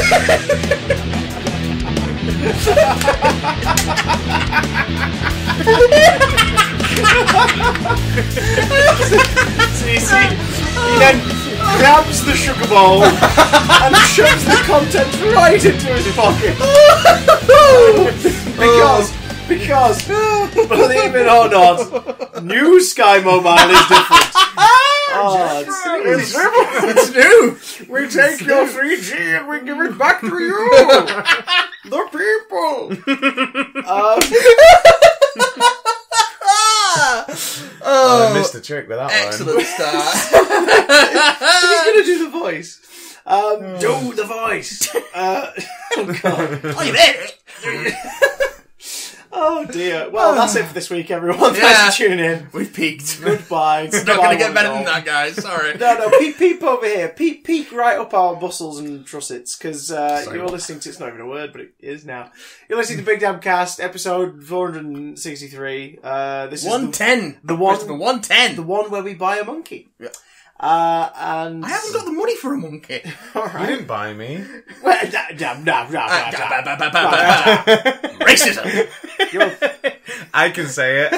See, he then grabs the sugar bowl and shoves the contents right into his pocket. Because, believe it or not, new Sky Mobile is different. It's new. We take your 3G and we give it back to you, the people. I missed the trick with that Excellent start. He's going to do the voice. Do the voice. Oh, God. Oh, you there? Oh, dear. Well, that's it for this week, everyone. Thanks for tuning in. We've peaked. Goodbye. It's not going to get better than that, guys. Sorry. No, peep over here. Peek right up our bustles and trussets, because you're listening to, it's not even a word, but it is now. You're listening to Big Damn Cast, episode 463. This 110. Is the one. 110. The one where we buy a monkey. Yeah. And I haven't got the money for a monkey. Alright. You didn't buy me. Racism. I can say it.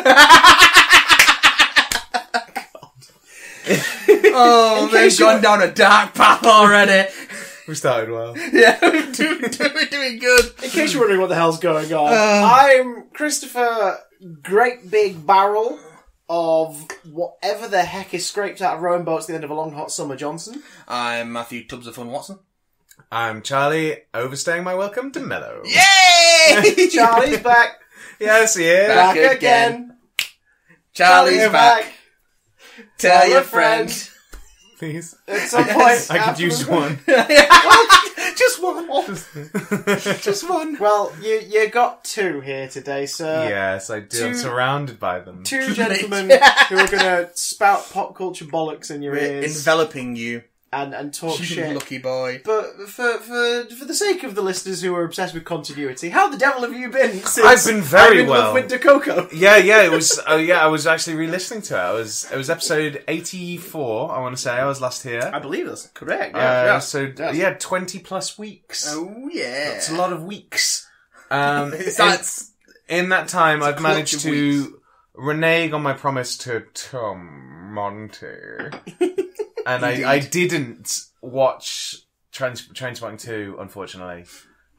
Oh, they've gone down a dark path already. We started well. Yeah, we're doing good. In case you're wondering what the hell's going on, I'm Christopher Great Big Barrel of whatever the heck is scraped out of rowing boats at the end of a long hot summer Johnson. I'm Matthew Tubbs of Fun Watson. I'm Charlie, overstaying my welcome to Melo. Yay! Charlie's back. Yes, he is. Back again. Charlie's back. Tell your friend. Please. At some point. I could use one. Just one. Just one. Well, you got two here today, sir. Yes, I do. I'm surrounded by them. Two gentlemen who are going to spout pop culture bollocks in your ears. Enveloping you. And talk shit. Lucky boy. But for the sake of the listeners who are obsessed with continuity, how the devil have you been since I've been very well. With Dakoko? Yeah, it was. I was actually re-listening to it. It was episode 84. I want to say I was last here. I believe that's correct. Yeah. So 20 plus weeks. Oh yeah, that's a lot of weeks. In that time, I've managed to renege on my promise to Tom Monty. And I didn't watch Trainspotting 2, unfortunately.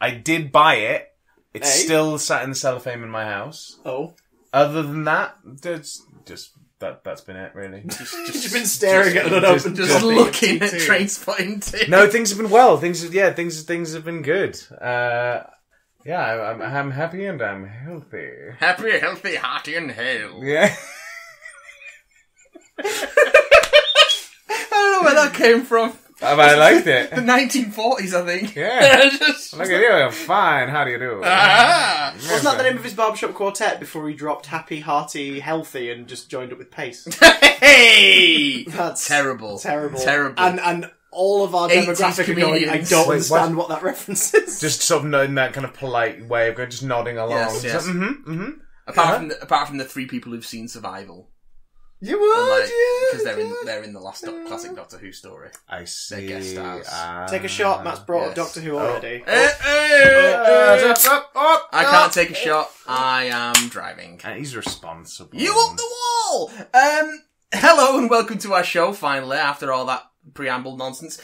I did buy it. It's still sat in the cellophane in my house. Oh. Other than that, that's been it, really. Just been staring at an open just looking at Trainspotting 2. No, things have been well. Things have been good. I'm happy and I'm healthy. Happy, healthy, hearty, and hale. Yeah. I don't know where that came from. I liked it. The 1940s, I think. Yeah. Look at you, I'm fine. How do you do? Wasn't that the name of his barbershop quartet before he dropped Happy, Hearty, Healthy and just joined up with Pace? Hey! That's terrible. And all of our demographic are going, I don't understand what that reference is. Just sort of in that kind of polite way of going, just nodding along. Yes. So, Apart from the three people who've seen Survival. You would, because they're in the last classic Doctor Who story. I see. They're guest stars. Take a shot. Matt's brought up Doctor Who already. I can't take a shot. I am driving. And he's responsible. You up the wall. Hello and welcome to our show. Finally, after all that preamble nonsense,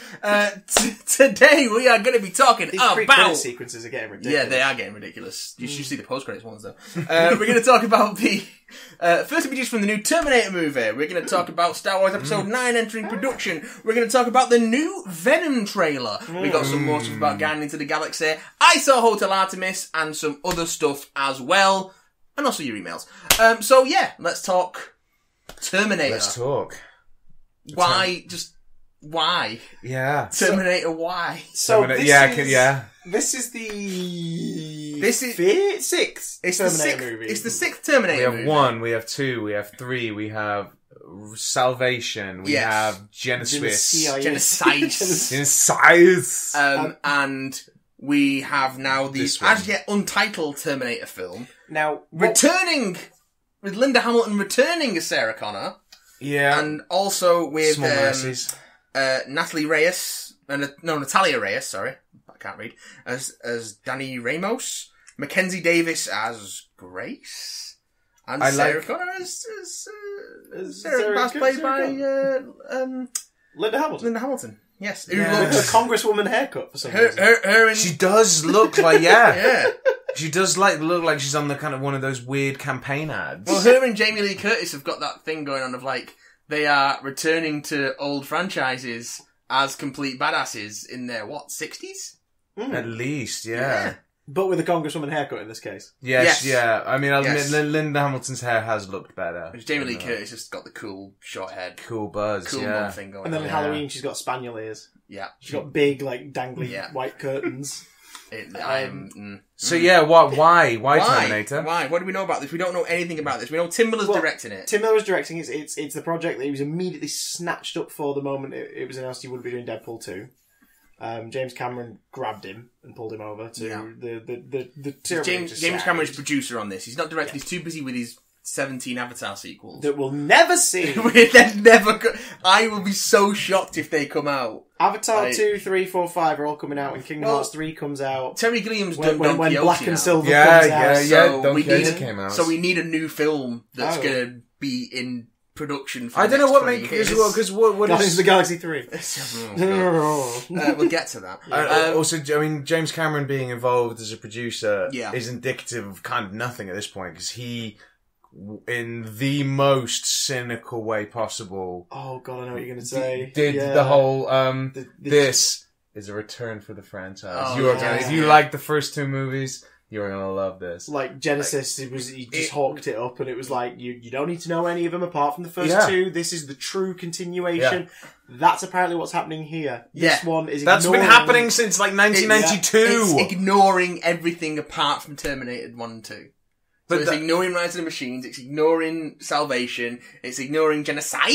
today we are going to be talking These about... pre-credit sequences are getting ridiculous. Yeah, they are getting ridiculous. You should see the post-credits ones, though. We're going to talk about the first images from the new Terminator movie. We're going to talk about Star Wars Episode 9 entering production. We're going to talk about the new Venom trailer. We got some more stuff about Guardians into the Galaxy. I saw Hotel Artemis and some other stuff as well. And also your emails. So yeah, let's talk Terminator. Let's talk. Why? Why? Yeah. Terminator, why? So Terminator, this is the sixth It's Terminator movie. It's the sixth Terminator movie. We have 1, we have 2, we have 3, we have Salvation, we have Genocide. And we have now the as yet untitled Terminator film. Now, returning with Linda Hamilton returning as Sarah Connor. Yeah. And also with Small Mercies. Natalie Reyes Natalia Reyes, sorry, I can't read, as Danny Ramos, Mackenzie Davis as Grace, and Sarah Connor as Sarah played by Linda Hamilton. Linda Hamilton. Yes, who With looks a congresswoman haircut for some reason. her and She does look like yeah. She does look like she's on the kind of one of those weird campaign ads. Well, her and Jamie Lee Curtis have got that thing going on of like they are returning to old franchises as complete badasses in their 60s? At least, yeah. But with a congresswoman haircut in this case. Yes, Yes. yeah. I mean, Yes. Linda Hamilton's hair has looked better. Jamie Lee Curtis has got the cool short head, Cool buzz, cool yeah. mum thing going And then on. in Halloween, she's got spaniel ears. Yeah. She's got big, like, dangly Yeah. white curtains. So yeah, why Terminator? Why? What do we know about this? We don't know anything about this. We know Tim Miller's directing it. Tim Miller's directing it. It's the project that he was immediately snatched up for the moment it was announced he would be doing Deadpool 2. James Cameron grabbed him and pulled him over to the James Cameron's producer on this. He's not directing. He's too busy with his 17 Avatar sequels. that we'll never see. They're never. I will be so shocked if they come out. Avatar 2, 3, 4, 5 are all coming out, and Kingdom Hearts 3 comes out. Terry Gilliam's When, done Don when Quixote Black and now. Silver Yeah, comes out. So Don we Quixote need came out. So we need a new film that's Oh. going to be in production. For I the don't know next what 20 makes years. because what Guardians is of the Galaxy 3. Oh, God. We'll get to that. also, I mean, James Cameron being involved as a producer Yeah. is indicative of kind of nothing at this point because he, in the most cynical way possible, Oh god, I know what you're going to say. did Yeah. the whole The- this is a return for the franchise. Oh, You are yeah. gonna, if you like the first two movies, you're gonna love this. Like Genesis, he just hawked it up, and it was like you don't need to know any of them apart from the first Yeah. two. This is the true continuation. That's apparently what's happening here. Yeah. This one is That's been ignoring- happening since like 1992. It's ignoring everything apart from Terminator 1 and 2. So But it's that- ignoring Rise of the Machines, it's ignoring Salvation, it's ignoring Genocide.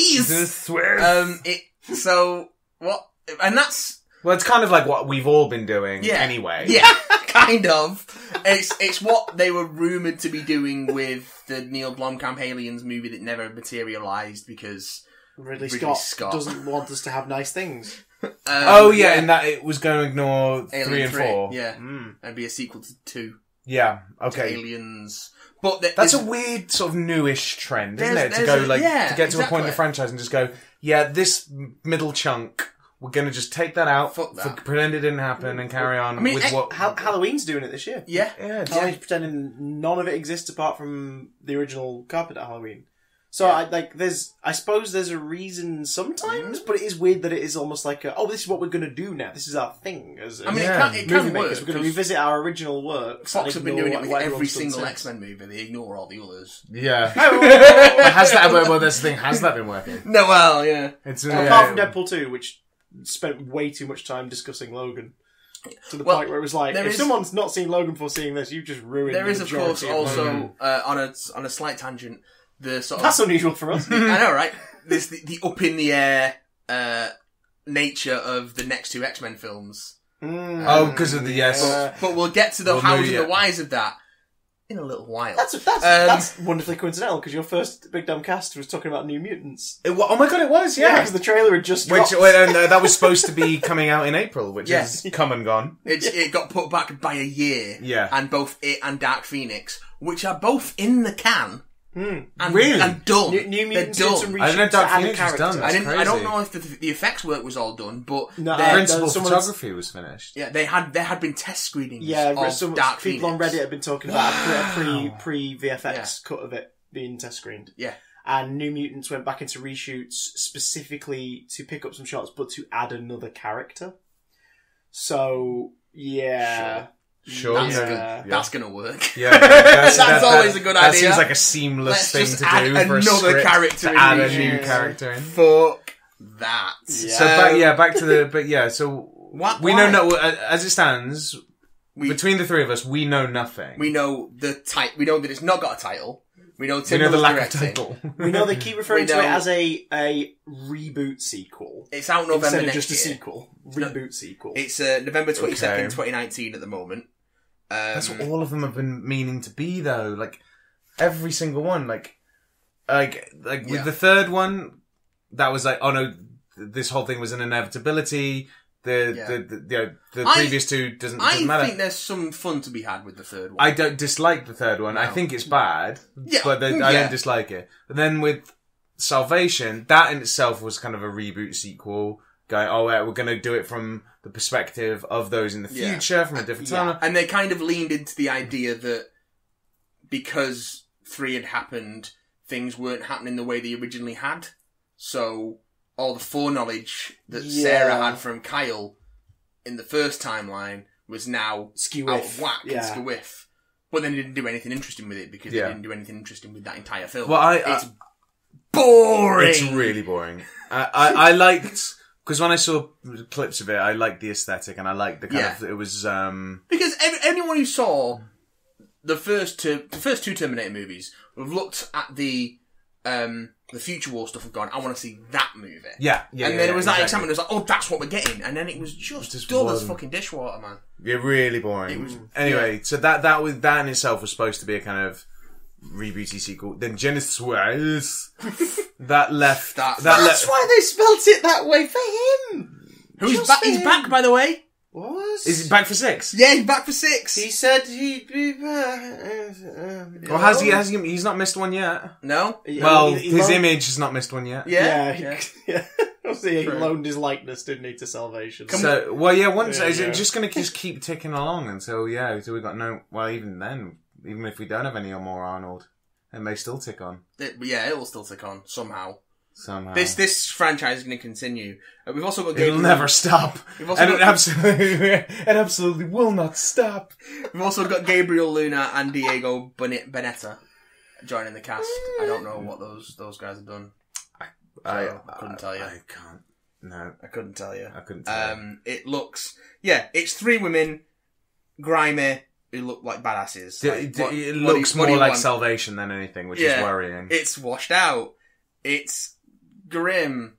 And that's, Well, it's kind of like what we've all been doing yeah. anyway. Yeah, kind of. It's what they were rumoured to be doing with the Neil Blomkamp Aliens movie that never materialised because Ridley Ridley Scott Scott. doesn't want us to have nice things. And that it was going to ignore Alien 3 and 4. Yeah. And be a sequel to 2. Yeah, To okay. Aliens. But That's a weird sort of newish trend, isn't There's- it? To go there's a- yeah, to get to a point in exactly. the franchise and just go, yeah, this middle chunk, we're going to just take that out, Fuck that. pretend it didn't happen, and carry on with what. Halloween's doing it this year. Yeah. Halloween's pretending none of it exists apart from the original Carpenter Halloween. So I suppose there's a reason sometimes, but it is weird that it is almost like this is what we're going to do now. This is our thing. As I mean, Yeah. it movie can work. makers, we're going to revisit our original works. Fox and have been ignore doing it with what every everyone's done single since. X-Men movie. They ignore all the others. Yeah. Has that? Well, that's the thing. Has that been working? No, well, yeah. It's Apart from Deadpool 2, which spent way too much time discussing Logan. To the point where it was like, if someone's not seen Logan before seeing this, you've just ruined There the is, of course, majority also on a slight tangent, the sort of That's unusual for us. I know, right? There's the up in the air nature of the next two X-Men films. Because of the But we'll get to the hows and yeah. the whys of that in a little while. That's wonderfully coincidental because your first Big Dumb Cast was talking about New Mutants. Oh my god, it was, yeah. Because the trailer had just dropped. That was supposed to be coming out in April, which Yes. is come and gone. It got put back by a year. Yeah. And both it and Dark Phoenix, which are both in the can. And, Really? And done. New Mutants They're did done. some I don't know reshoots if Dark to add Phoenix was characters. done. I don't crazy. know if the effects work was all done, but No, Principal someone had- photography was finished. yeah, there had been test screenings Yeah, of some Dark people Phoenix. on Reddit have been talking about a pre VFX cut of it being test screened. Yeah. And New Mutants went back into reshoots specifically to pick up some shots, but to add another character. So yeah. Sure. That's, yeah. that's gonna work. Yeah, that's always a good that idea. seems like a seamless Let's thing just to add do for a another script character to in add a these new years. character in. Fuck that. Yeah. So back to the so we know no as it stands between the three of us we know nothing. We know we know that it's not got a title. We know Tim We know the Miller's lack directing. of title. We know they keep referring We to know- it as a reboot sequel. It's out November Instead of next just a year. sequel. Reboot sequel. It's November 22nd, Okay. 2019 at the moment. That's what all of them have been meaning to be, though. Like every single one. Like with the third one, that was like, oh no, this whole thing was an inevitability. The previous two doesn't matter. I think there's some fun to be had with the third one. I don't dislike the third one. No. I think it's bad, but I don't dislike it. But then with Salvation, that in itself was kind of a reboot sequel. Going, we're going to do it from the perspective of those in the future, from a different time. And they kind of leaned into the idea that because 3 had happened, things weren't happening the way they originally had. So all the foreknowledge that Sarah had from Kyle in the first timeline was now out of whack and skew-whiff. But then they didn't do anything interesting with it because they didn't do anything interesting with that entire film. Well, it's boring! It's really boring. I liked... Because when I saw clips of it, I liked the aesthetic and I liked the kind of... It was... Because anyone who saw the first two Terminator movies have looked at the Future War stuff and gone, I want to see that movie. Yeah. And then it was that excitement. It was like, oh, that's what we're getting. And then it was just dull as fucking dishwater, man. Yeah, really boring. It was, anyway, so that in itself was supposed to be a kind of rebooty sequel. Then Genesis was that left. That's why they spelt it that way for him. Who's back? He's back, by the way. What? Is he back for 6? Yeah, he's back for 6. He said he'd be back. Well, has he? He's not missed one yet. No. Well, his image has not missed one yet. Yeah. He loaned his likeness, didn't he, to Salvation? Is it just going to keep ticking along until we got no... Well, even then, even if we don't have any more Arnold, it may still tick on. It will still tick on, somehow. This franchise is going to continue. We've also got It'll never stop. It absolutely will not stop. We've also got Gabriel Luna and Diego Boneta joining the cast. I don't know what those guys have done. I couldn't tell you. I can't. No. I couldn't tell you. It looks... Yeah, it's 3 women, grimy, who look like badasses. It looks more like Salvation than anything, which is worrying. It's washed out. It's grim.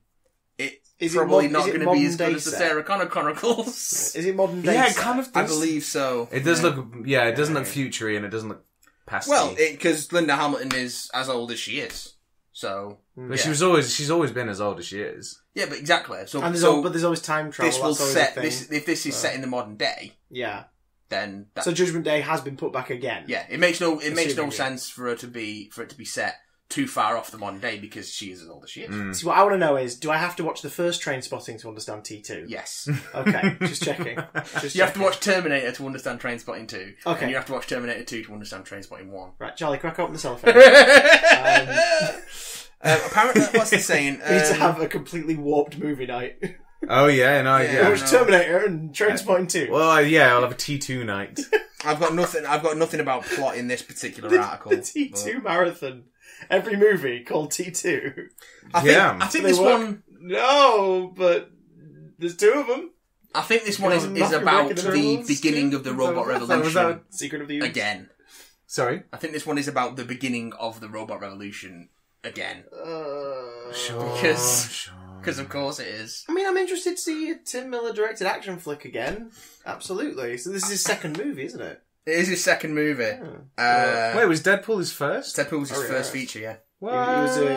It's probably not going to be as good as the Sarah Connor Chronicles. Is it modern day? Yeah, it kind of does. I believe so. It does look... Yeah, it doesn't look futury and it doesn't look pasty. Well, because Linda Hamilton is as old as she is. So... But she's always been as old as she is. Yeah, but exactly. But there's always time travel. This will set... If this is set in the modern day... Yeah. Then... So Judgment Day has been put back again. Yeah, it makes no sense for it to be set too far off the modern day because she is as old as she is. See, what I want to know is, do I have to watch the first Trainspotting to understand T2? Yes. Okay, just checking. You have to watch Terminator to understand Trainspotting 2. Okay. And you have to watch Terminator 2 to understand Trainspotting 1. Right, Charlie, crack open the cellophane. Apparently, what's he saying? We need to have a completely warped movie night. Oh yeah, Watch Terminator and Trainspotting 2. Well, I'll have a T2 night. I've got nothing about plot in this particular article. The T2 marathon. Every movie called T2. I think this one... No, but there's 2 of them. I think this one is about the beginning of the robot revolution. Secret of the Use. Again. Sorry? I think this one is about the beginning of the robot revolution again. Sure. Because of course it is. I mean, I'm interested to see a Tim Miller directed action flick again. Absolutely. So this is his second movie, isn't it? It is his second movie. Wait, was Deadpool his first? Deadpool was his first feature, yeah. He was a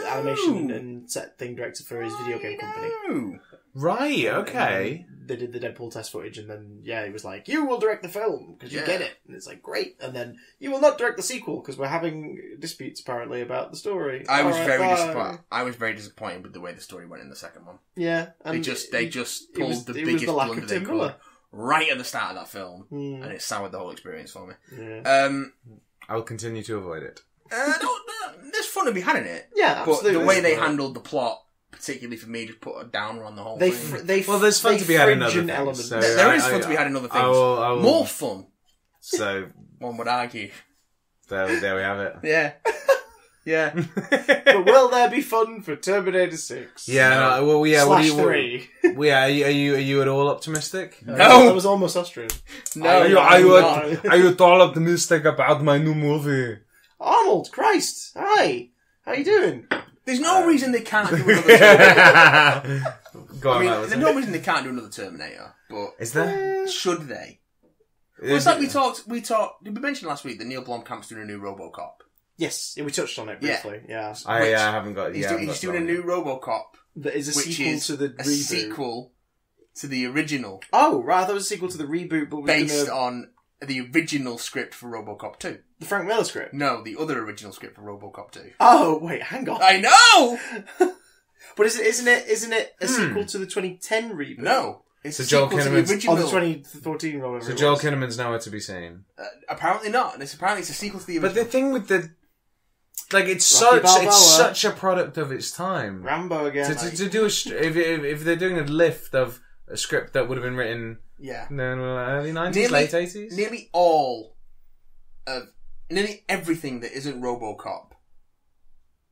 animation and set thing director for his video game company. Right, okay. They did the Deadpool test footage and then, he was like, you will direct the film because you get it. And it's like, great. And then, you will not direct the sequel because we're having disputes apparently about the story. I was very disappointed with the way the story went in the second one. Yeah. And they just pulled the biggest blunder they could right at the start of that film. And it soured the whole experience for me. Yeah. I'll continue to avoid it. There's fun to be had in it. Yeah, absolutely. But the way they handled the plot, particularly for me, just put a downer on the whole thing. There's fun to be had in other things. So there is fun to be had in other things. More fun. So one would argue. There we have it. Yeah. Yeah. But will there be fun for Terminator 6? Yeah. What are you? 3. Are you at all optimistic? No, that was almost Austrian. No. Are you at all optimistic about my new movie? Arnold, Christ! Hi, how you doing? There's no reason they can't do another Terminator. There's no reason they can't do another Terminator. But is there? Should they? Well, it's like we talked. Did we mention last week that Neil Blomkamp's doing a new RoboCop? Yes, we touched on it briefly. Yeah, I haven't got. He's doing a new RoboCop that is a sequel to the reboot. A sequel to the original. Oh, right, I thought it was a sequel to the reboot, but was based on the original script for RoboCop 2. the Frank Miller script. No, the other original script for RoboCop 2. Oh, wait, hang on. I know! But isn't it a sequel to the 2010 reboot? No. It's So a Joel sequel to the Kinnaman's- original. Oh, the 2014 or whatever. So it Joel was. Kinnaman's nowhere to be seen. Apparently not. And apparently it's a sequel to the original. But the thing with the... Like, it's Rocky Balboa. it's such a product of its time. Rambo again. To do if they're doing a lift of a script that would have been written Yeah. in the early 90s, late 80s? Nearly everything that isn't RoboCop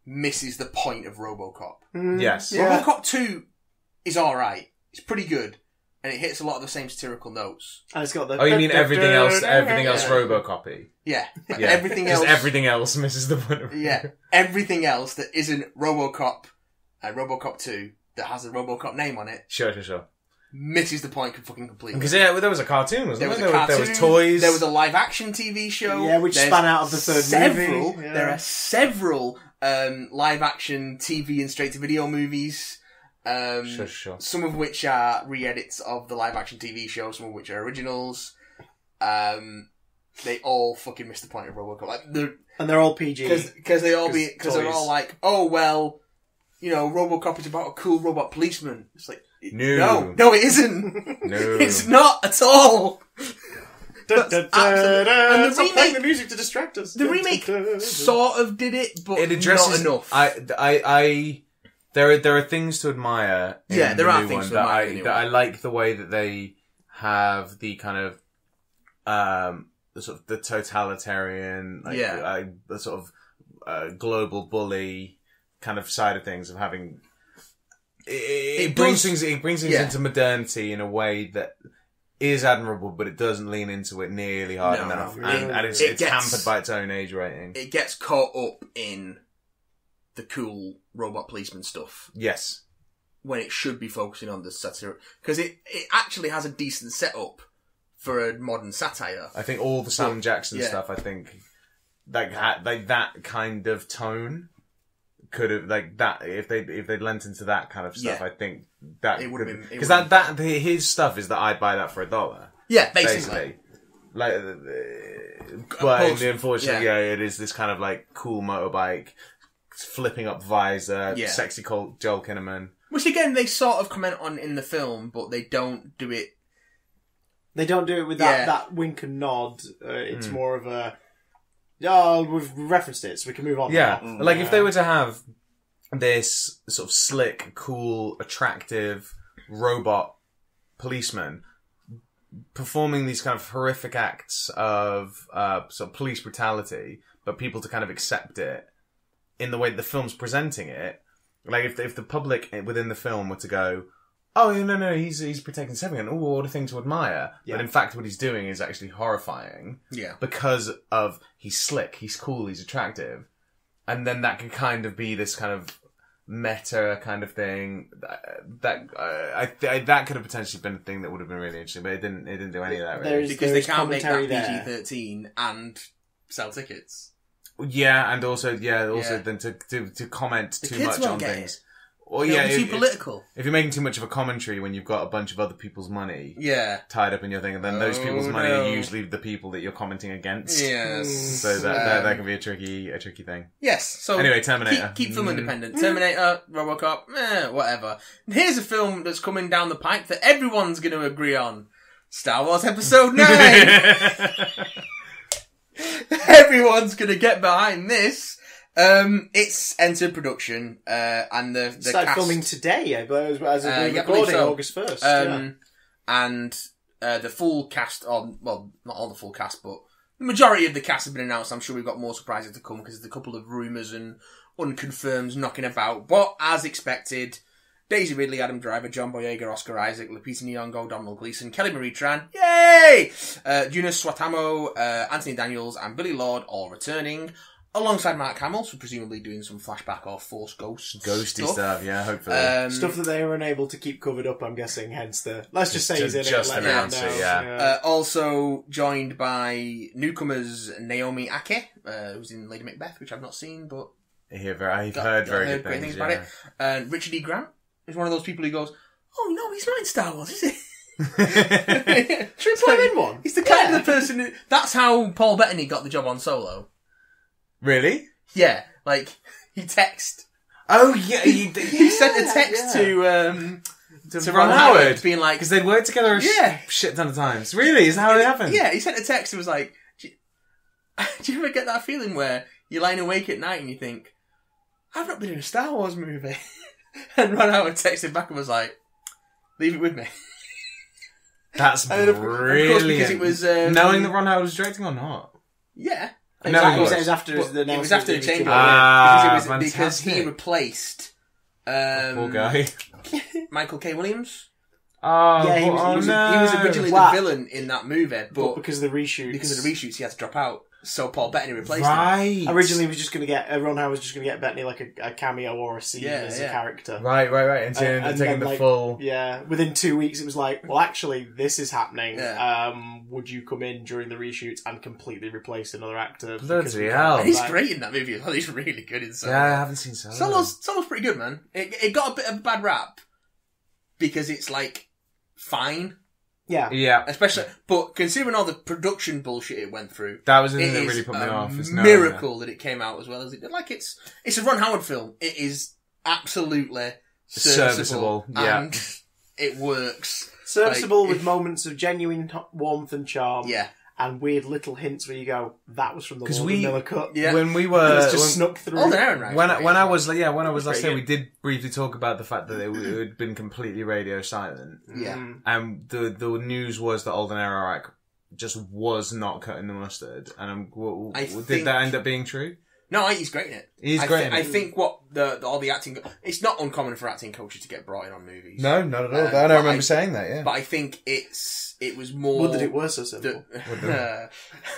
misses the point of RoboCop. Yes. Yeah. RoboCop 2 is alright. It's pretty good. And it hits a lot of the same satirical notes. And it's got the... Oh, you mean everything else RoboCopy? Yeah. Yeah. Everything else... everything else misses the point of... Yeah. Everything else that isn't RoboCop and RoboCop 2 that has a RoboCop name on it Sure. misses the point fucking completely. Because there was a cartoon, wasn't There there? was a cartoon, there was toys. There was a live action TV show. Yeah, which There's span out of the third movie. Yeah. There are several live action TV and straight to video movies. Sure. Some of which are re-edits of the live action TV show, some of which are originals. They all fucking miss the point of RoboCop. And they're all PG. Because they're all toys. like, oh well, you know, RoboCop is about a cool robot policeman. It's like, No. no, it isn't. No. It's not at all. And the stop remake- playing the music to distract us. The remake sort of did it, but It addresses not enough. There are things to admire. In Yeah, there the are new things one to that admire in the new that I one. like the way that they have the kind of the sort of the totalitarian, the sort of global bully kind of side of things of having. It brings things into modernity in a way that is admirable, but it doesn't lean into it nearly hard enough, and it's hampered by its own age rating. It gets caught up in the cool robot policeman stuff Yes. when it should be focusing on the satire, because it actually has a decent setup for a modern satire. I think all the Sam Jackson yeah. stuff, I think, like that kind of tone could have that if they'd lent into that kind of stuff. Yeah. I think that It would have been because his stuff is that I'd buy that for $1. Yeah, basically. Like, but unfortunately, it is this kind of like cool motorbike, flipping up visor, sexy Joel Kinnaman. Which again, they sort of comment on in the film, but they don't do it. They don't do it with that wink and nod. It's more of a... Oh, we've referenced it, so we can move on. Yeah, like if they were to have this sort of slick, cool, attractive robot policeman performing these kind of horrific acts of sort of police brutality, but people to kind of accept it in the way that the film's presenting it, like if the public within the film were to go, oh no, he's protecting Seven, what a thing to admire. Yeah. But in fact, what he's doing is actually horrifying. Yeah. Because of he's slick, he's cool, he's attractive, and then that could kind of be this kind of meta kind of thing. That could have potentially been a thing that would have been really interesting, but it didn't do any of that really. Because they can't make that PG-13 and sell tickets. Yeah, and also then to comment too much on things. Or too political. If you're making too much of a commentary when you've got a bunch of other people's money tied up in your thing, and then those people's money are usually the people that you're commenting against. Yes. So that can be a tricky thing. Yes. So anyway, Terminator. Keep film independent. Terminator, RoboCop, whatever. Here's a film that's coming down the pipe that everyone's going to agree on. Star Wars Episode 9! Everyone's going to get behind this. It's entered production, and the started cast... filming today, as we're recording, so. August 1st. And the full cast, well, not all the full cast, but the majority of the cast have been announced. I'm sure we've got more surprises to come because there's a couple of rumours and unconfirms knocking about. But as expected, Daisy Ridley, Adam Driver, John Boyega, Oscar Isaac, Lupita Nyong'o, Donald Gleeson, Kelly Marie Tran, yay! Jonas Swatamo, Anthony Daniels, and Billy Lord all returning. Alongside Mark Hamill, so presumably doing some flashback or Force Ghost Ghosty stuff, yeah, hopefully. Stuff that they were unable to keep covered up, I'm guessing, hence the... Let's just say he's in it. Just announce it, yeah. Also joined by newcomers Naomi Ake, who's in Lady Macbeth, which I've not seen, but... I've heard very good great things about it. And Richard E. Grant is one of those people who goes, oh no, he's not in Star Wars, is he? Should we put him in one? He's the kind of the person who... That's how Paul Bettany got the job on Solo. Really? Yeah, like, he texted... Oh, yeah. He sent a text to Ron Howard, being like... Because they'd worked together a shit ton of times. Really? Is that how it happened? Yeah, he sent a text and was like, do you ever get that feeling where you're lying awake at night and you think, I've not been in a Star Wars movie? And Ron Howard texted back and was like, leave it with me. That's brilliant. Of course, because it was... knowing that Ron Howard was directing or not? Yeah. No, it was after the It was after the changeover. Because he replaced... poor guy. Michael K. Williams. Oh, yeah, he was originally the villain in that movie, but because of the reshoots, he had to drop out. So Paul Bettany replaced him. Originally, he was just going to get Ron Howard was just going to get Bettany like a cameo or a scene as a character. Right. And so and taking the full. Yeah, within 2 weeks, it was like, well, actually, this is happening. Yeah. Would you come in during the reshoots and completely replace another actor? Bloody hell! He's great in that movie as well. He's really good in Solo. Yeah, I haven't seen Solo. Solo's pretty good, man. It got a bit of a bad rap because it's like fine. Yeah. Especially, but considering all the production bullshit it went through, that was the thing that really put me off. It's a miracle that it came out as well as it did. Like it's a Ron Howard film. It is absolutely serviceable. And it works. Serviceable with moments of genuine warmth and charm. Yeah. And weird little hints where you go, that was from the Lord and Miller cut. Yeah. When we were... It's just snuck through. Oh, right. When I was last year, we did briefly talk about the fact that it had been completely radio silent. Yeah. And the news was that Alden Ehrenreich just was not cutting the mustard. And did that end up being true? No, he's great in it. He's great in it. I think all the acting... It's not uncommon for acting coaches to get brought in on movies. No, not at all. I don't remember saying that, yeah. But I think it was more... Would that it were so simple?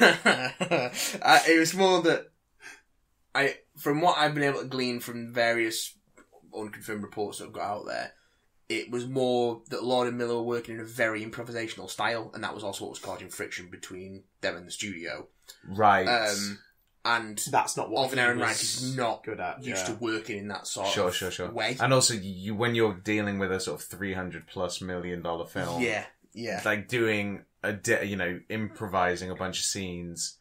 It was more that... From what I've been able to glean from various unconfirmed reports that I've got out there, it was more that Lord and Miller were working in a very improvisational style, and that was also what was causing friction between them and the studio. Right. And that's not what Alden Ehrenreich is not good at. Used to working in that sort of way. And also, when you're dealing with a sort of $300+ million film, yeah, like doing improvising a bunch of scenes,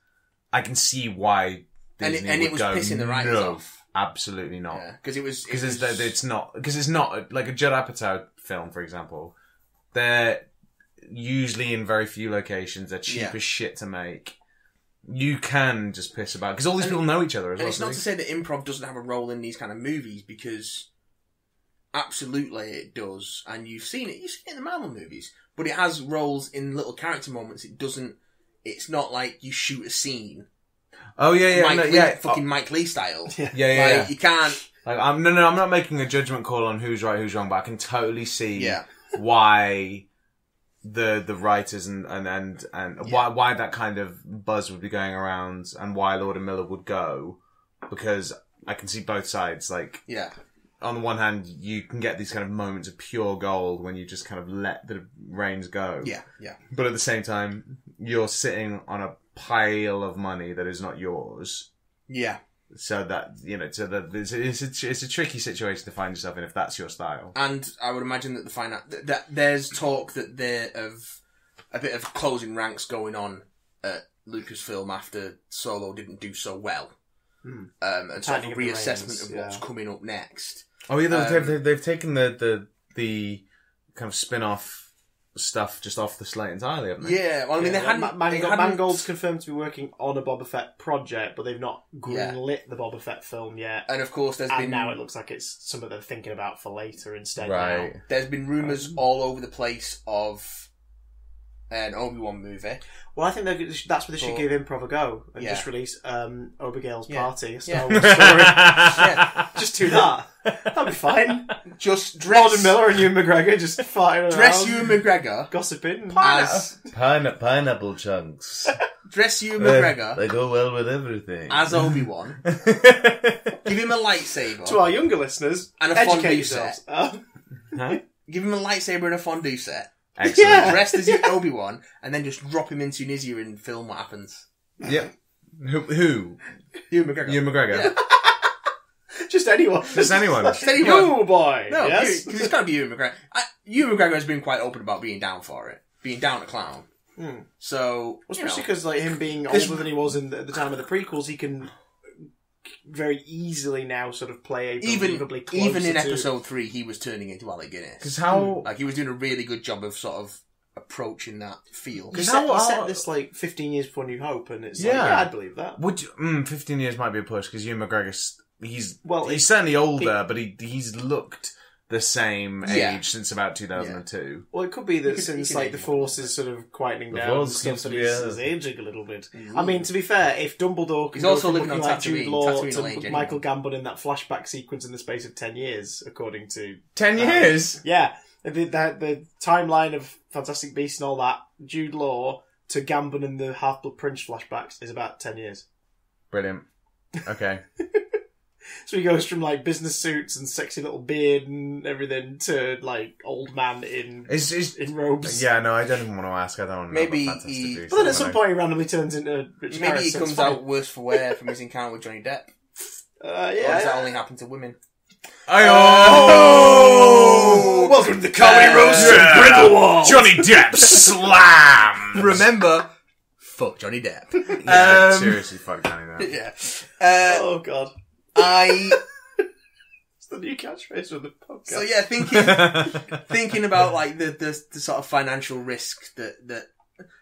I can see why Disney and would it was go, pissing the writers off. Absolutely not. Because it's not like a Judd Apatow film, for example. They're usually in very few locations. They're cheap as shit to make. You can just piss about because all these people know each other as well. It's not to say that improv doesn't have a role in these kind of movies, because absolutely it does, and you've seen it in the Marvel movies. But it has roles in little character moments. It's not like you shoot a scene. Oh yeah, fucking Mike Lee style. Yeah. You can't. I'm not making a judgment call on who's right, who's wrong, but I can totally see why the writers and why that kind of buzz would be going around, and why Lord and Miller would go, because I can see both sides. On the one hand, you can get these kind of moments of pure gold when you just kind of let the reins go. Yeah. But at the same time, you're sitting on a pile of money that is not yours. Yeah. So that, it's a tricky situation to find yourself in if that's your style. And I would imagine that there's talk that there of a bit of closing ranks going on at Lucasfilm after Solo didn't do so well. And sort of a reassessment of what's coming up next. Oh yeah, they've taken the kind of spin-off stuff just off the slate entirely, haven't they? Yeah, well, I mean, they hadn't... Mangold's confirmed to be working on a Boba Fett project, but they've not greenlit the Boba Fett film yet. And of course, now it looks like it's something they're thinking about for later instead. Right. Now. There's been rumours all over the place of an Obi-Wan movie. Well, I think that's where they should give improv a go and just release Abigail's Party, a Star Wars story. Just do that. That'd be fine. Just dress... Alden Miller and Ewan McGregor just farting around. Dress Ewan McGregor. Gossiping. As... Pineapple chunks. Dress Ewan McGregor. They go well with everything. As Obi-Wan. Give him a lightsaber. To our younger listeners, and a fondue set. Give him a lightsaber and a fondue set. Excellent. Yeah. Dressed as Obi-Wan, and then just drop him in Tunisia and film what happens. Yep. Who? Ewan McGregor. Ewan McGregor. Yeah. Just anyone. Just anyone. Just anyone. You boy. No, yes. because it's got to be Ewan McGregor. Ewan McGregor has been quite open about being down for it, being down to clown. So, especially because like him being older than he was at the time of the prequels, he can very easily now sort of play a believably closer even in to... episode 3, he was turning into Alec Guinness. Because how like he was doing a really good job of sort of approaching that feel. Because he set this like 15 years before New Hope, and it's I'd believe that. Would you, 15 years might be a push because Ewan McGregor, he's certainly older, but he's looked the same age since about 2002. Well, it could be that since like the Force is sort of quietening down, and stuff that he's aging a little bit. I mean, to be fair, if Dumbledore can go from looking like Jude Law to Michael Gambon in that flashback sequence in the space of 10 years, according to 10 years, yeah, the timeline of Fantastic Beasts and all that, Jude Law to Gambon in the Half-Blood Prince flashbacks is about 10 years. Brilliant. Okay. So he goes from like business suits and sexy little beard and everything to like old man in robes. Yeah, no, I don't even want to ask. I don't want to maybe know about Fantastic Beasts. But then at some point he randomly turns into Richard maybe Harris, he comes out worse for wear from his encounter with Johnny Depp. Or does that only happen to women? Oh! Welcome to the comedy roast of Brindlewald. Johnny Depp slam. Remember, fuck Johnny Depp. Yeah, seriously, fuck Johnny Depp. Yeah. Oh god. It's the new catchphrase of the podcast. So yeah, thinking about like the sort of financial risk that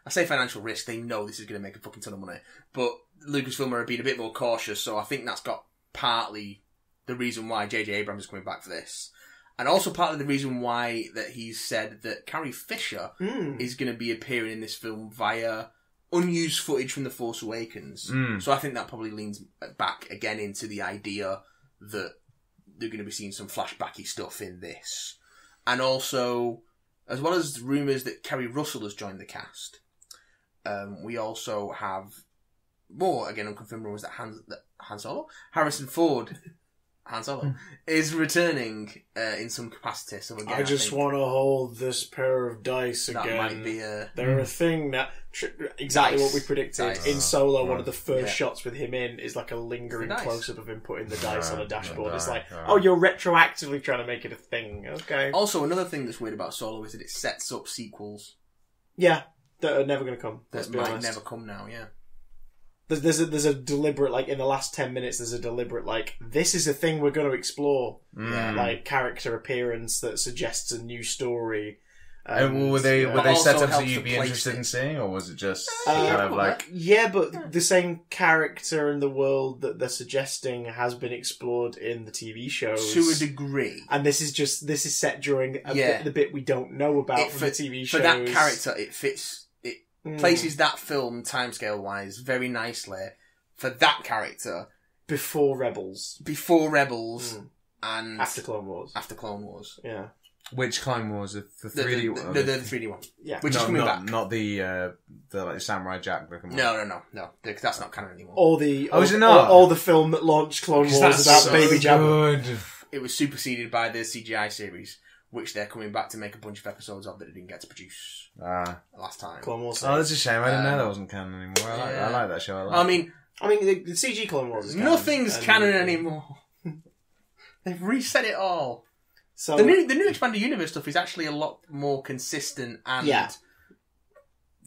I say financial risk, they know this is going to make a fucking ton of money, but Lucasfilm are being a bit more cautious, so I think that's got partly the reason why J.J. Abrams is coming back for this. And also partly the reason why that he's said that Carrie Fisher is going to be appearing in this film via unused footage from The Force Awakens. So I think that probably leans back again into the idea that they're going to be seeing some flashbacky stuff in this. And also, as well as rumours that Kerry Russell has joined the cast, we also have more, again, unconfirmed rumours that Harrison Ford... Han Solo is returning in some capacity. So again, I just want to hold this pair of dice that again. Might be They're a thing that exactly what we predicted in Solo. One of the first shots with him in is like a lingering close up of him putting the dice on a dashboard. It's like, oh, you're retroactively trying to make it a thing. Okay. Also, another thing that's weird about Solo is that it sets up sequels. Yeah, that are never going to come. That might never come now. Yeah. There's a deliberate, like, in the last 10 minutes, there's a deliberate, like, this is a thing we're going to explore. Like, character appearance that suggests a new story. And were they set up so you'd be interested in seeing, or was it just kind of like... Yeah, but the same character in the world that they're suggesting has been explored in the TV shows. To a degree. And this is set during the bit we don't know about from the TV shows. For that character, it fits... places that film, timescale wise, very nicely for that character. Before Rebels. And... After Clone Wars. Yeah. Which Clone Wars? The 3D one? The 3D one. Yeah. Which is coming back. Not the like Samurai Jack looking one. No. That's not canon anymore. All the film that launched Clone Wars about so Baby Jabba. It was superseded by the CGI series, which they're coming back to make a bunch of episodes of that they didn't get to produce last time. Clone Wars. Oh, that's a shame. I didn't know that wasn't canon anymore. I like that show. I mean, the CG Clone Wars is canon. Nothing's canon anymore. They've reset it all. So the new Expanded Universe stuff is actually a lot more consistent and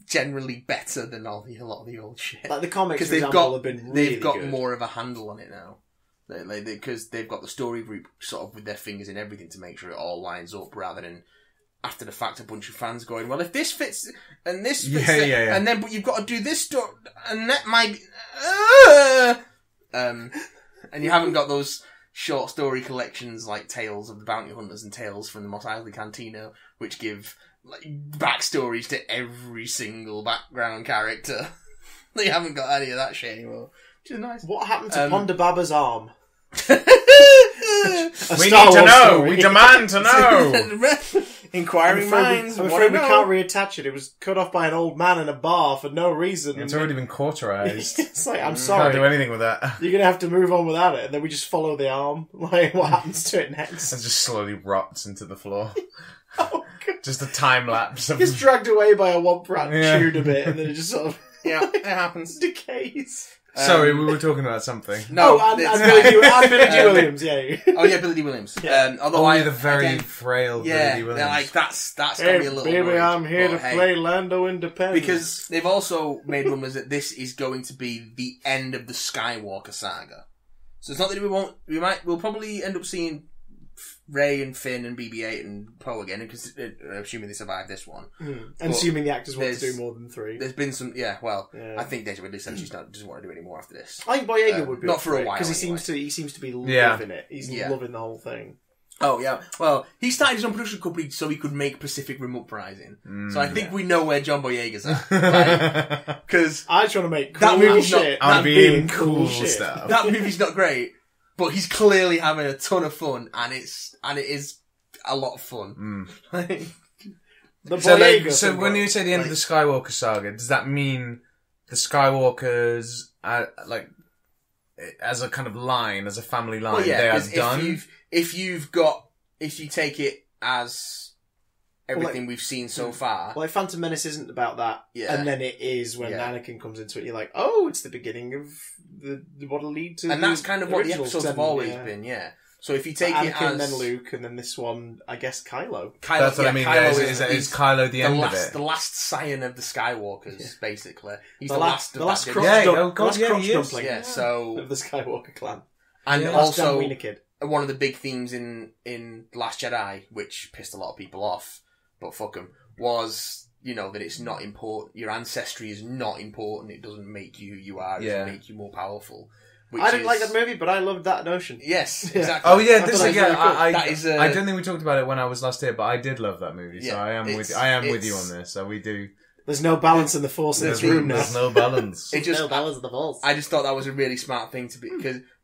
generally better than a lot of the old shit. Like the comics, because they've got more of a handle on it now. Because they've got the story group sort of with their fingers in everything to make sure it all lines up, rather than after the fact a bunch of fans going, well, if this fits and this fits, and then but you've got to do this story and that might be, and you haven't got those short story collections like Tales of the Bounty Hunters and Tales from the Mos Eisley Cantina, which give like backstories to every single background character. They haven't got any of that shit anymore, which is nice. What happened to Ponda Baba's arm? We need to know. Story. We demand to know. Inquiring minds. I'm afraid we can't reattach it. It was cut off by an old man in a bar for no reason. It's already been cauterized. It's like, I'm sorry. Can't do anything with that. You're going to have to move on without it. And then we just follow the arm. Like, what happens to it next? It just slowly rots into the floor. Oh, God. Just a time lapse. It gets dragged away by a womp rat, chewed a bit, and then it just sort of... Yeah, it happens. Decays. Sorry, we were talking about something. No, and Billy G. Williams, yeah. Oh yeah, Billy D. Williams. Yeah. Although the very frail Billy D. Williams. they're like that's got Hey, me a little. baby, worried, I'm here to but, hey, play Lando Independence. because they've also made rumours that this is going to be the end of the Skywalker saga. So it's not that we'll probably end up seeing Rey and Finn and BB-8 and Poe again, because assuming they survive this one. And assuming the actors want to do more than 3. There's been some, I think Daisy Ridley said she doesn't want to do any more after this. I think Boyega would be not for a while, because he seems to be loving it. He's loving the whole thing. Oh yeah, well, he started his own production company so he could make Pacific Rim Uprising. So I think we know where John Boyega's at, because I just want to make that movie's shit. I'm being cool stuff. That movie's not great, but he's clearly having a ton of fun, and it is a lot of fun. So when you say the end of the Skywalker saga, does that mean the Skywalkers, as a kind of line, as a family line, they are done? If you take it as everything we've seen so far. Well, Phantom Menace isn't about that. Yeah. And then it is when Anakin comes into it, you're like, oh, it's the beginning of what'll lead to. And that's kind of what the episodes have always been, So if you take it Anakin, as... then Luke, and then this one, I guess Kylo. That's what I mean. Is Kylo the end of it? The last scion of the Skywalkers, basically. He's the last crotch dumpling. Yeah, so... of the Skywalker clan. And also... One of the big themes in Last Jedi, which pissed a lot of people off, but fuck them, was, that it's not important. Your ancestry is not important. It doesn't make you who you are. It doesn't make you more powerful. I didn't like that movie, but I loved that notion. Yes, exactly. Oh yeah, this again. I don't think we talked about it when I was last here, but I did love that movie. So I am with you on this. So we do. There's no balance in the Force in this room now. There's no balance. No balance in the Force. I just thought that was a really smart thing to be,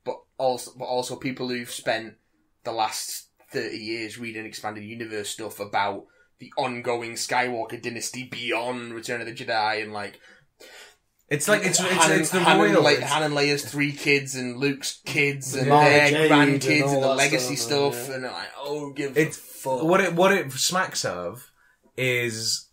but also people who've spent the last 30 years reading expanded universe stuff about the ongoing Skywalker dynasty beyond Return of the Jedi, and it's the royal. Han and Leia's 3 kids and Luke's kids and their grandkids and the legacy stuff, and give a fuck. What it smacks of is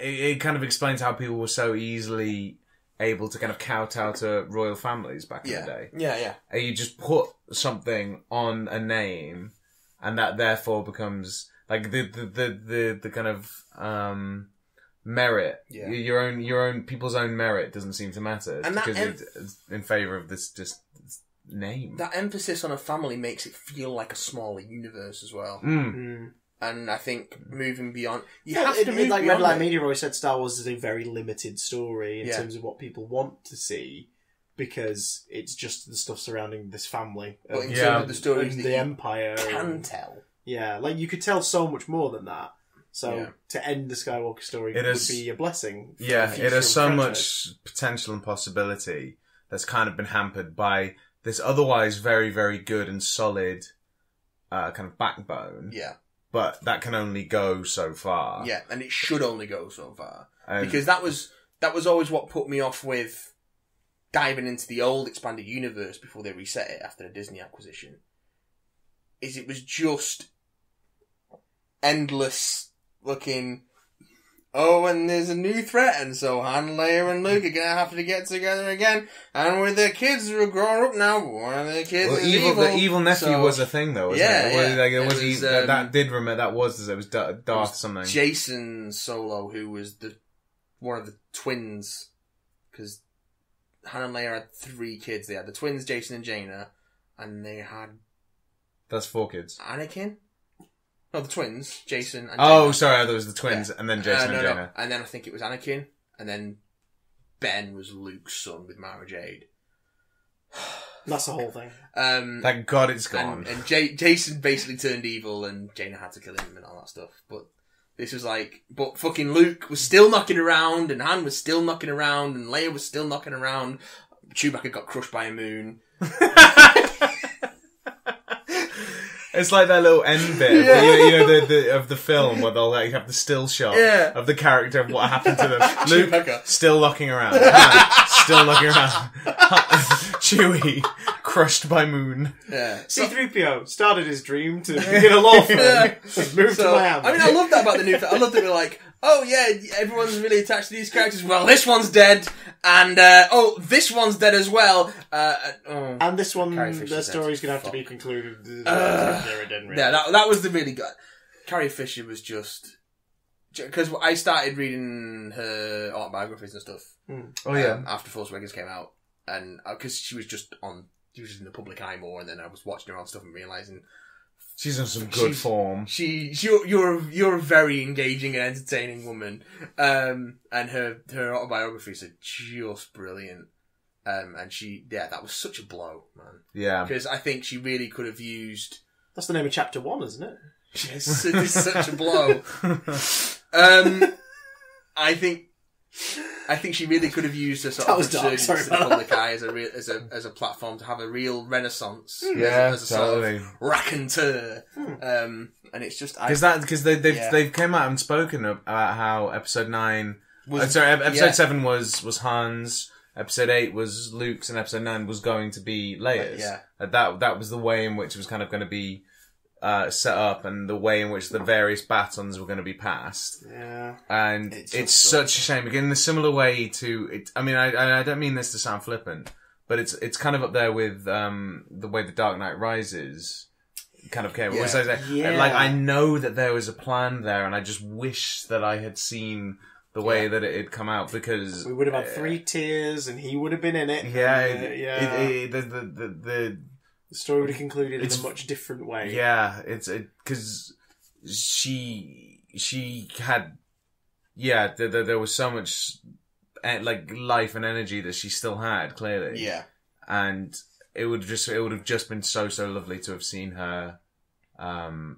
it kind of explains how people were so easily able to kind of kowtow to royal families back in the day. Yeah. And you just put something on a name, and that therefore becomes like the kind of merit. Yeah. Your own people's own merit doesn't seem to matter, and because it's in favour of this just name. That emphasis on a family makes it feel like a smaller universe as well. And I think moving beyond, you have to move like beyond Red Light Media always said, Star Wars is a very limited story in terms of what people want to see, because it's just the stuff surrounding this family. But in terms of the stories that the Empire can tell. Yeah, you could tell so much more than that. So to end the Skywalker story would be a blessing. Yeah, it has so much potential and possibility that's kind of been hampered by this otherwise very, very good and solid kind of backbone. Yeah. But that can only go so far. Yeah, and it should only go so far. Because that was always what put me off with diving into the old expanded universe before they reset it after the Disney acquisition. It was just endless looking, and there's a new threat, and so Han, Leia, and Luke are gonna have to get together again, and with their kids who are grown up now, one of their kids is evil. The evil nephew was a thing, though, wasn't it? That was Darth something. Jason Solo, who was one of the twins, because Han and Leia had 3 kids. They had the twins, Jason and Jaina, and they had... That's 4 kids. Anakin? No, the twins, Jason and Jaina. Sorry, there was the twins, and then Jason and Jaina. No. And then I think it was Anakin, and then Ben was Luke's son with Mara Jade. That's the whole thing. Thank God it's gone. And Jason basically turned evil, and Jaina had to kill him and all that stuff. But this was but fucking Luke was still knocking around, and Han was still knocking around, and Leia was still knocking around. Chewbacca got crushed by a moon. It's like that little end bit, of the film where they'll have the still shot of the character of what happened to them. Luke still knocking around, still knocking around. Chewie crushed by moon. Yeah. C-3PO started his dream to begin a law firm. Moved to Miami. I mean, I love that about the new film. I love that we're like, oh yeah, everyone's really attached to these characters. Well, this one's dead, and this one's dead as well. And this one, the story's going to have to be concluded. Yeah, that was the really good. Carrie Fisher was just... Because I started reading her autobiographies and stuff. Oh yeah. After Force Awakens came out, and because she was just in the public eye more, and then I was watching her on stuff and realising she's in some good form. You're a very engaging and entertaining woman, and her autobiographies are just brilliant. And that was such a blow, man. Yeah, because I think she really could have used. That's the name of chapter 1, isn't it? Yes, it is such a blow. I think she really could have used a sort of resurgence to the public eye as a platform to have a real renaissance. As a sort of raconteur. And it's just because they've come out and spoken about how episode 9 episode 7 was Han's, episode 8 was Luke's, and episode 9 was going to be Leia's. That was the way in which it was kind of going to be set up, and the way in which the various batons were going to be passed. Yeah. And it's such a shame. Again, in a similar way to it. I mean, I don't mean this to sound flippant, but it's kind of up there with the way the Dark Knight Rises kind of came. Like, I know that there was a plan there, and I just wish that I had seen the way that it had come out, because we would have had 3 tiers, and he would have been in it. The story would have concluded in a much different way. Yeah, because she had, there was so much like life and energy that she still had, clearly. Yeah, and it would have just been so lovely to have seen her, kind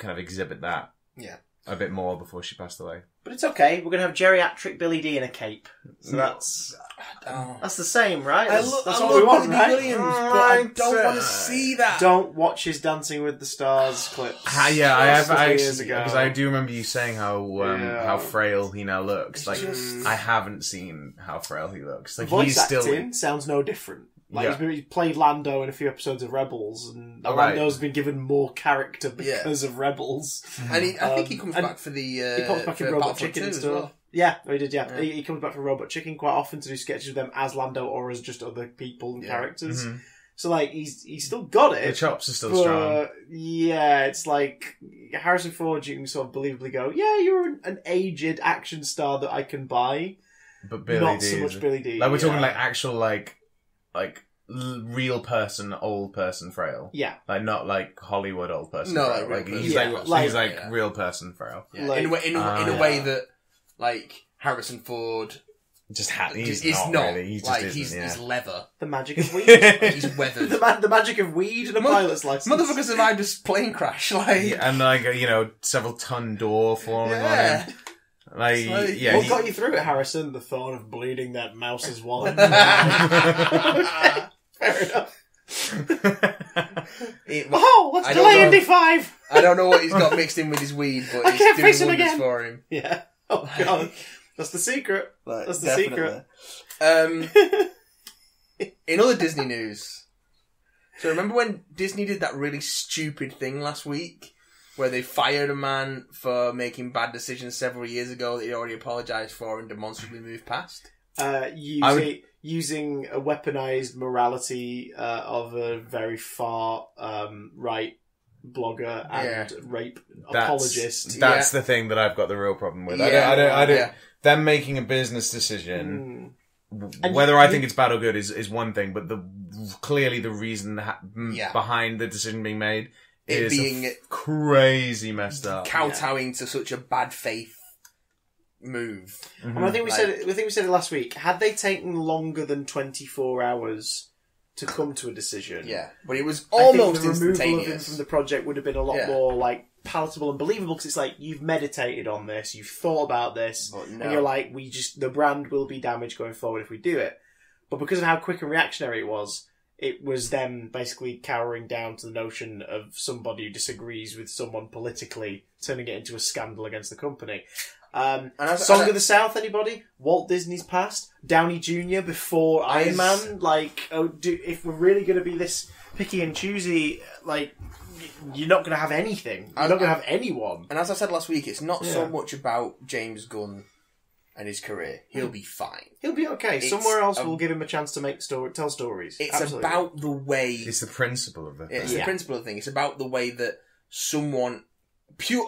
of exhibit that. Yeah. A bit more before she passed away. But it's okay. We're going to have geriatric Billy D in a cape. So that's the same, right? That's what we want, right? Williams, but I don't want to see that. Don't watch his Dancing with the Stars clips. Years ago. Because I do remember you saying how frail he now looks. I haven't seen how frail he looks. Like, voice acting sounds no different. He's played Lando in a few episodes of Rebels, and Lando's been given more character because of Rebels. And I think he comes back for the he pops back in Robot Chicken and stuff. Well. Yeah, he did. Yeah, he comes back for Robot Chicken quite often to do sketches with them as Lando or as just other people and characters. Mm-hmm. So he's still got it. The chops are still strong. Yeah, it's like Harrison Ford. You can sort of believably go, yeah, you're an aged action star that I can buy, but Billy not D so much Billy D. Like, we're talking actual real person, old person frail. Yeah. Not like Hollywood old person frail. He's real person frail. Yeah. In a way that, Harrison Ford he's leather. The magic of weed. He's weathered. The magic of weed and a pilot's license. Motherfucker survived a plane crash. And several ton door falling on him. What got you through it, Harrison? The thought of bleeding that mouse's wallet. Fair enough. Let's delay Indy 5. I don't know what he's got mixed in with his weed, but it's doing wonders for him. Yeah. Oh god, that's the secret. That's the secret. In other Disney news, so remember when Disney did that really stupid thing last week? Where they fired a man for making bad decisions several years ago that he already apologised for and demonstrably moved past? Using a weaponised morality of a very far right blogger and rape apologist. That's the thing that I've got the real problem with. I don't. Them making a business decision, whether I think it's bad or good is one thing, but clearly the reason behind the decision being made is being crazy messed up, kowtowing to such a bad faith move. Mm-hmm. And I think we said it last week. Had they taken longer than 24 hours to come to a decision, but it was almost the removal instantaneous. of him from the project would have been a lot more palatable and believable, because it's you've meditated on this, you've thought about this, and you're the brand will be damaged going forward if we do it. But because of how quick and reactionary it was them basically cowering down to the notion of somebody who disagrees with someone politically, turning it into a scandal against the company. Song of the South, anybody? Walt Disney's past? Downey Jr. before Iron Man? If we're really going to be this picky and choosy, you're not going to have anything. You're not going to have anyone. And as I said last week, it's not so much about James Gunn and his career. He'll be fine. He'll be okay. Somewhere else will give him a chance to tell stories. It's Absolutely. about the way... It's the principle of the thing. It's the principle of the thing. It's about the way that someone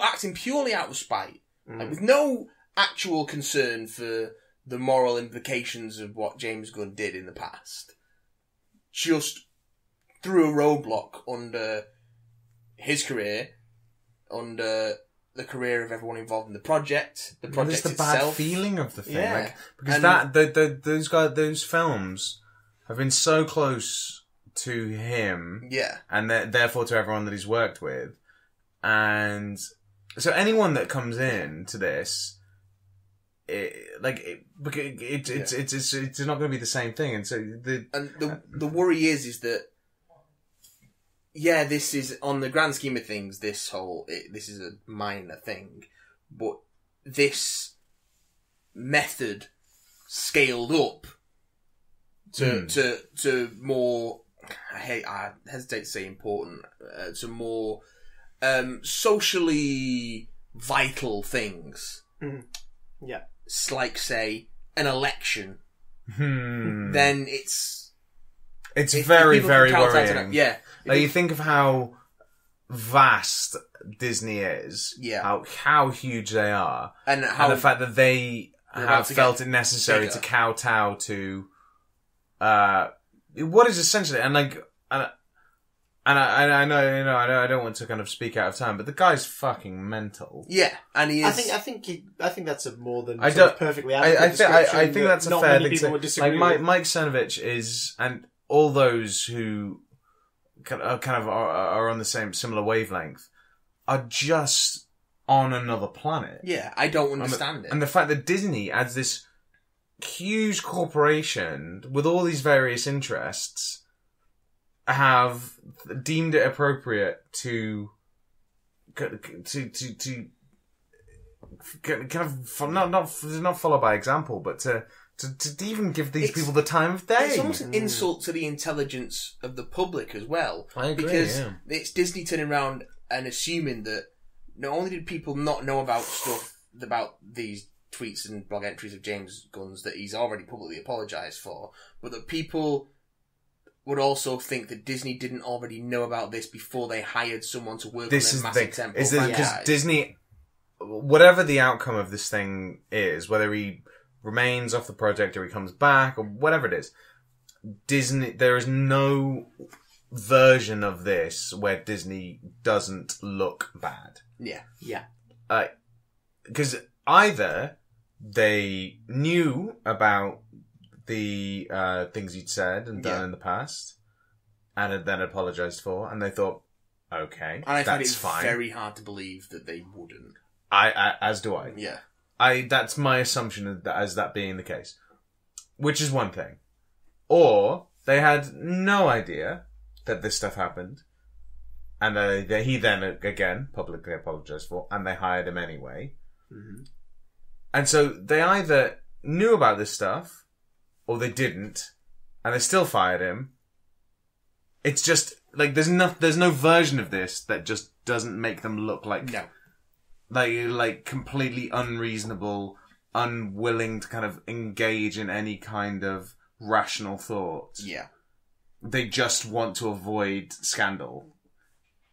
acting purely out of spite, like, with no actual concern for the moral implications of what James Gunn did in the past, just threw a roadblock under his career, under the career of everyone involved in the project It's the itself. bad feeling of the thing. Yeah. Like, because those films have been so close to him, and therefore to everyone that he's worked with, and so anyone that comes in to this, it's not going to be the same thing, and so the worry is that this is, on the grand scheme of things, this is a minor thing, but this method scaled up to more, I hesitate to say important, to more socially vital things. Yeah. Like, say, an election. Then it's very, very worrying. Yeah. Like, you think of how vast Disney is, how huge they are, and the fact that they have felt it necessary to kowtow to what is essentially, and like, and I know, I don't want to kind of speak out of time, but the guy's fucking mental. Yeah, and he is. I think that's a more than perfectly adequate description. I think that's a fair thing to disagree like with. Mike Cernovich is, and all those who kind of are on the similar wavelength are just on another planet. Yeah, I don't understand it. And the fact that Disney, as this huge corporation with all these various interests, have deemed it appropriate to kind of not follow by example, but to even give these people the time of day. It's almost an insult to the intelligence of the public as well. I agree, because it's Disney turning around and assuming that not only did people not know about stuff about these tweets and blog entries of James Gunn's that he's already publicly apologised for, but that people would also think that Disney didn't already know about this before they hired someone to work on their massive temple. Because Disney, whatever the outcome of this thing is, whether he remains off the project or he comes back or whatever it is, Disney, there is no version of this where Disney doesn't look bad. Yeah. Because either they knew about the things he'd said and done in the past, and had then apologised for, and they thought, okay, and I that's find it fine. Very hard to believe that they wouldn't. As do I. Yeah. That's my assumption as that being the case, which is one thing. Or they had no idea that this stuff happened, and he then again publicly apologised for, and they hired him anyway. Mm-hmm. And so they either knew about this stuff, or they didn't, and they still fired him. It's just like there's no version of this that just doesn't make them look like like completely unreasonable, unwilling to kind of engage in any kind of rational thought. Yeah. They just want to avoid scandal,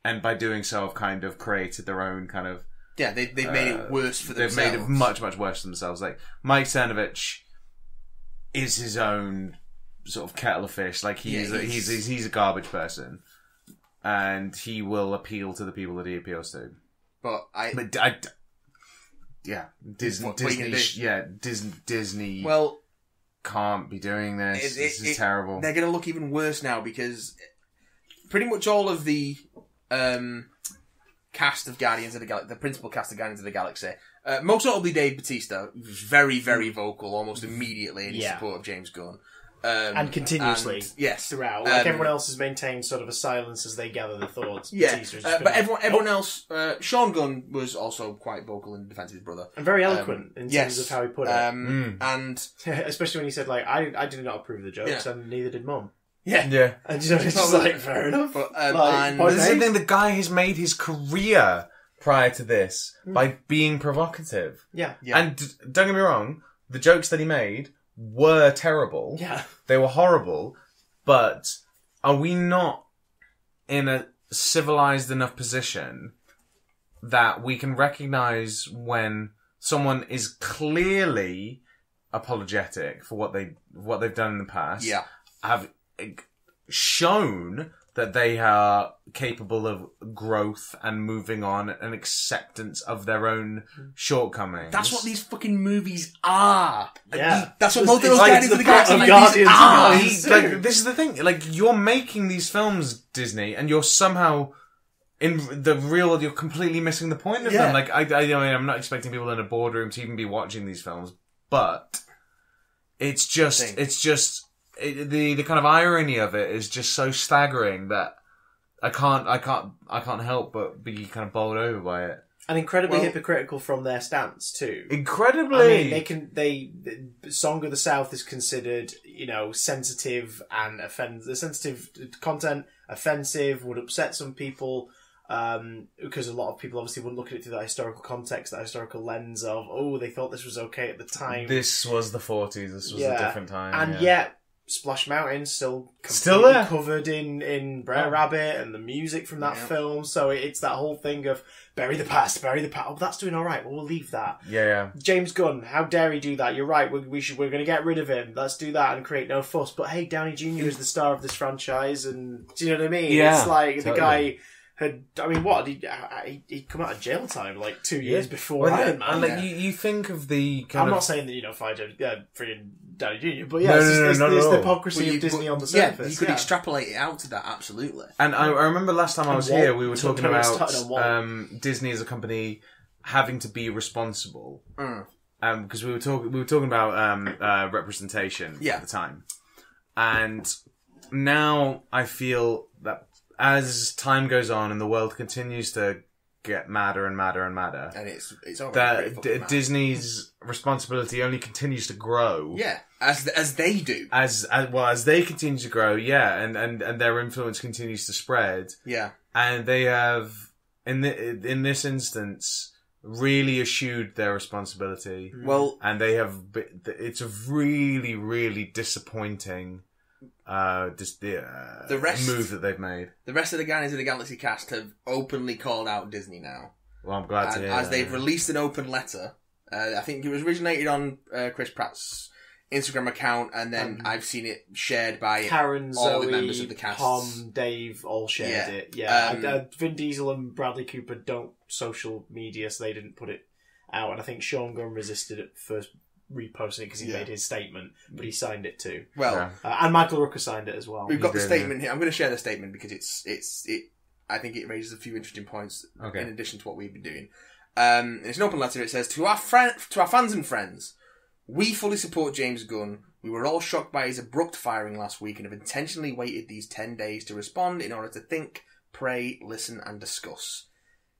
and by doing so have kind of created their own kind of... Yeah, they've made it worse for themselves. They've made it much, much worse for themselves. Like, Mike Cernovich is his own sort of kettle of fish. Like, he's a garbage person, and he will appeal to the people that he appeals to. Disney. Well, can't be doing this. This is terrible. They're going to look even worse now because pretty much all of the cast of Guardians of the Galaxy, the principal cast of Guardians of the Galaxy, most notably Dave Bautista, was very, very vocal almost immediately in his support of James Gunn. And continuously. Throughout. Like everyone else has maintained sort of a silence as they gather the thoughts. Yeah. But everyone else, Sean Gunn was also quite vocal in defence of his brother. And very eloquent in terms of how he put it. And especially when he said, like, I did not approve of the jokes, and neither did Mum. Yeah. Yeah. And it's just like, fair enough. But, Like, But this is the thing, the guy has made his career prior to this by being provocative. Yeah. And don't get me wrong, the jokes that he made were terrible. Yeah. They were horrible. But are we not in a civilized enough position that we can recognise when someone is clearly apologetic for what they've done in the past, have shown that they are capable of growth and moving on and acceptance of their own shortcomings. That's what these fucking movies are. Yeah. That's what most of those like Guardians of the Galaxy movies Guardians are. Like, this is the thing. Like, you're making these films, Disney, and you're somehow you're completely missing the point of them. Like, I mean, I'm not expecting people in a boardroom to even be watching these films, but the kind of irony of it is just so staggering that I can't help but be kind of bowled over by it. And incredibly hypocritical from their stance too. Incredibly. I mean, Song of the South is considered, sensitive and the sensitive content, offensive, would upset some people, because a lot of people obviously wouldn't look at it through that historical context, that historical lens of, they thought this was okay at the time. This was the 40s. This was a different time. And yet, Splash Mountain still there, covered in Brer Rabbit and the music from that film. So it's that whole thing of bury the past. Oh, that's doing all right. Well, we'll leave that. Yeah. James Gunn, how dare he do that? You're right. We're going to get rid of him. Let's do that and create no fuss. But hey, Downey Jr. is the star of this franchise, and do you know what I mean? Yeah, it's like totally. the guy had. I mean, what he'd come out of jail time like 2 years before Iron Man. And you think of the kind I'm of... not saying that fire freaking Downey Jr. But No, there's the no. hypocrisy of Disney on the surface. You could extrapolate it out to that, absolutely. And I remember last time I was here, we were talking about Disney as a company having to be responsible. Because we were talking about representation at the time, and now I feel that as time goes on and the world continues to get madder and madder and madder, and it's that Disney's responsibility only continues to grow. Yeah, as they do, as they continue to grow. Yeah, and their influence continues to spread. Yeah, and they have in this instance really eschewed their responsibility. Well, and they have. It's a really, really disappointing move that they've made. The rest of the Guardians of the Galaxy cast have openly called out Disney now. Well, I'm glad to hear as they've released an open letter. I think it was originated on Chris Pratt's Instagram account, and then I've seen it shared by Karen, all Zoe, the members of the cast. Tom, Dave all shared it. Yeah, Vin Diesel and Bradley Cooper don't social media, so they didn't put it out. And I think Sean Gunn resisted at first reposting it because he made his statement, but he signed it too. Well, and Michael Rooker signed it as well. We've got the statement here. I'm going to share the statement because I think it raises a few interesting points in addition to what we've been doing. It's an open letter. It says, to our fans and friends, we fully support James Gunn. We were all shocked by his abrupt firing last week and have intentionally waited these 10 days to respond in order to think, pray, listen and discuss.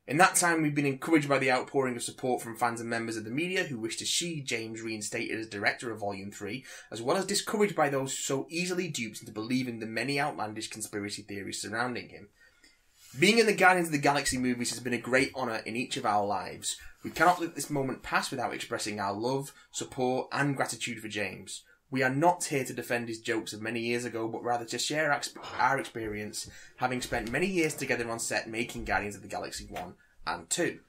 In that time, we've been encouraged by the outpouring of support from fans and members of the media who wish to see James reinstated as director of Volume 3, as well as discouraged by those so easily duped into believing the many outlandish conspiracy theories surrounding him. Being in the Guardians of the Galaxy movies has been a great honour in each of our lives. We cannot let this moment pass without expressing our love, support and gratitude for James. We are not here to defend his jokes of many years ago, but rather to share our experience, having spent many years together on set making Guardians of the Galaxy 1 and 2.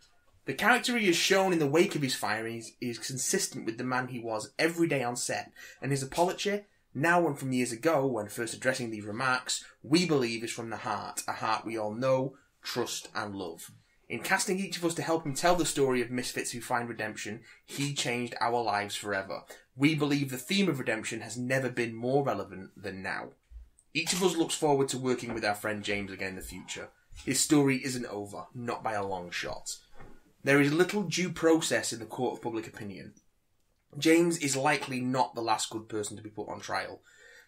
The character he has shown in the wake of his firing is consistent with the man he was every day on set, and his apology, now and from years ago, when first addressing these remarks, we believe is from the heart, a heart we all know, trust and love. In casting each of us to help him tell the story of misfits who find redemption, he changed our lives forever. We believe the theme of redemption has never been more relevant than now. Each of us looks forward to working with our friend James again in the future. His story isn't over, not by a long shot. There is little due process in the court of public opinion. James is likely not the last good person to be put on trial.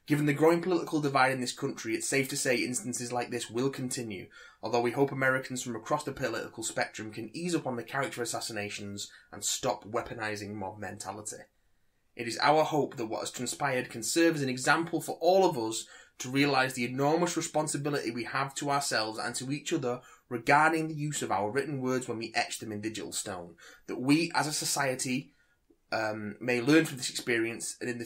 Given the growing political divide in this country, it's safe to say instances like this will continue, although we hope Americans from across the political spectrum can ease up on the character assassinations and stop weaponising mob mentality. It is our hope that what has transpired can serve as an example for all of us to realise the enormous responsibility we have to ourselves and to each other regarding the use of our written words when we etch them in digital stone. That we, as a society, may learn from this experience, and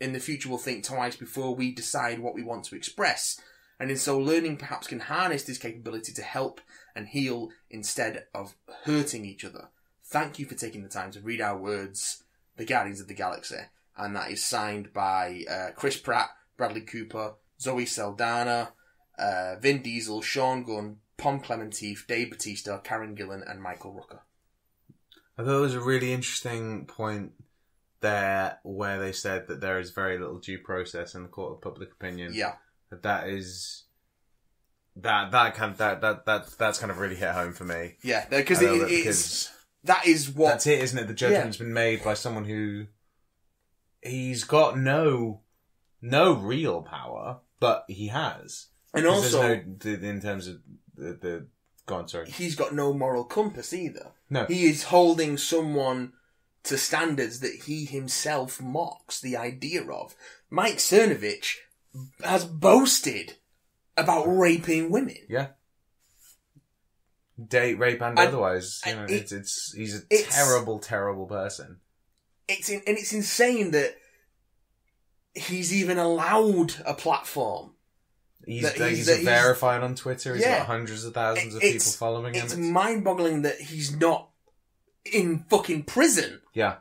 in the future will think twice before we decide what we want to express. And in so learning perhaps can harness this capability to help and heal instead of hurting each other. Thank you for taking the time to read our words, the Guardians of the Galaxy. And that is signed by Chris Pratt, Bradley Cooper, Zoe Saldana, Vin Diesel, Sean Gunn, Pom Clementif, Dave Bautista, Karen Gillan, and Michael Rooker. I thought it was a really interesting point there where they said that there is very little due process in the court of public opinion. Yeah. That's kind of really hit home for me. Yeah, because that is what... That's it, isn't it? The judgment's been made by someone who... He's got no real power, but he has. And also... in terms of the... Go on, sorry. He's got no moral compass either. No. He is holding someone to standards that he himself mocks the idea of. Mike Cernovich has boasted about raping women. Yeah. Date, rape, and otherwise. You know, he's a terrible, terrible person. It's insane that he's even allowed a platform. He's verified on Twitter. He's got hundreds of thousands of people following him. It's mind-boggling that he's not in fucking prison. Yeah.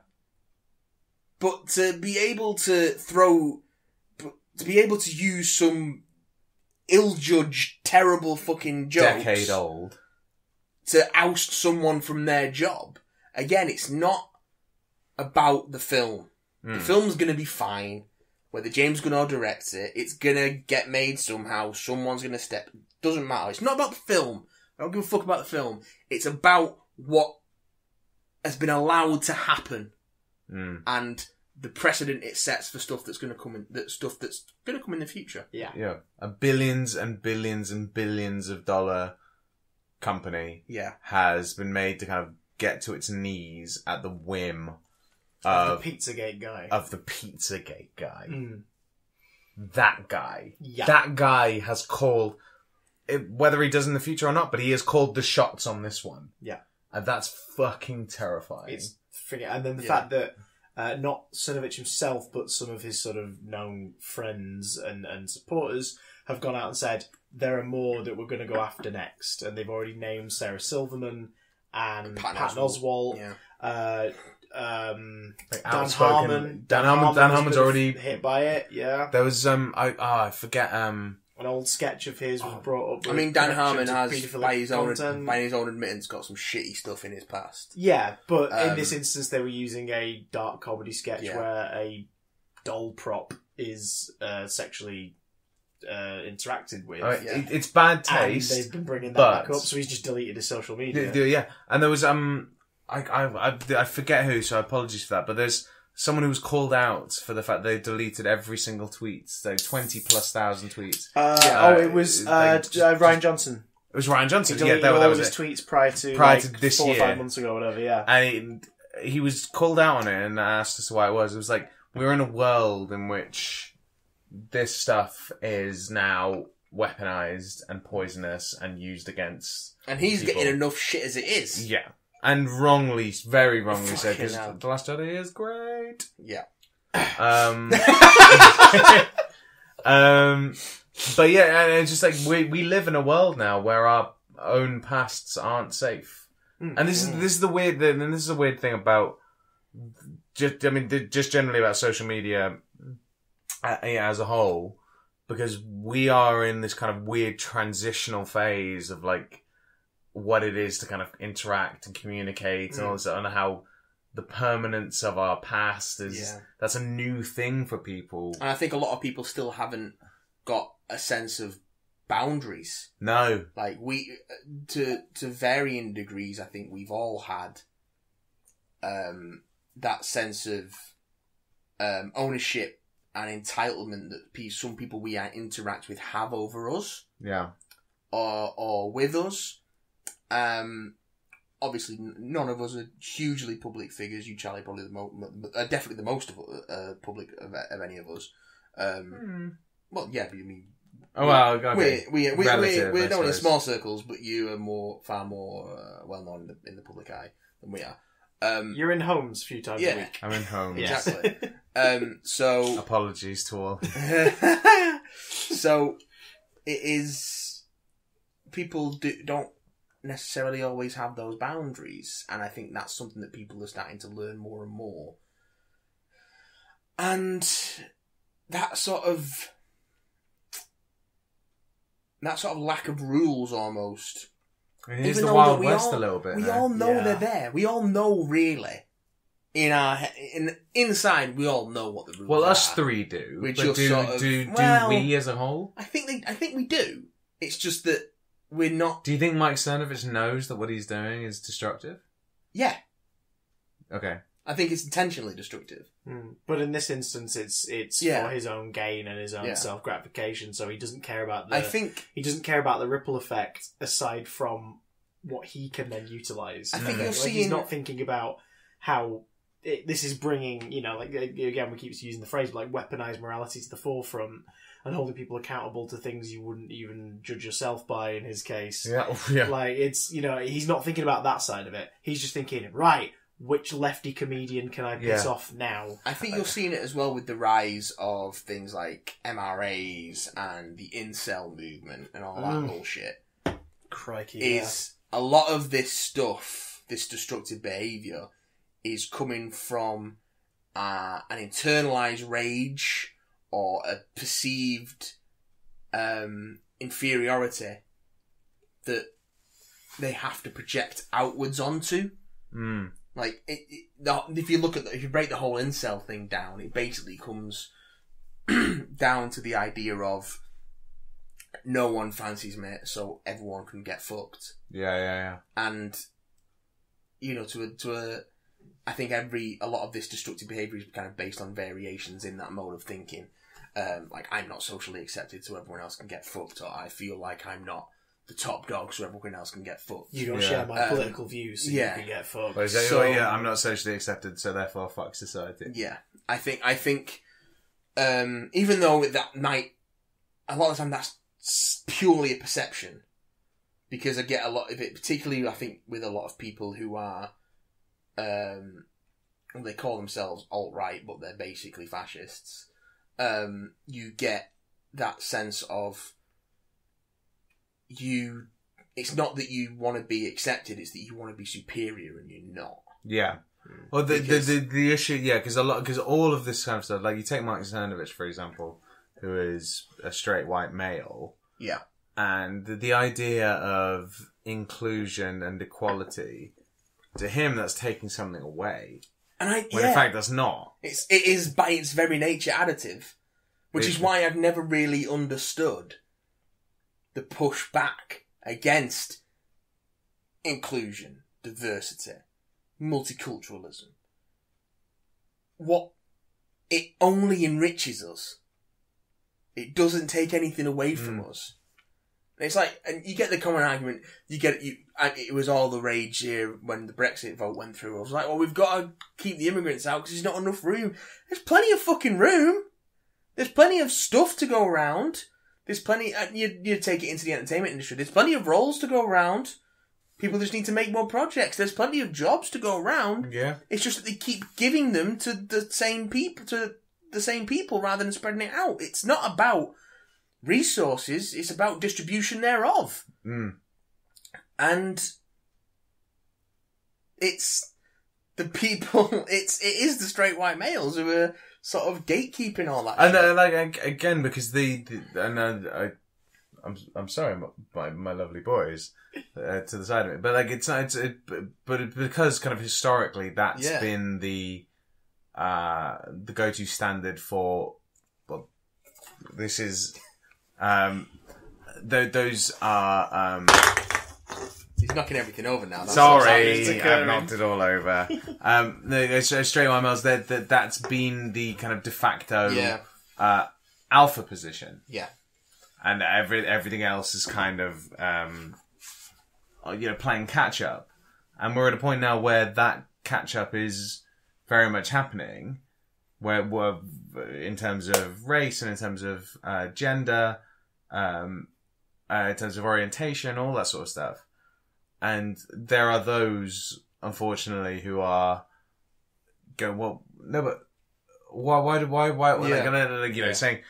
But to be able to use some ill-judged, terrible fucking jokes... Decade old. ...to oust someone from their job. Again, it's not about the film. The film's going to be fine. Whether James Gunn directs it, it's going to get made somehow. Someone's going to step... Doesn't matter. It's not about the film. I don't give a fuck about the film. It's about what has been allowed to happen. And the precedent it sets for stuff that's going to come in, in the future. Yeah. A billions and billions and billions of dollar company has been made to kind of get to its knees at the whim of the Pizzagate guy. That guy. Yeah. That guy has called, whether he does in the future or not, but he has called the shots on this one. Yeah. And that's fucking terrifying. It's freaking... And then the fact that not Cernovich himself, but some of his sort of known friends and supporters have gone out and said, there are more that we're going to go after next. And they've already named Sarah Silverman and Patton Oswalt. Yeah. Dan Harmon. Dan Harmon's already hit by it. Yeah. There was I forget an old sketch of his was brought up. I mean, Dan Harmon has, by his own admittance, got some shitty stuff in his past. Yeah, but in this instance, they were using a dark comedy sketch where a doll prop is sexually interacted with. It's bad taste. And they've been bringing that back up, so he's just deleted his social media. Yeah, and there was I forget who, so apologies for that, but there's someone who was called out for the fact they deleted every single tweet, so 20,000+ tweets. It was Ryan Johnson. It was Ryan Johnson. He deleted all of his tweets prior to this 4 or 5 months ago, or whatever. Yeah, and he was called out on it and asked as to why it was. It was like, we're in a world in which this stuff is now weaponized and poisonous and used against. And he's people. Getting enough shit as it is. Yeah. And very wrongly said, because The Last Jedi is great. Yeah. But yeah, and it's just like, we live in a world now where our own pasts aren't safe. And this is the weird thing, and this is a weird thing about, just generally about social media as a whole, because we are in this kind of weird transitional phase of like, what it is to kind of interact and communicate and all this, and how the permanence of our past is, that's a new thing for people. And I think a lot of people still haven't got a sense of boundaries. No. Like, to varying degrees, I think we've all had, that sense of, ownership and entitlement that some people we interact with have over us. Yeah. Or with us. Obviously, none of us are hugely public figures. You, Charlie, probably definitely the most public of any of us. Well, yeah, but you mean... Oh, well, okay. We're known in small circles, but you are far more well-known in the public eye than we are. You're in homes a few times a week. I'm in homes. Exactly. So... Apologies to all. So, it is... People don't necessarily always have those boundaries, and I think that's something that people are starting to learn more and more. And that sort of lack of rules almost. It is the Wild West a little bit. We all know they're there. We all know really. Inside, we all know what the rules are. Well, us three do. We but do we as a whole? I think we do. It's just that we're not... Do you think Mike Cernovich knows that what he's doing is destructive? Yeah. Okay. I think it's intentionally destructive. But in this instance, it's for his own gain and his own self gratification. So he doesn't care about he doesn't care about the ripple effect aside from what he can then utilize. I think he's not thinking about how this is bringing, again, we keep using the phrase, but like weaponized morality to the forefront and holding people accountable to things you wouldn't even judge yourself by. In his case, like it's he's not thinking about that side of it. He's just thinking, right, which lefty comedian can I piss off now? I think you're seeing it as well with the rise of things like MRAs and the incel movement and all that bullshit. Crikey, a lot of this stuff, this destructive behaviour, is coming from an internalized rage or a perceived inferiority that they have to project outwards onto. Like, if you break the whole incel thing down, it basically comes down to the idea of no one fancies me, so everyone can get fucked. Yeah. And, I think a lot of this destructive behaviour is kind of based on variations in that mode of thinking. Like, I'm not socially accepted, so everyone else can get fucked, or I feel like I'm not the top dog, so everyone else can get fucked. You don't share my political views, so you can get fucked. Well, I'm not socially accepted, so therefore fuck society. Yeah. I think, even though that might, a lot of the time that's purely a perception, because I get a lot of it, particularly I think with a lot of people who are, they call themselves alt-right, but they're basically fascists. You get that sense of it's not that you want to be accepted, it's that you want to be superior and you're not. Yeah. Well, the issue, because all of this kind of stuff, like you take Mike Cernovich, for example, who is a straight white male. Yeah. And the idea of inclusion and equality, to him, that's taking something away. When in fact, that's not. It is by its very nature additive. Which is why I've never really understood the pushback against inclusion, diversity, multiculturalism. It only enriches us. It doesn't take anything away from us. It's like, and you get the common argument, it was all the rage here when the Brexit vote went through. I was like, well, we've got to keep the immigrants out because there's not enough room. There's plenty of fucking room. There's plenty of stuff to go around. There's plenty, you take it into the entertainment industry, there's plenty of roles to go around. People just need to make more projects. There's plenty of jobs to go around. Yeah. It's just that they keep giving them to the same people rather than spreading it out. It's not about resources, it's about distribution thereof. And it's the people, it is the straight white males who are sort of gatekeeping all that. And again, because I'm sorry, my lovely boys, to the side of it, but but because kind of historically that's been the go-to standard for, well, this is, those are, He's knocking everything over now. Sorry, I've knocked it all over. Straight white males, that's been the kind of de facto alpha position. Yeah. And everything else is kind of, playing catch up. And we're at a point now where that catch up is very much happening. where in terms of race and in terms of gender, in terms of orientation, all that sort of stuff. And there are those, unfortunately, who are going, well, no, but why, you know, saying,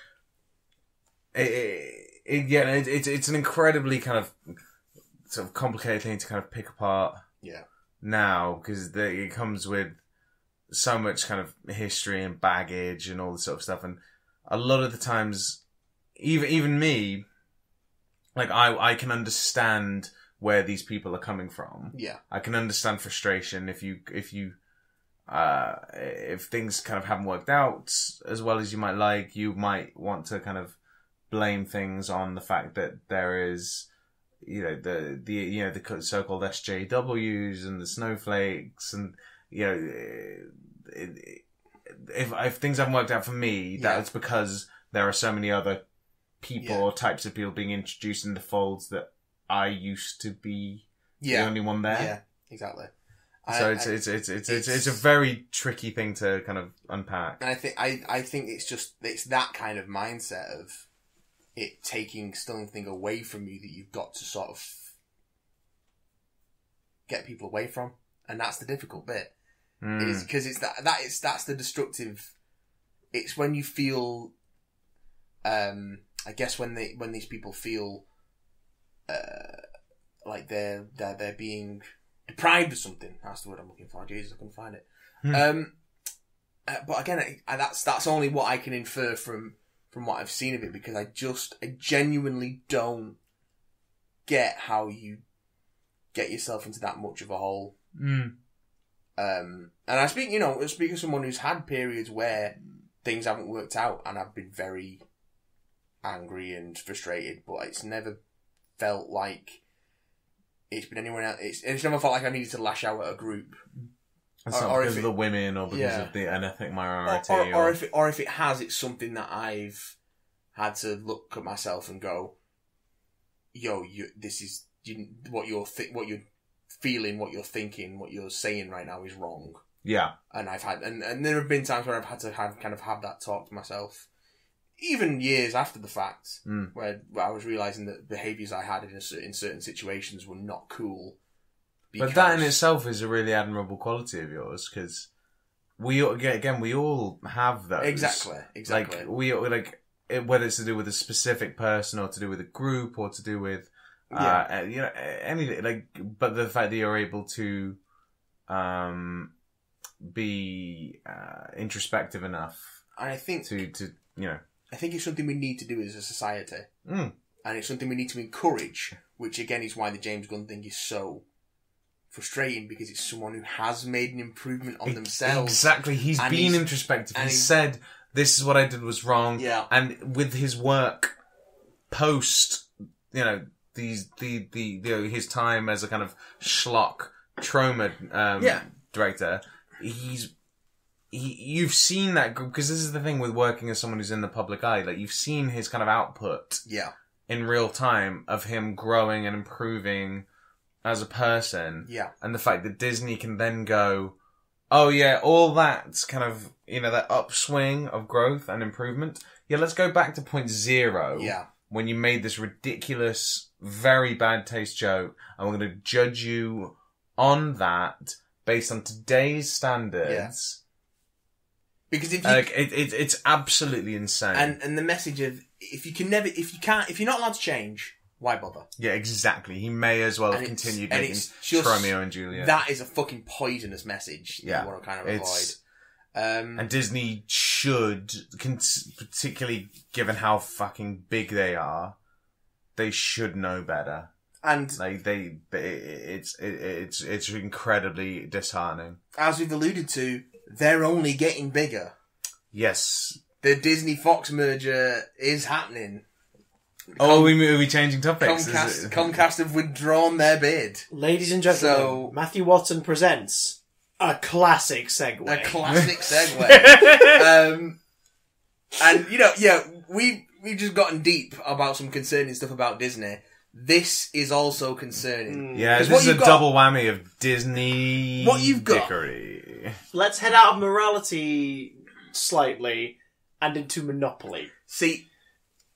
it's an incredibly kind of sort of complicated thing to kind of pick apart. Yeah. Now, because it comes with so much kind of history and baggage and all this sort of stuff, and a lot of the times, even me, like I can understand where these people are coming from. Yeah. I can understand frustration if things kind of haven't worked out as well as you might like. You might want to kind of blame things on the fact that there is, you know, the so-called SJWs and the snowflakes, and you know, if things haven't worked out for me, that's because there are so many other people or types of people being introduced in the folds that I used to be the only one there. Yeah, exactly. So it's a very tricky thing to kind of unpack. And I think it's that kind of mindset of it taking something away from you that you've got to sort of get people away from, and that's the difficult bit. It is because that's the destructive. It's when you feel, I guess when these people feel, like they're being deprived of something. That's the word I'm looking for. Jesus, I couldn't find it. But again, that's only what I can infer from what I've seen of it, because I genuinely don't get how you get yourself into that much of a hole. And I speak of someone who's had periods where things haven't worked out, and I've been very angry and frustrated, but it's never felt like it's been anyone else. It's never felt like I needed to lash out at a group. It's not because of the women or because of the ethnic minority. Or if it has, it's something that I've had to look at myself and go, yo, what you're feeling, what you're thinking, what you're saying right now is wrong. Yeah. And I've had, and there have been times where I've had to have that talk to myself, even years after the fact, where I was realising that behaviours I had in certain situations were not cool. But that in itself is a really admirable quality of yours, because we all have those. Exactly. Like whether it's to do with a specific person or to do with a group or to do with anything, like, but the fact that you're able to be introspective enough, and I think I think it's something we need to do as a society, and it's something we need to encourage, which again is why the James Gunn thing is so frustrating, because it's someone who has made an improvement on themselves. Exactly, he's been introspective. He said, "This is what I did was wrong." Yeah, and with his work post, his time as a kind of schlock trauma director, you've seen that, because this is the thing with working as someone who's in the public eye. Like, you've seen his kind of output, in real time, of him growing and improving as a person, and the fact that Disney can then go, oh yeah, all that kind of, that upswing of growth and improvement, let's go back to point zero, when you made this ridiculous, very bad taste joke, and we're going to judge you on that based on today's standards. Because if it's absolutely insane. And the message of, if you're not allowed to change, why bother? Yeah, exactly. He may as well have continued making Romeo and Juliet. That is a fucking poisonous message that you want to kind of avoid. And Disney should, particularly given how fucking big they are, they should know better. And like it's incredibly disheartening. As we've alluded to, they're only getting bigger. Yes, the Disney Fox merger is happening. Are we changing topics? Comcast have withdrawn their bid. Ladies and gentlemen, Matthew Watson presents a classic segue. And we've just gotten deep about some concerning stuff about Disney. This is also concerning. Yeah, this is a double whammy of Disney. What you've got. Dickery. Let's head out of morality slightly and into Monopoly. See,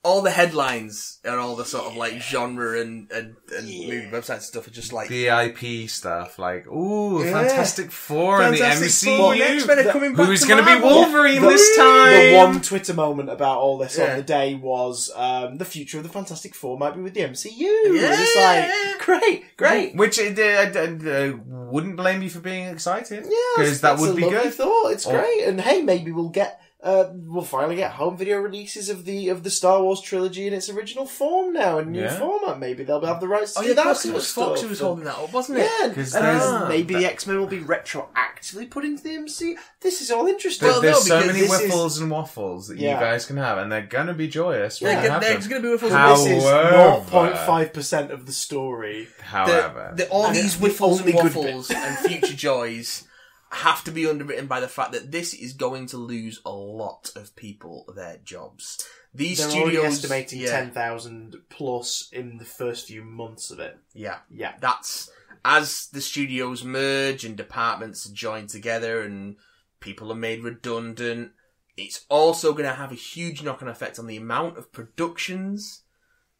all the headlines and all the sort of like genre and movie websites and stuff are just like the IP stuff, like Fantastic Four and the MCU. Four, X-Men are coming back. Who's going to be Marvel? Wolverine this time? The one Twitter moment about all this on the day was the future of the Fantastic Four might be with the MCU. Yeah. It's like great. Which I wouldn't blame you for being excited. Yeah, because that would a be lovely good. Thought. It's great, and hey, maybe we'll get. We'll finally get home video releases of the Star Wars trilogy in its original form now, in new format. Maybe they'll have the rights to do that sort of stuff. Fox who was holding that up, wasn't it? Yeah, and maybe the X-Men will be retroactively put into the MCU. This is all interesting. There's so many whiffles and waffles that you guys can have, and they're going to be joyous. Yeah, there's going to be whiffles. This is 0.5% of the story. However, all these whiffles and waffles and future joys have to be underwritten by the fact that this is going to lose a lot of people their jobs. They're studios already estimating 10,000 plus in the first few months of it. Yeah. That's as the studios merge and departments join together and people are made redundant. It's also going to have a huge knock-on effect on the amount of productions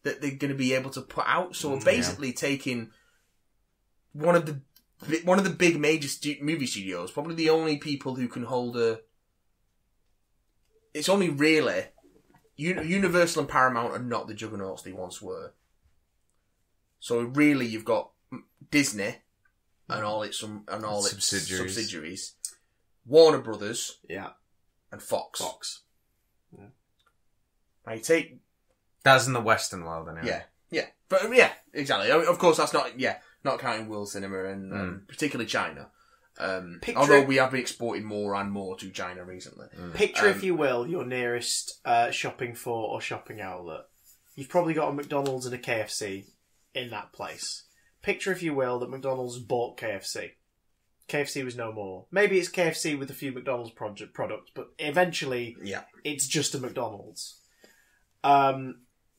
that they're going to be able to put out. So we're basically taking one of the big major movie studios, probably the only people who can hold it's only really Universal and Paramount are not the juggernauts they once were. So really, you've got Disney and all its subsidiaries, Warner Brothers, and Fox. Yeah. Now you take that's in the Western world, anyway. Yeah, but exactly. I mean, of course, that's not counting world cinema and particularly China. Although we have been exporting more and more to China recently. Picture, if you will, your nearest shopping or shopping outlet. You've probably got a McDonald's and a KFC in that place. Picture, if you will, that McDonald's bought KFC. KFC was no more. Maybe it's KFC with a few McDonald's products, but eventually it's just a McDonald's.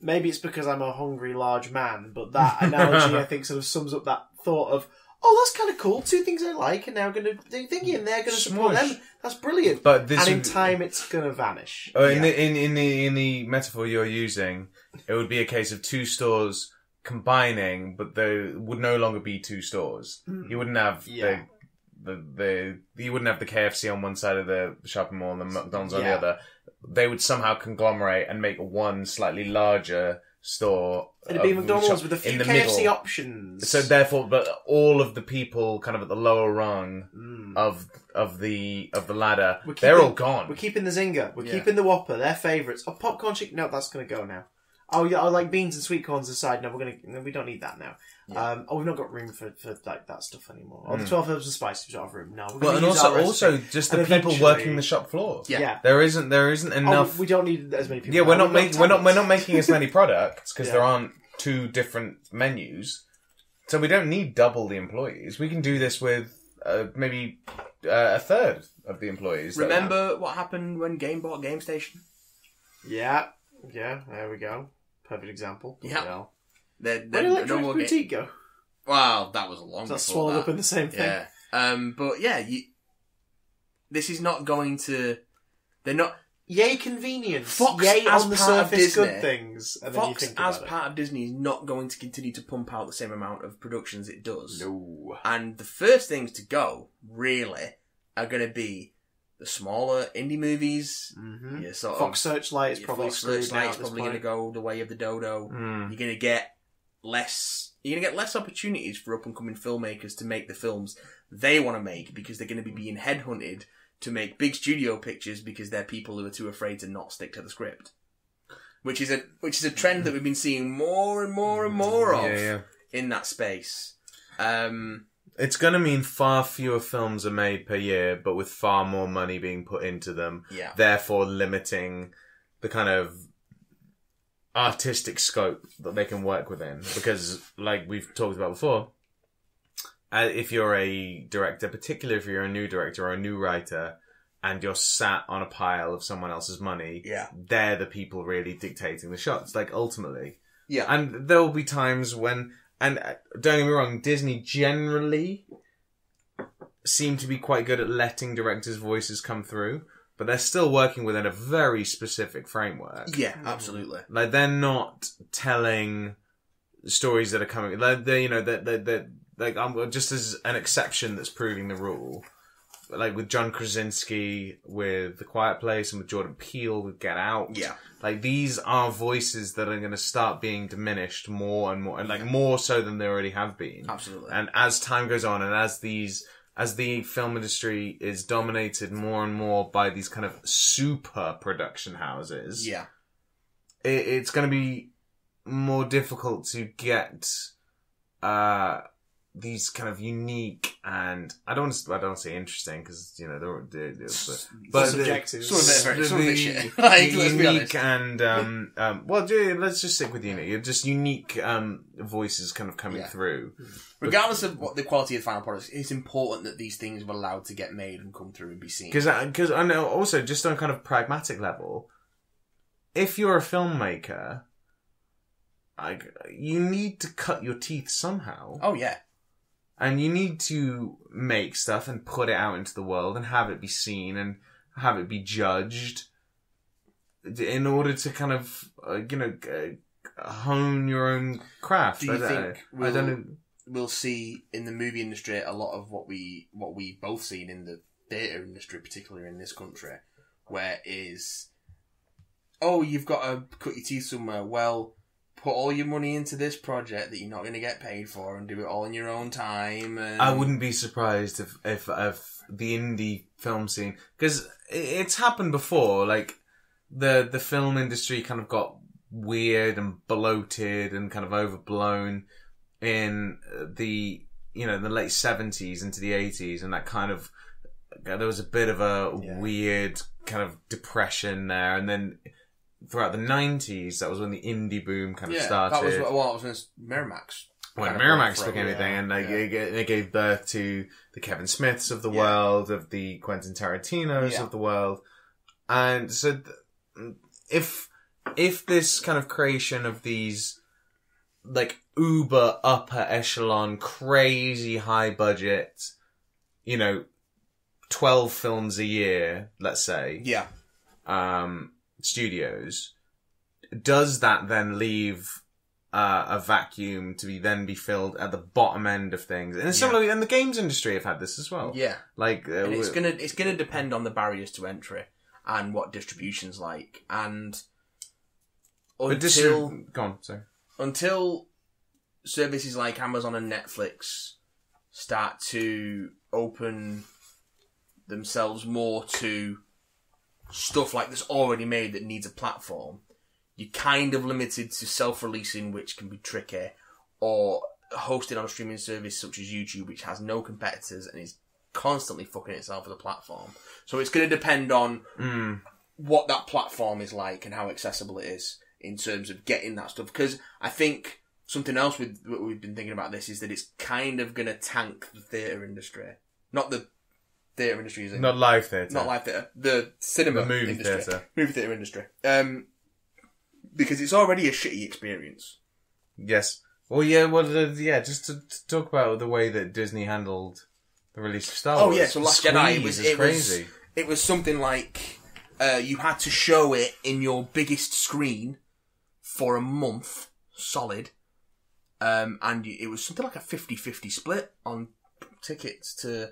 Maybe it's because I'm a hungry large man, but that analogy I think sort of sums up that thought of, that's kind of cool. Two things I like, and now going to do thinking, and they're going to support them. That's brilliant. But in time, it's going to vanish. In the metaphor you're using, it would be a case of two stores combining, but there would no longer be two stores. You wouldn't have you wouldn't have the KFC on one side of the shopping mall and the McDonald's on the other. They would somehow conglomerate and make one slightly larger store. It'd be McDonald's with a few KFC options. So therefore, but all of the people kind of at the lower rung of the ladder, they're all gone. We're keeping the Zinger. We're keeping the Whopper. They're favourites. Oh, popcorn chicken. No, that's going to go now. Oh yeah, I like beans and sweet corns aside. No, we don't need that now. Yeah. We've not got room for like that stuff anymore. The 12 herbs and spices, we've got room. No, we're and also just the people working the shop floor. Yeah. There isn't enough. We don't need as many people. Yeah, we're not making as many products because there aren't two different menus. So we don't need double the employees. We can do this with maybe a third of the employees. Remember what happened when Game bought Game Station? Yeah, there we go. Perfect example. Yeah. Where did Electronics Boutique go? Well, that was a long. That's swallowed up in the same thing. Yeah. But yeah, this is not going to. They're not. Yay convenience. Fox Yay as on the part of surface Disney. good things. And Fox then you think as about part of Disney is not going to continue to pump out the same amount of productions it does. No. And the first things to go really are going to be the smaller indie movies. Mm-hmm. Your sort Fox Searchlight is probably going to go the way of the dodo. You're going to get less opportunities for up and coming filmmakers to make the films they want to make because they're going to be being headhunted to make big studio pictures because they're people who are too afraid to not stick to the script. Which is a trend that we've been seeing more and more and more of in that space. It's going to mean far fewer films are made per year, but with far more money being put into them. Yeah. Therefore limiting the kind of artistic scope that they can work within. Because, like we've talked about before, if you're a director, particularly if you're a new director or a new writer, and you're sat on a pile of someone else's money, they're the people really dictating the shots, like, ultimately. Yeah. And there will be times when... And don't get me wrong, Disney generally seem to be quite good at letting directors' voices come through. but they're still working within a very specific framework. Yeah, absolutely. Like, they're not telling stories that are coming. They're just as an exception that's proving the rule. Like with John Krasinski with The Quiet Place and with Jordan Peele with Get Out. Yeah. Like, these are voices that are going to start being diminished more and more, and like more so than they already have been. Absolutely. And as time goes on, and as the film industry is dominated more and more by these kind of super production houses, yeah, it's going to be more difficult to get these kind of unique, and I don't want to say interesting, because they're but subjective, sort of shit. Like, let's be honest. Unique and let's just stick with unique. Just unique voices kind of coming through. Regardless of what the quality of the final product, it's important that these things are allowed to get made and come through and be seen. Because I know also, just on a kind of pragmatic level, if you're a filmmaker, you need to cut your teeth somehow. Oh yeah. And you need to make stuff and put it out into the world and have it be seen and have it be judged in order to kind of, hone your own craft. Do you think we'll see in the movie industry a lot of what we've both seen in the theatre industry, particularly in this country, where is, you've got to cut your teeth somewhere. Well, put all your money into this project that you're not going to get paid for and do it all in your own time. And I wouldn't be surprised if the indie film scene, because it's happened before, like the film industry kind of got weird and bloated and kind of overblown in the late 70s into the 80s, and that kind of, there was a bit of a weird kind of depression there, and then throughout the 90s, that was when the indie boom kind of started. That was when Miramax. When Miramax became a thing, and they gave birth to the Kevin Smiths of the world, of the Quentin Tarantinos of the world. And so if this kind of creation of these, like, uber upper echelon, crazy high budget, 12 films a year, let's say. Yeah. Studios, does that then leave a vacuum to be filled at the bottom end of things? And similarly, in the games industry, have had this as well. Yeah, like and it's gonna depend on the barriers to entry and what distribution's like, and until services like Amazon and Netflix start to open themselves more to stuff like that's already made that needs a platform, you're kind of limited to self-releasing, which can be tricky, or hosted on a streaming service such as YouTube, which has no competitors and is constantly fucking itself as a platform. So it's going to depend on what that platform is like and how accessible it is in terms of getting that stuff. Because I think something else we've been thinking about this is that it's kind of going to tank the theatre industry. Not the theatre industry, is it? Not live theatre. Not live theatre. The cinema movie industry. theatre. Movie theatre industry. Because it's already a shitty experience. Yes. Well, just to talk about the way that Disney handled the release of Star Wars. Oh, yeah, so Last Jedi, it crazy. It was something like, you had to show it in your biggest screen for a month, solid, and it was something like a 50-50 split on tickets to...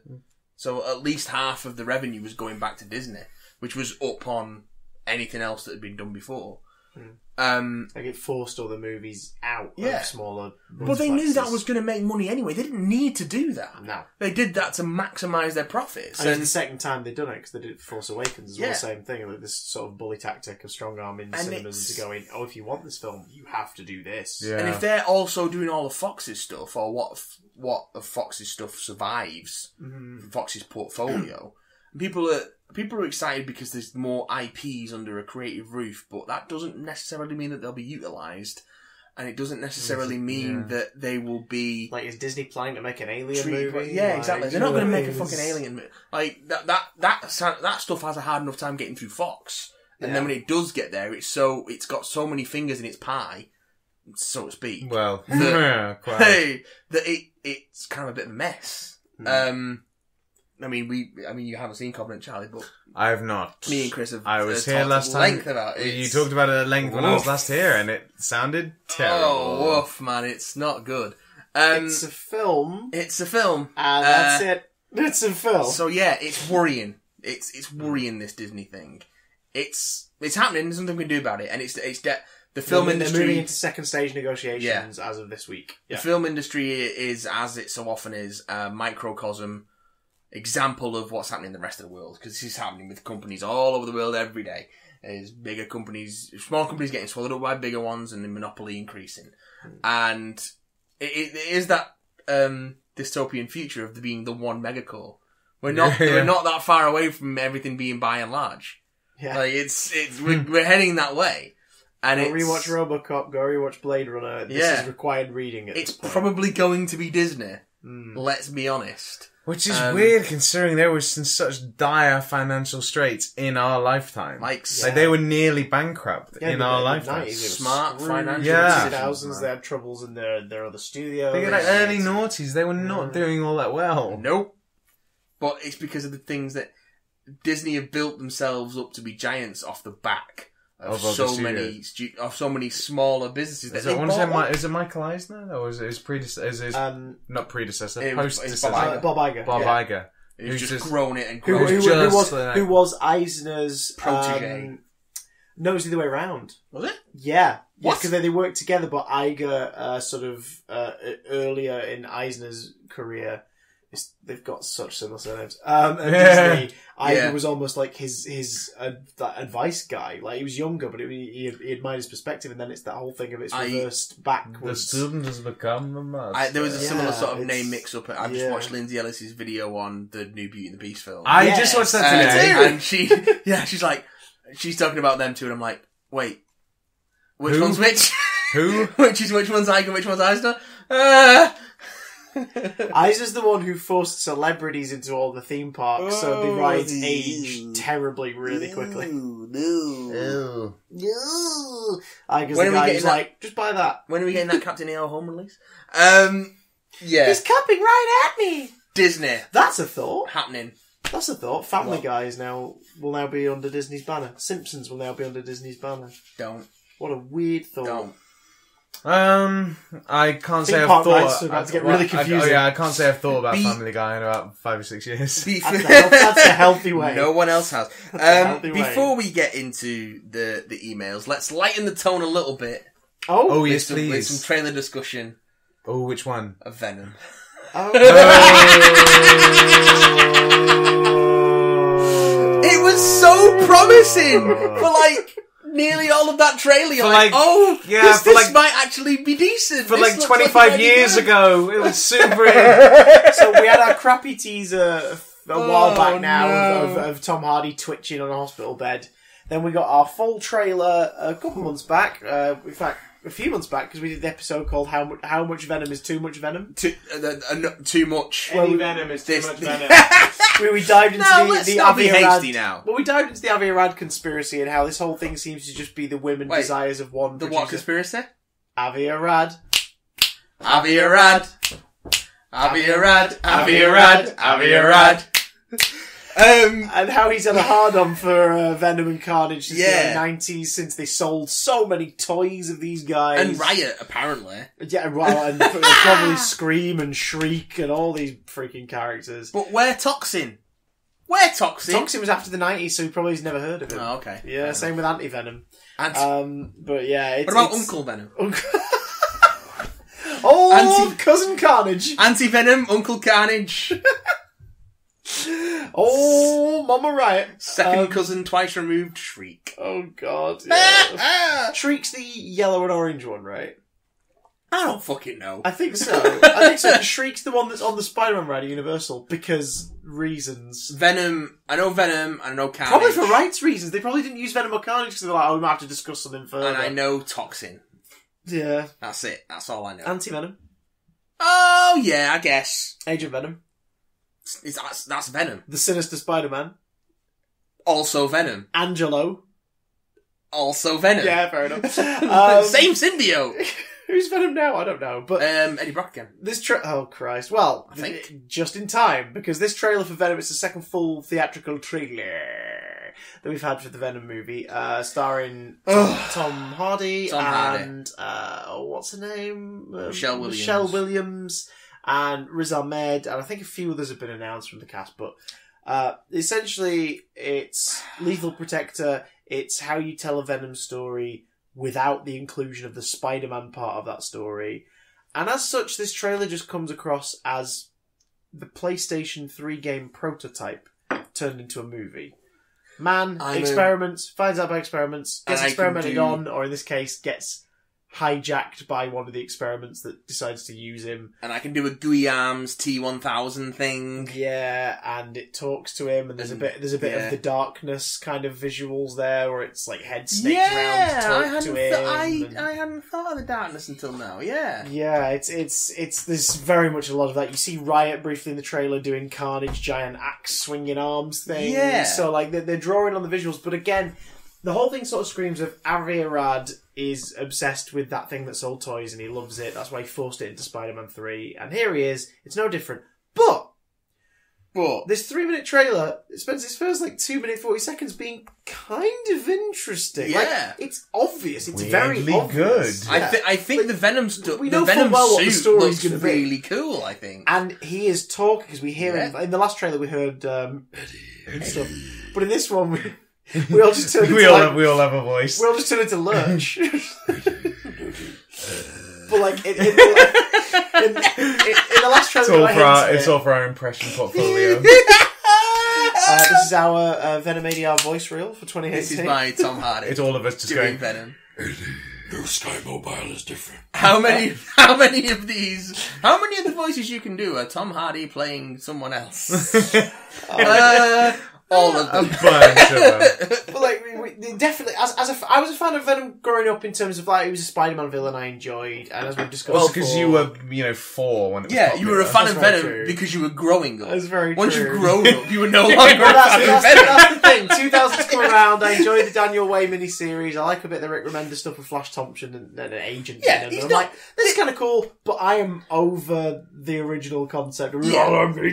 So at least half of the revenue was going back to Disney, which was up on anything else that had been done before. Like, it forced all the movies out of smaller... But they knew that was going to make money anyway. They didn't need to do that. No. They did that to maximise their profits. And it was the second time they'd done it, because they did Force Awakens as well, same thing. Like, this sort of bully tactic of strong-arming cinemas to go in, if you want this film, you have to do this. Yeah. And if they're also doing all of Fox's stuff, or what of Fox's stuff survives from Fox's portfolio, people are excited because there's more IPs under a creative roof, but that doesn't necessarily mean that they'll be utilised, and it doesn't necessarily mean that they will be... Like, is Disney planning to make an Alien movie? Yeah, exactly. They're not going to make a fucking Alien movie. Like, that stuff has a hard enough time getting through Fox, and then when it does get there, it's got so many fingers in its pie, so to speak. Well, that it's kind of a bit of a mess. I mean, you haven't seen Covenant, Charlie, but I have not. me and Chris have. I was talked here last at time. length about it. You talked about it at length when I was last here, and it sounded terrible. Oh, woof, man, it's not good. It's a film. It's a film, And that's it. It's a film. So yeah, it's worrying. It's worrying, this Disney thing. It's happening. There's nothing we can do about it, and it's the film industry. They're moving into second stage negotiations as of this week. The film industry is, as it so often is, a microcosm example of what's happening in the rest of the world, because this is happening with companies all over the world every day. There's bigger companies, small companies getting swallowed up by bigger ones, and the monopoly increasing. And it is that dystopian future of being the one megacore. We're not that far away from everything being by and large. Yeah. Like we're heading that way. And go rewatch RoboCop. Go rewatch Blade Runner. This is required reading. It's probably going to be Disney. Let's be honest. Which is weird, considering they were in such dire financial straits in our lifetime. Like they were nearly bankrupt in our lifetime. Smart financial. Yeah, 2000s they had troubles in their other studio. They were like early noughties. They were not doing all that well. Nope. But it's because of the things that Disney have built themselves up to be giants off the back of so many smaller businesses. Is it Michael Eisner or is it his not predecessor, post-decessor? Bob Iger. Bob Iger. Who's just grown it and grown it. Who was Eisner's protege? No, it was the other way around. Was it? Yeah. What? Because they worked together, but Iger earlier in Eisner's career. They've got such similar surnames. Disney, Iger was almost like his advice guy. Like he was younger, but he admired his perspective, and then it's that whole thing of it's reversed backwards. The student has become the master. There was a similar sort of name mix-up. I've just watched Lindsay Ellis's video on the new Beauty and the Beast film. I just watched that today, and she's talking about them too, and I'm like, wait, which one's which? Who? which one's Iger? Which one's Eisner? Eisner's the one who forced celebrities into all the theme parks, so the rides age terribly really quickly. No. Iger's the guy who's like, just buy that. When are we getting that Captain EO home release? Yeah. He's capping right at me! Disney. That's a thought. Happening. That's a thought. Family Guy will now be under Disney's banner. Simpsons will now be under Disney's banner. Don't. What a weird thought. Don't. I can't say I've thought. About to get really confusing. I can't say I've thought about Family Guy in about 5 or 6 years. That's a healthy way. No one else has. Before we get into the emails, let's lighten the tone a little bit. Oh yes, please. With some trailer discussion. Oh, which one? Of Venom. It was so promising for nearly all of that trailer. You're this might actually be decent. For 25 years ago, it was super. So we had our crappy teaser a while back now of Tom Hardy twitching on a hospital bed. Then we got our full trailer a couple months back. In fact, a few months back, because we did the episode called "How Much Venom is Too Much Venom." Too much. Any venom is too much venom. We dived into the Avi Arad. Now. Well, we dived into the Avi Arad conspiracy and how this whole thing seems to just be the whim and desires of one. The what conspiracy? Avi Arad. Avi Arad. Avi Arad. Avi Arad. Avi Arad. And how he's had a hard-on for Venom and Carnage since the 90s, since they sold so many toys of these guys. And Riot, apparently. Yeah, well, and probably Scream and Shriek and all these freaking characters. But where Toxin? Where Toxin? Toxin was after the 90s, so he probably has never heard of him. Oh, okay. Yeah, same with Anti-Venom. But yeah, what about Uncle Venom? Cousin Carnage. Anti-Venom, Uncle Carnage. Oh, Mama Riot. Second cousin, twice removed, Shriek. Oh, God. Yeah. Shriek's the yellow and orange one, right? I don't fucking know. I think so. Shriek's the one that's on the Spider-Man ride at Universal, because reasons. Venom, I know Venom, I know Carnage. Probably for rights reasons. They probably didn't use Venom or Carnage because they're like, we might have to discuss something further. And I know Toxin. Yeah. That's it. That's all I know. Anti-Venom. Oh, yeah, I guess. Agent Venom. That's Venom. The Sinister Spider-Man. Also Venom. Angelo. Also Venom. Yeah, fair enough. Same symbiote. Who's Venom now? I don't know. But Eddie Brock again. Oh Christ! Well, I think just in time, because this trailer for Venom is the second full theatrical trailer that we've had for the Venom movie, starring Tom Hardy and what's her name? Michelle Williams and Riz Ahmed, and I think a few others have been announced from the cast. But essentially, it's Lethal Protector. It's how you tell a Venom story without the inclusion of the Spider-Man part of that story. And as such, this trailer just comes across as the PlayStation 3 game prototype turned into a movie. Experiments, finds out by experiments, gets experimented on, or in this case, gets hijacked by one of the experiments that decides to use him. And I can do a Gooey Arms T-1000 thing. Yeah, and it talks to him, and there's a bit of the darkness kind of visuals there, where it's like head snaked around to talk to him. I hadn't thought of the darkness until now. Yeah, yeah, it's there's very much a lot of that. You see Riot briefly in the trailer doing Carnage giant axe swinging arms thing. Yeah, so like they're drawing on the visuals, but again, the whole thing sort of screams of Avi Arad is obsessed with that thing that sold toys and he loves it. That's why he forced it into Spider-Man 3. And here he is. It's no different. But this 3-minute trailer, it spends its first 2 minutes 40 seconds being kind of interesting. Yeah. It's obvious. It's weirdly very obvious. good. Yeah. I think the Venom we know the Venom full well what the suit story's looks gonna be. really cool, I think. And he is talking, because we hear him. In the last trailer we heard and stuff. But in this one, we all just turn into we all have a voice. We all just turn into Lurch. But in the last trailer, it's all for our impression portfolio. This is our Venom ADR voice reel for 2018. This is my Tom Hardy. It's all of us just doing going Venom. Your Sky Mobile is different. How many of the voices you can do are Tom Hardy playing someone else? All of them. A bunch of them. But we definitely, I was a fan of Venom growing up in terms of he was a Spider-Man villain I enjoyed, and as we've discussed, well, because you were 4 when it was popular. You were a fan of Venom true. because you were growing up. That's very Once true. you've grown up, you were no longer a fan of Venom. That's the thing. 2000's come around. I enjoyed the Daniel Way miniseries. I like a bit of the Rick Remender stuff with Flash Thompson and an agent. Yeah, I'm like, this is kind of cool, but I am over the original concept. I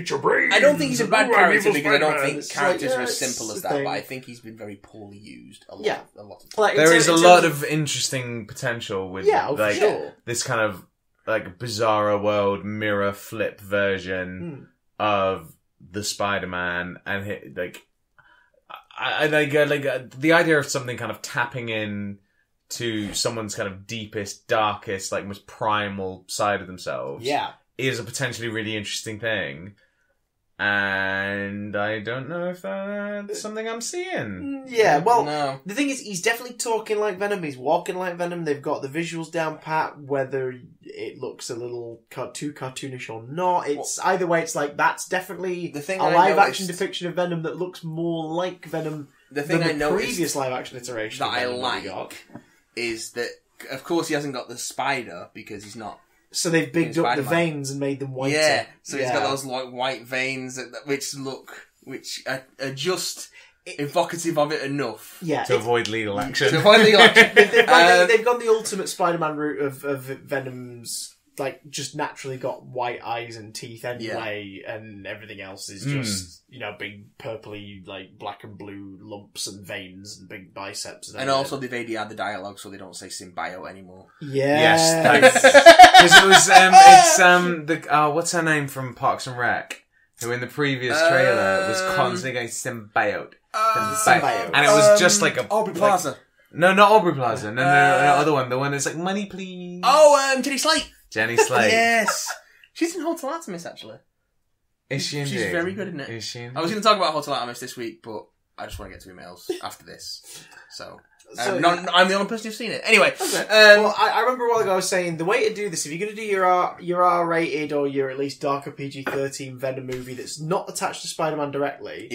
don't think he's a bad character because I don't think It's characters like, are yeah, as simple it's as the that, thing. but I think he's been very poorly used a lot. Yeah. A lot of times. Like, There is a in lot terms of interesting potential with for sure. this kind of bizarro world mirror flip version of the Spider-Man, and I the idea of something kind of tapping in to someone's kind of deepest, darkest, most primal side of themselves. Yeah. Is a potentially really interesting thing. And I don't know if that's something I'm seeing. Yeah, well, No. the thing is, he's definitely talking like Venom, he's walking like Venom, they've got the visuals down pat, whether it looks a little too cartoonish or not. It's either way, it's that's definitely The thing a I live-action noticed- depiction of Venom that looks more like Venom The thing than I the noticed previous live-action iteration that of I Venom that we got. like is that, of course, he hasn't got the spider because he's not. So they've bigged up the Spider-Man. veins and made them whiter. Yeah, so he's got those white veins which are just evocative of it enough. Yeah, To avoid legal action. To avoid legal action. they've gone the ultimate Spider-Man route of Venom's just naturally got white eyes and teeth anyway, and everything else is just big purpley black and blue lumps and veins and big biceps. And also they've ADR'd the dialogue so they don't say symbiote anymore. Yes, because it was what's her name from Parks and Rec, who in the previous trailer was constantly going symbiote, Symbiote. and it was just like a Aubrey Plaza. No, not Aubrey Plaza. No, other one. The one that's money, please. Oh, Jenny Slate. Jenny Slate. Yes, she's in Hotel Artemis actually. Is she indeed? She's very good, isn't it? Is she? I was going to talk about Hotel Artemis this week, but I just want to get to emails after this. So I'm the only person who's seen it. Anyway, okay. Well, I remember a while ago I was saying the way to do this, if you're going to do your R-rated or your at least darker PG-13 Venom movie that's not attached to Spider-Man directly,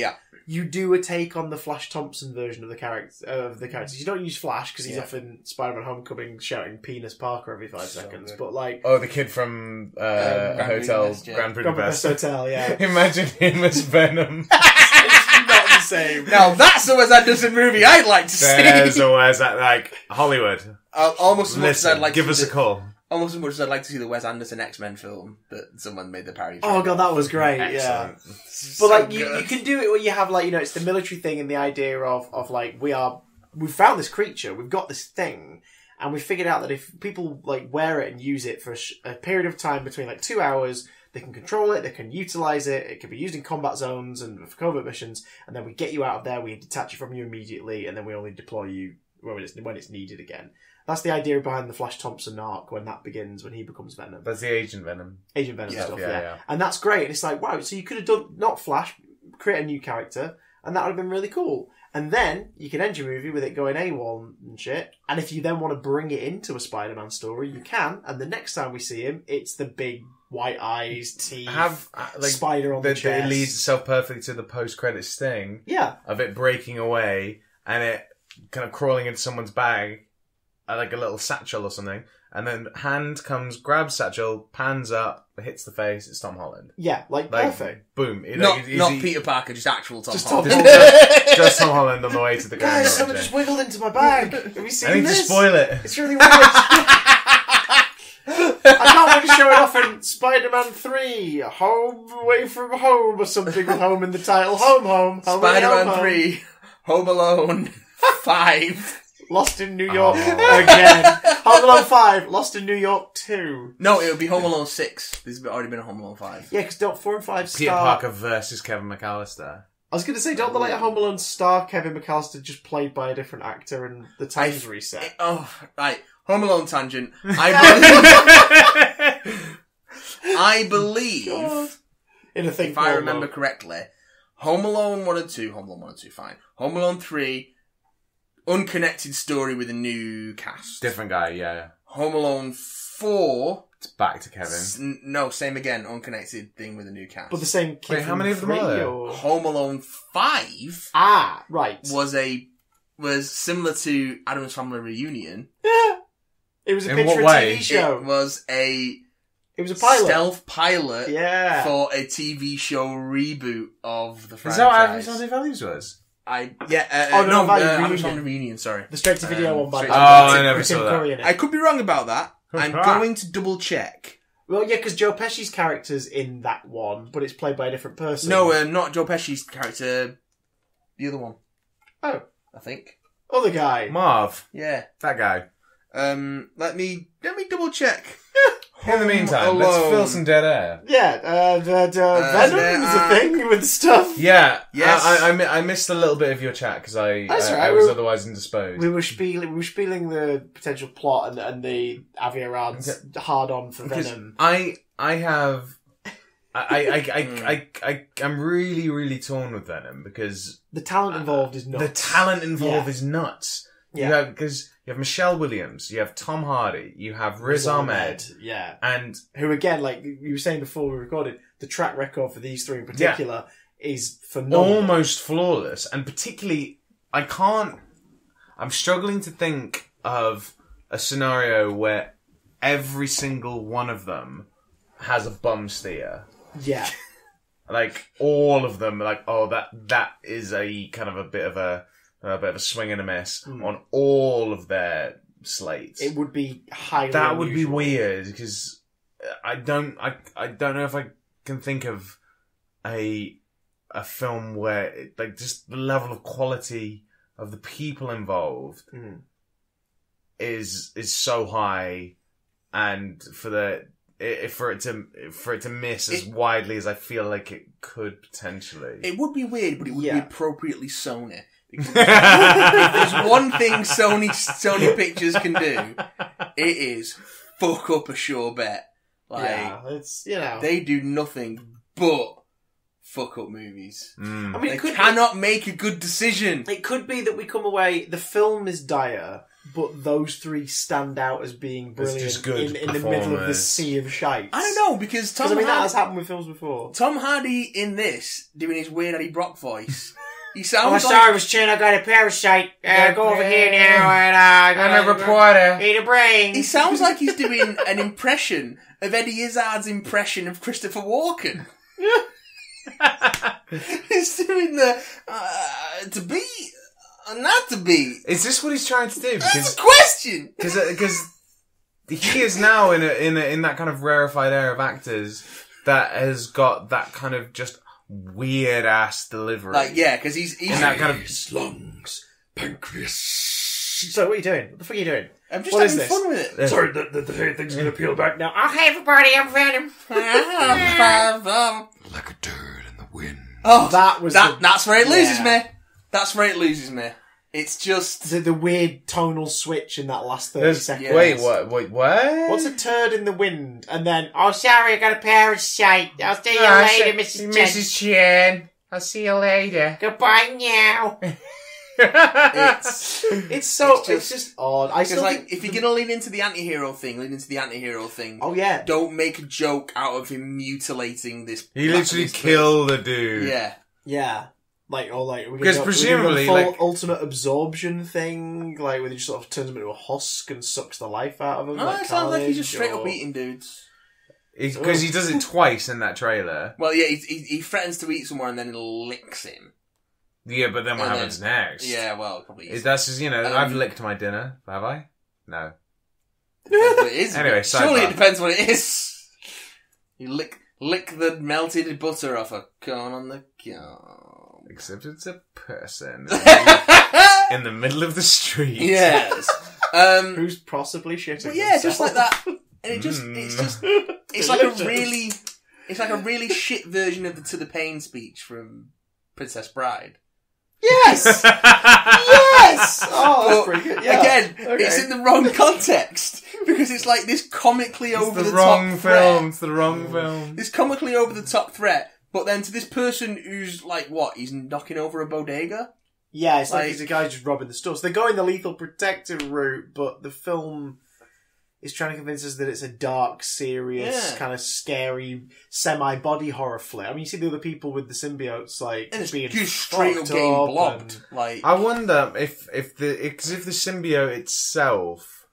you do a take on the Flash Thompson version of the characters. You don't use Flash because he's off in Spider-Man Homecoming shouting "Penis Parker" every 5 seconds. But the kid from Grand Budapest Hotel, yeah. Imagine him as Venom. It's not the same. now that's a Wes Anderson movie I'd like to see. There's always that Hollywood. Almost as much as I'd Listen, like give to us a call. Almost as much as I'd like to see the Wes Anderson X-Men film that someone made the parody. Oh god, that was great. Yeah, but like you can do it where you have like it's the military thing and the idea of like we've found this creature, we've got this thing, and we figured out that if people like wear it and use it for a period of time between like 2 hours, they can control it, they can utilize it, it can be used in combat zones and for covert missions, and then we get you out of there, we detach you from you immediately, and then we only deploy you when it's needed again. That's the idea behind the Flash Thompson arc when that begins, when he becomes Venom. That's the Agent Venom. Agent Venom stuff, yeah. And that's great. And it's like, wow, so you could have done, not Flash, create a new character, and that would have been really cool. And then you can end your movie with it going AWOL and shit. And if you then want to bring it into a Spider-Man story, you can. And the next time we see him, it's the big white eyes, teeth, spider on the chest. It leads itself perfectly to the post-credits sting. Yeah. Of it breaking away and it kind of crawling into someone's bag. Like a little satchel or something, and then hand comes, grabs satchel, pans up, hits the face. It's Tom Holland. Yeah, like perfect. Boom. Not Peter Parker, just actual Tom Holland. Just Tom Holland on the way to the ground. Guys, someone just wiggled into my bag. Have you seen this? I need to spoil it. It's really weird. I can't wait to show it off in Spider-Man 3, Home Away from Home, or something with home in the title. Home. Spider-Man 3, Home Alone 5. Lost in New York again. Home Alone 5, Lost in New York 2. No, it would be Home Alone 6. There's already been a Home Alone 5. Yeah, because 4 and 5 Peter Parker versus Kevin McAllister. I was going to say, don't the Home Alone star Kevin McAllister just played by a different actor and the time's reset? Right. Home Alone tangent. I believe in a thing if I remember correctly, Home Alone 1 and 2, fine. Home Alone 3, unconnected story with a new cast. Different guy, yeah. Home Alone 4... It's back to Kevin. No, same again. Unconnected thing with a new cast. But the same kid. Wait, how many of them are there? Home Alone 5... right. Was similar to Addams Family Reunion. Yeah. It was a picture of a TV show. It was a pilot. Stealth pilot for a TV show reboot of the franchise. Is that what Addams Family Values was? Addams Family Reunion, sorry. The straight-to-video one by I never saw that. I could be wrong about that. I'm going to double check. Well, yeah, because Joe Pesci's character's in that one, but it's played by a different person. No, not Joe Pesci's character. The other one. Oh. I think. Other guy. Marv. Yeah. That guy. Let me double check. In the meantime, let's fill some dead air. Yeah, Venom is a thing with stuff. Yeah, yes. I missed a little bit of your chat because I was otherwise indisposed. We were spieling the potential plot and the Avi Arad's hard on for Venom. I'm really, really torn with Venom because the talent involved is nuts. The talent involved is nuts. Yeah. Because you have Michelle Williams, you have Tom Hardy, you have Riz Ahmed. Yeah. And who, again, like you were saying before we recorded, the track record for these three in particular is phenomenal. Almost flawless. And particularly, I'm struggling to think of a scenario where every single one of them has a bum steer. Yeah. Like, all of them, like, that is a kind of a bit of a swing and a miss on all of their slates. It would be highly That unusual. would be weird because I don't know if I can think of a film where like just the level of quality of the people involved is so high, and for it to miss as widely as I feel like it could potentially. It would be weird, but it would be appropriately Sony. If there's one thing Sony Pictures can do, it is fuck up a sure bet. Like, it's they do nothing but fuck up movies. I mean, they cannot make a good decision. It could be that we come away. The film is dire, but those three stand out as being brilliant just good in the middle of this sea of shite. I don't know because that has happened with films before. Tom Hardy in this doing his weird Eddie Brock voice. He sounds like... sorry, Miss Chin, I got a parasite. Go over here now and I'm a reporter. Eat a brain. He sounds like he's doing an impression of Eddie Izzard's impression of Christopher Walken. He's doing the to be or not to be. Is this what he's trying to do? That's a question. Because he is now in that kind of rarefied air of actors that has got that kind of just weird ass delivery. Like, yeah, because he's in that kind of His lungs, pancreas. So what are you doing? What the fuck are you doing? I'm just What is having this? fun with it. Sorry, the hair thing's gonna peel back now. Okay, everybody, I'm Venom. Like a turd in the wind. Oh, That's where it loses yeah. me. That's where it loses me. It's just the weird tonal switch in that last 30 seconds. Wait, what? Wait, what? What's a turd in the wind? And then, oh, sorry, I got a parasite. I'll see you later, Mrs. Chen. Mrs. Chen. I'll see you later. Goodbye now. it's It's just odd. I still like think if you're gonna lean into the anti-hero thing, Oh yeah. don't make a joke out of him mutilating this. He literally this killed a dude. Yeah. Yeah. Because presumably, full like- ultimate absorption thing, like where he just sort of turns him into a husk and sucks the life out of him. No, like it sounds like he's just straight Carnage, up eating dudes. Because he does it twice in that trailer. Well, yeah, he threatens to eat someone and then licks him. Yeah, but then what And happens next? Yeah, well, probably is. That's just, I've licked my dinner. Have I? No. Depends what it is. Anyway, surely sidebar. it depends what it is. You lick the melted butter off a cone on the cone. Except it's a person in the middle of the street. Yes. Who's possibly shitting? But yeah, just like himself. that. And it just, it's Delicious. like a really shit version of the To the Pain speech from Princess Bride. Yes. Yes. Oh, that's pretty good. Yeah. Again, Okay. it's in the wrong context because it's like this comically over the wrong top film. threat. It's the wrong film. This comically over the top threat, but then to this person who's like, what? He's knocking over a bodega. Yeah, it's like Like- he's a guy just robbing the stores. They're going the lethal protective route, but the film is trying to convince us that it's a dark, serious, Yeah. kind of scary, semi-body horror flick. I mean, you see the other people with the symbiotes, like, And it's being just straight up fucked getting up blobbed. and- Like, I wonder if the symbiote itself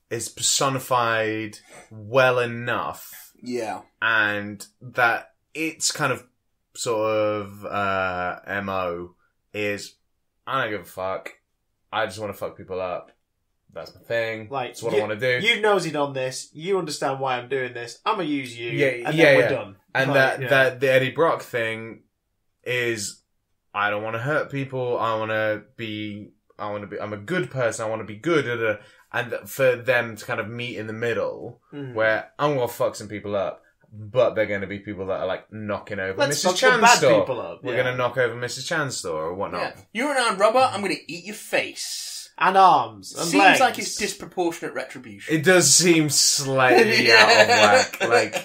is personified well enough, yeah. and that its kind of sort of MO is, I don't give a fuck. I just want to fuck people up. That's my thing. Like, That's what I want to do. You've nosed on this. You understand why I'm doing this. I'm gonna use you. Yeah, and yeah, then we're yeah. done. And Like, that the Eddie Brock thing is, I don't want to hurt people. I'm a good person. I want to be good. And for them to kind of meet in the middle, where I'm going to fuck some people up, but they're going to be people that are like knocking over Let's Mrs. fuck the Chan's bad store. people up, We're yeah. going to knock over Mrs. Chan's store or whatnot. Yeah. You're an armed robber, I'm going to eat your face. And arms. And Seems legs. like it's disproportionate retribution. It does seem slightly out of whack. Like,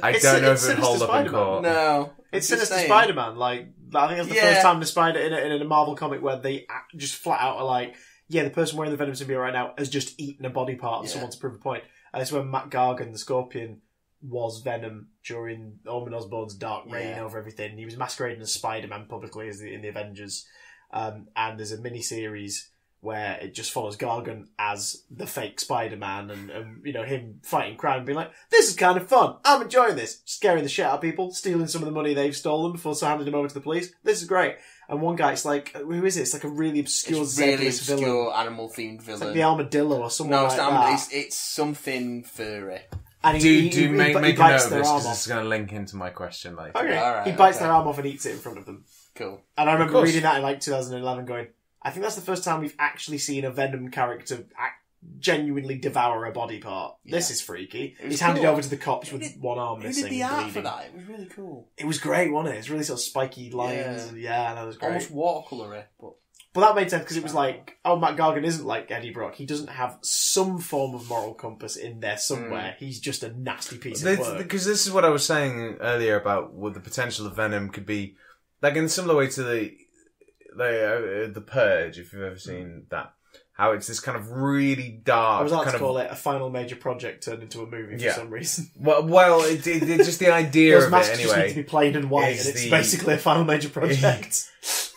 I It's- don't know it's if it would hold Sinister up in Spider-Man. court. No. It's I'm just Sinister saying. Spider-Man. Like, I think that's the Yeah. first time the Spider in a Marvel comic where they just flat out are like, yeah, the person wearing the Venom symbiote right now has just eaten a body part of someone to prove a point. And it's when Matt Gargan, the Scorpion, was Venom during Norman Osborn's dark reign over everything. He was masquerading as Spider-Man publicly in the Avengers. And there's a mini-series where it just follows Gargan as the fake Spider-Man and him fighting crime and being like, this is kind of fun. I'm enjoying this. Scaring the shit out of people, stealing some of the money they've stolen before handing them over to the police. This is great. And one guy, it's like, who is it? It's like a really obscure, It's really Zedless villain. obscure animal-themed villain. It's like the Armadillo or something No, like it's not. that. It's something furry. And Make a note bites of their this arm because this off. is going to link into my question later. Okay. Alright, He bites okay. their arm off and eats it in front of them. Cool. And I remember course. reading that in like 2011 going, I think that's the first time we've actually seen a Venom character genuinely devour a body part. Yeah. This is freaky. It was He's handed cool. over to the cops with one arm Who missing. did the and art bleeding. for that? It was really cool. It was great, wasn't it? It's really sort of spiky lines. Yeah, that was great. Almost watercolour, but... But that made sense because it was like, oh, Matt Gargan isn't like Eddie Brock. He doesn't have some form of moral compass in there somewhere. He's just a nasty piece of work. Because this is what I was saying earlier about what the potential of Venom could be, like in a similar way to the Purge, if you've ever seen that. How it's this kind of really dark. I was about kind to of, call it a final major project turned into a movie for some reason. Well, it just the idea Those of it masks just need to anyway. be plain and white, is and it's the- basically a final major project.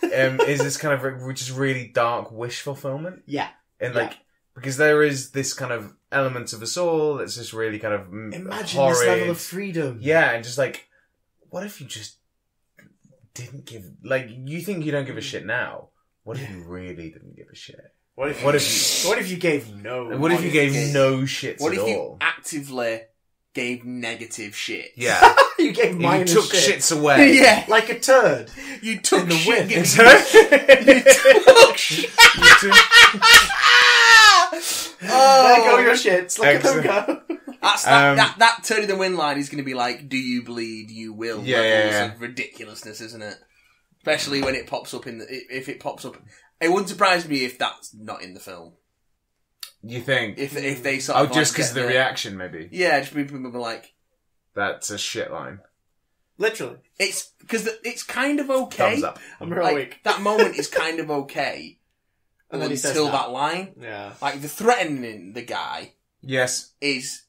Is this kind of just really dark wish fulfillment? Yeah. And like, because there is this kind of element of us all that's just really kind of Imagine horrid. this level of freedom. Yeah, and just like, what if you just didn't give, like, you think you don't give a shit now? What if you really didn't give a shit? What if you gave no? What if you gave no shits What at if you all? actively gave negative shit? Yeah. You gave You minus took shit. shits away. Yeah. Like a turd. You took In the shit. wind. You Sorry? took shit. There go your shits. Look at them Excellent. go. That's that turn of the wind line is going to be like, do you bleed, you will. Yeah, levels yeah. of ridiculousness, isn't it? Especially when it pops up if it pops up. It wouldn't surprise me if that's not in the film. You think? If they sort of just like because of get the reaction, maybe. Yeah, just people be like, That's a shit line. Literally. it's because it's kind of okay. Thumbs up. I'm heroic. Like, that moment is kind of okay. And then he says until that. that line. Yeah. Like, the threatening the guy Yes. is...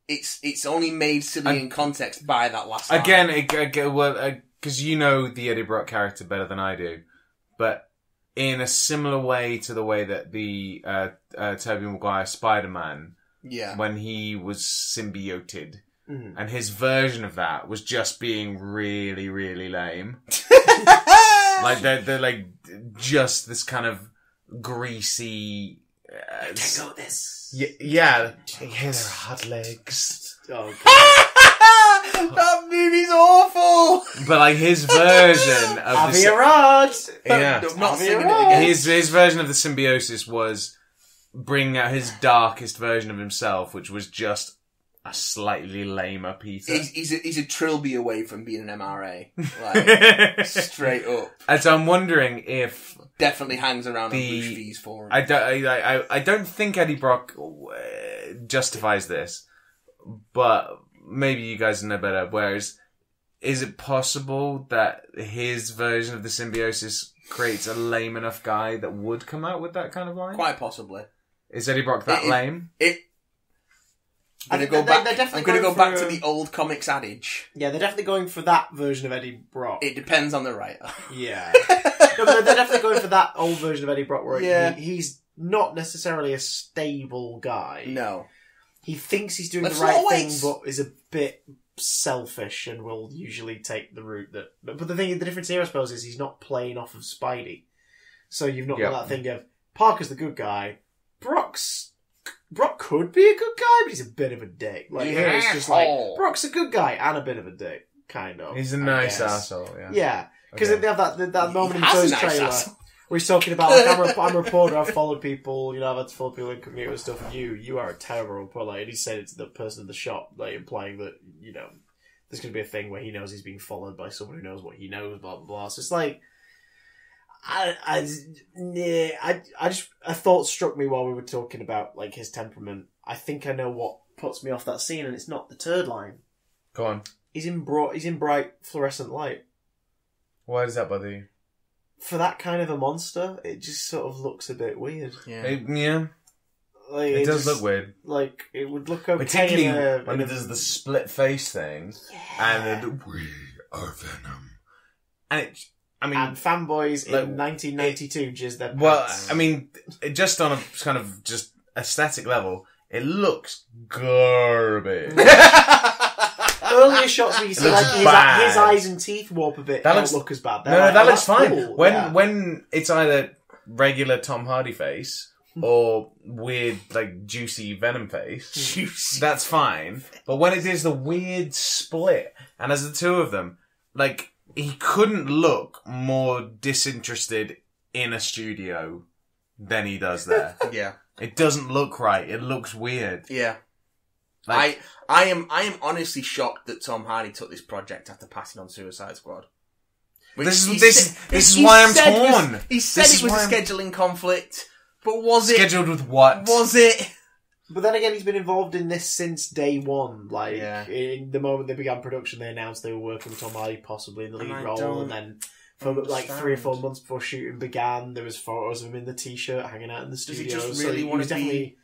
It's only made silly in context by that last line. Again, because you know the Eddie Brock character better than I do, but in a similar way to the way that the Tobey Maguire Spider-Man, Yeah. when he was symbioted, Mhm. and his version of that was just being really, really lame. Like they're like just this kind of greasy. Take out this. Yeah. Hey, they're hot legs. Oh, God. That movie's awful! But like his version of Javier Rod. Yeah. I'm not Javier singing it Rod. again. his version of the symbiosis was bringing out his darkest version of himself, which was just a slightly lamer Peter. He's a trilby away from being an MRA. Like, straight up. And so I'm wondering if Definitely hangs around on Bush V's for him. I don't think Eddie Brock justifies this, but maybe you guys know better. Whereas, is it possible that his version of the symbiosis creates a lame enough guy that would come out with that kind of line? Quite possibly. Is Eddie Brock that lame? I'm I going think to they're definitely go going back for to the old comics adage. Yeah, they're definitely going for that version of Eddie Brock. It depends on the writer. Yeah. No, but they're definitely going for that old version of Eddie Brock where Yeah. he's not necessarily a stable guy. No. He thinks he's doing Let's the right not thing, wait. but is a bit selfish and will usually take the route that... But the difference here, I suppose, is he's not playing off of Spidey. So you've not got that thing of, Parker's the good guy, Brock could be a good guy, but he's a bit of a dick. Like, here it's just like, Brock's a good guy and a bit of a dick, kind of. He's a I nice guess. asshole, yeah. Yeah, because Okay. they have that moment in the has a first nice trailer asshole. where he's talking about, like, I'm a reporter, I've followed people, I've had to follow people incognito and stuff, and you are a terrible reporter. Like, and he said it to the person in the shop, like, implying that, there's going to be a thing where he knows he's being followed by someone who knows what he knows, blah, blah, blah. So it's like, a thought struck me while we were talking about, like, his temperament. I think I know what puts me off that scene, and it's not the turd line. Go on. He's in bright fluorescent light. Why does that bother you? For that kind of a monster, it just sort of looks a bit weird. Yeah. Yeah. Like, It does just, look weird. Like, it would look okay Particularly when it does the split face thing. And We are Venom. and and fanboys like, in 1992 jizz their pants. well, I mean, just on a kind of just aesthetic level, it looks garbage. earlier shots where you see looks like his bad. eyes and teeth warp a bit That don't looks- look as bad. No, They're like, that oh, looks that's fine. cool. When Yeah. when it's either regular Tom Hardy face or weird, like, juicy Venom face, Juicy. that's fine. But when it is the weird split, and as the two of them, like, he couldn't look more disinterested in a studio than he does there. Yeah. It doesn't look right. It looks weird. Yeah. Like, I am honestly shocked that Tom Hardy took this project after passing on Suicide Squad. Which This he is said- this is he why I'm said torn. He said This it is was why a I'm- scheduling conflict, but was it? Scheduled with what? Was it? But then again, he's been involved in this since day one. Like, Yeah. in the moment they began production, they announced they were working with Tom Hardy possibly in the lead And I role, don't and then for like 3 or 4 months before shooting began, there was photos of him in the t-shirt hanging out in the he studio. just so really he wanna was be- definitely,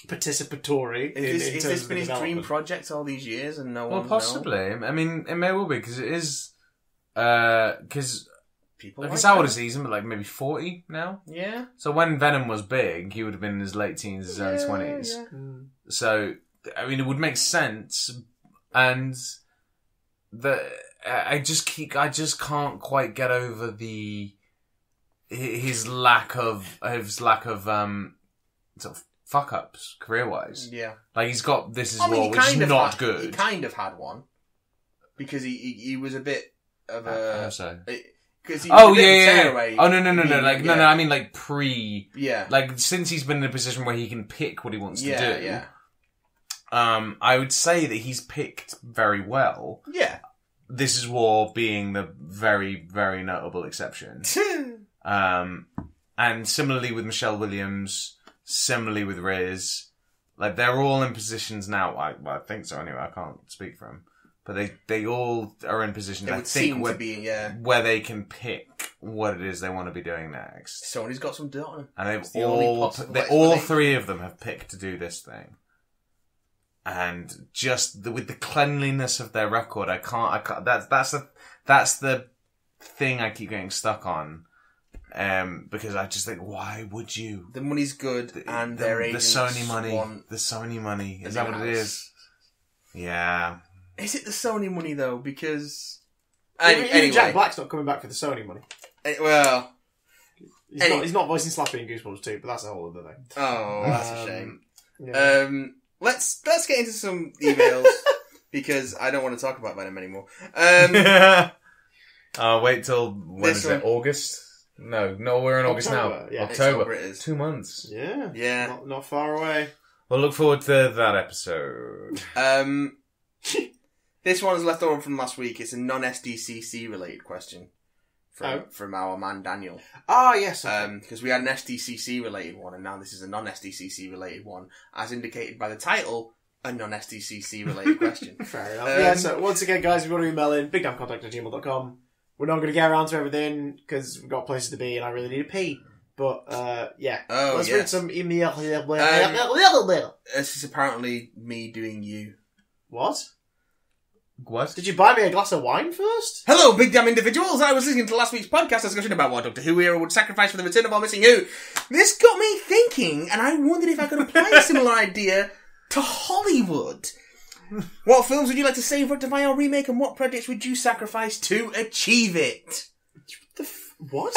participatory in Has terms this of been the his dream development. project all these years and no Well, one? possibly. I mean, it may well be because it is. Because People like like it's out of that. the season, but like maybe 40 now. Yeah. So when Venom was big, he would have been in his late teens, his early 20s. Yeah. Mm. So I mean, it would make sense, and I just can't quite get over the his lack of sort of fuck ups career wise. Yeah, like he's got This Is War, which is not good. He kind of had one because he was a bit of a. How so? Because Oh no! Like no! I mean like pre. Yeah. Like since he's been in a position where he can pick what he wants to do. Yeah. I would say that he's picked very well. Yeah. This Is War being the very, very notable exception. And similarly with Michelle Williams, similarly with Riz, like they're all in positions now. I think so anyway. I can't speak for them, but they all are in positions. I think where they can pick what it is they want to be doing next. Somebody's got some dirt on them, and all three of them have picked to do this thing. And just with the cleanliness of their record, I can't. That's the thing I keep getting stuck on. Because I just think, why would you? The money's good, and their agents the Sony money. want The Sony money. Is that what it is? Yeah. Is it the Sony money though? Because anyway, Jack Black's not coming back for the Sony money. Well, he's not voicing Slappy in Goosebumps 2, but that's a whole other thing. Oh, that's a shame. Yeah. Let's get into some emails because I don't want to talk about Venom anymore. Wait till when is it? August? No, we're in August now. Yeah. October. It is. 2 months. Yeah. Not far away. We'll look forward to that episode. This one's left over from last week. It's a non-SDCC related question from our man Daniel. Ah, yes. Because we had an SDCC related one, and now this is a non-SDCC related one, as indicated by the title, a non-SDCC related question. Fair enough. So once again, guys, we've got to email in bigdamcontact@gmail.com. We're not going to get around to everything because we've got places to be and I really need to pee. But, let's read some email. This is apparently me doing you. What? What? Did you buy me a glass of wine first? Hello, big damn individuals! I was listening to last week's podcast discussion about what Doctor Who era would sacrifice for the return of our missing Who. This got me thinking, and I wondered if I could apply a similar idea to Hollywood. What films would you like to save, rectify, or remake, and what projects would you sacrifice to achieve it? What?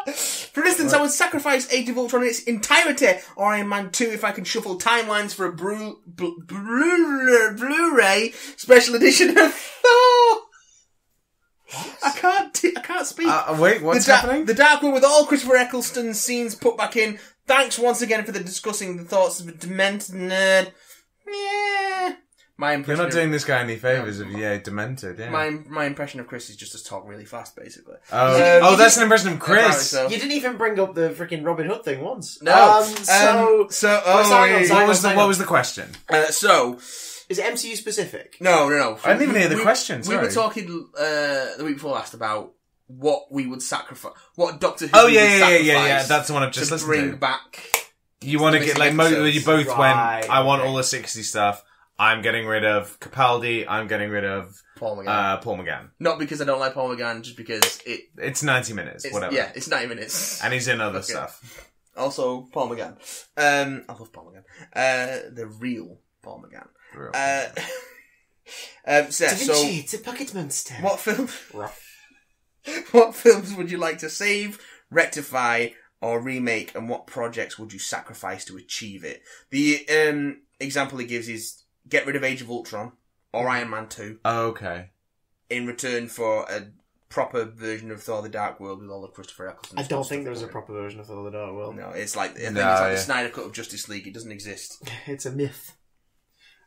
For instance, I would sacrifice Age of Ultron in its entirety, or Iron Man 2 if I can shuffle timelines for a Blu-ray special edition of Thor. I can't speak. Wait, what's happening? The Dark World with all Christopher Eccleston's scenes put back in. Thanks once again for discussing the thoughts of a demented nerd. Yeah. You're not doing this guy any favours of demented. Yeah. My impression of Chris is just to talk really fast, basically. That's an impression of Chris. So. You didn't even bring up the freaking Robin Hood thing once. No. What was the question? Is it MCU specific? No. I didn't even hear the question. Sorry. We were talking the week before last about what we would sacrifice, what Doctor Who would sacrifice. Yeah. That's the one I've just listened to. Bring back. You want to get you both Right, I want all the 60s stuff. I'm getting rid of Capaldi. I'm getting rid of Paul McGann. Paul McGann. Not because I don't like Paul McGann, just because it's 90 minutes. Whatever. Yeah, it's 90 minutes. And he's in other stuff. Also, Paul McGann. I love Paul McGann. The real Paul McGann. Da Vinci, it's a pocket monster. What films would you like to save, rectify, or remake, and what projects would you sacrifice to achieve it? The example he gives is get rid of Age of Ultron or Iron Man 2. Oh, okay. In return for a proper version of Thor: The Dark World with all the Christopher Eccleston. I don't think there was a proper version of Thor: The Dark World. No, it's like the Snyder Cut of Justice League. It doesn't exist. It's a myth.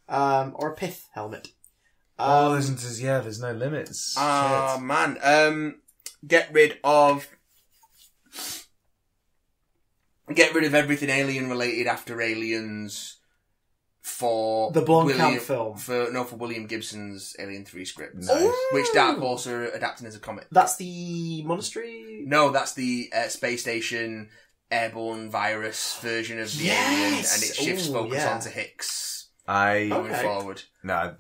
Or a pith helmet. There's no limits. Oh, man. Get rid of everything alien related after Aliens for the Blomkamp film. For William Gibson's Alien 3 script. Nice. Which Dark Horse are adapting as a comic. That's the monastery? No, that's the space station airborne virus version of the Alien, and it shifts focus onto Hicks going forward. No,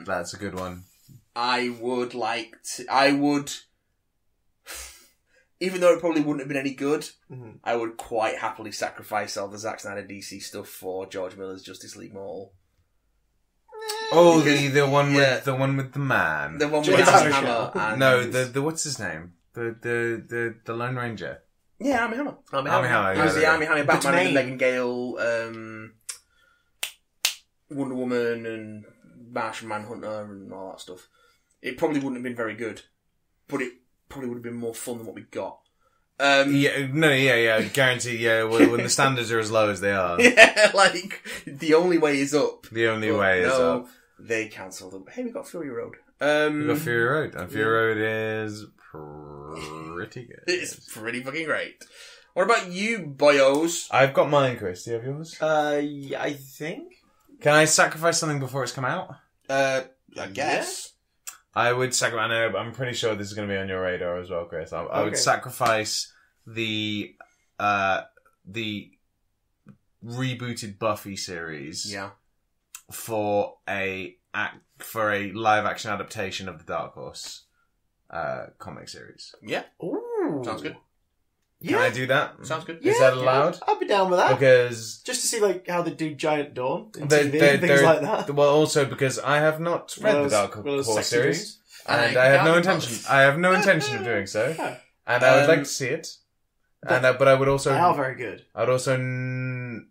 that's a good one. Even though it probably wouldn't have been any good, I would quite happily sacrifice all the Zack Snyder DC stuff for George Miller's Justice League Mortal. The one with the man. The one with the hammer. No, the what's his name? The Lone Ranger. Yeah, Armie Hammer. Armie Hammer. He was the Armie Hammer Batman and name. Megan Gale, Wonder Woman and Martian Manhunter and all that stuff. It probably wouldn't have been very good, but it probably would have been more fun than what we got. Guaranteed. Yeah, when the standards are as low as they are. Yeah, like the only way is up. The only way is up. They cancelled it. Hey, we got Fury Road. We got Fury Road, and Fury Road is pretty good. It's pretty fucking great. What about you, boyos? I've got mine, Chris. Do you have yours? I think. Can I sacrifice something before it's come out? I guess. I would sacrifice. I know, but I'm pretty sure this is going to be on your radar as well, Chris. I would sacrifice the rebooted Buffy series. Yeah. For a live action adaptation of the Dark Horse comic series. Yeah. Ooh. Sounds good. Can I do that? Sounds good. Is that allowed? I'd be down with that. Because just to see like how they do Giant Dawn in they're, TV, things like that. Well, also because I have not read the Dark Horse series, and I have no intention. I have no intention of doing so, and I would like to see it. But I would also. They are very good. I'd also. I'm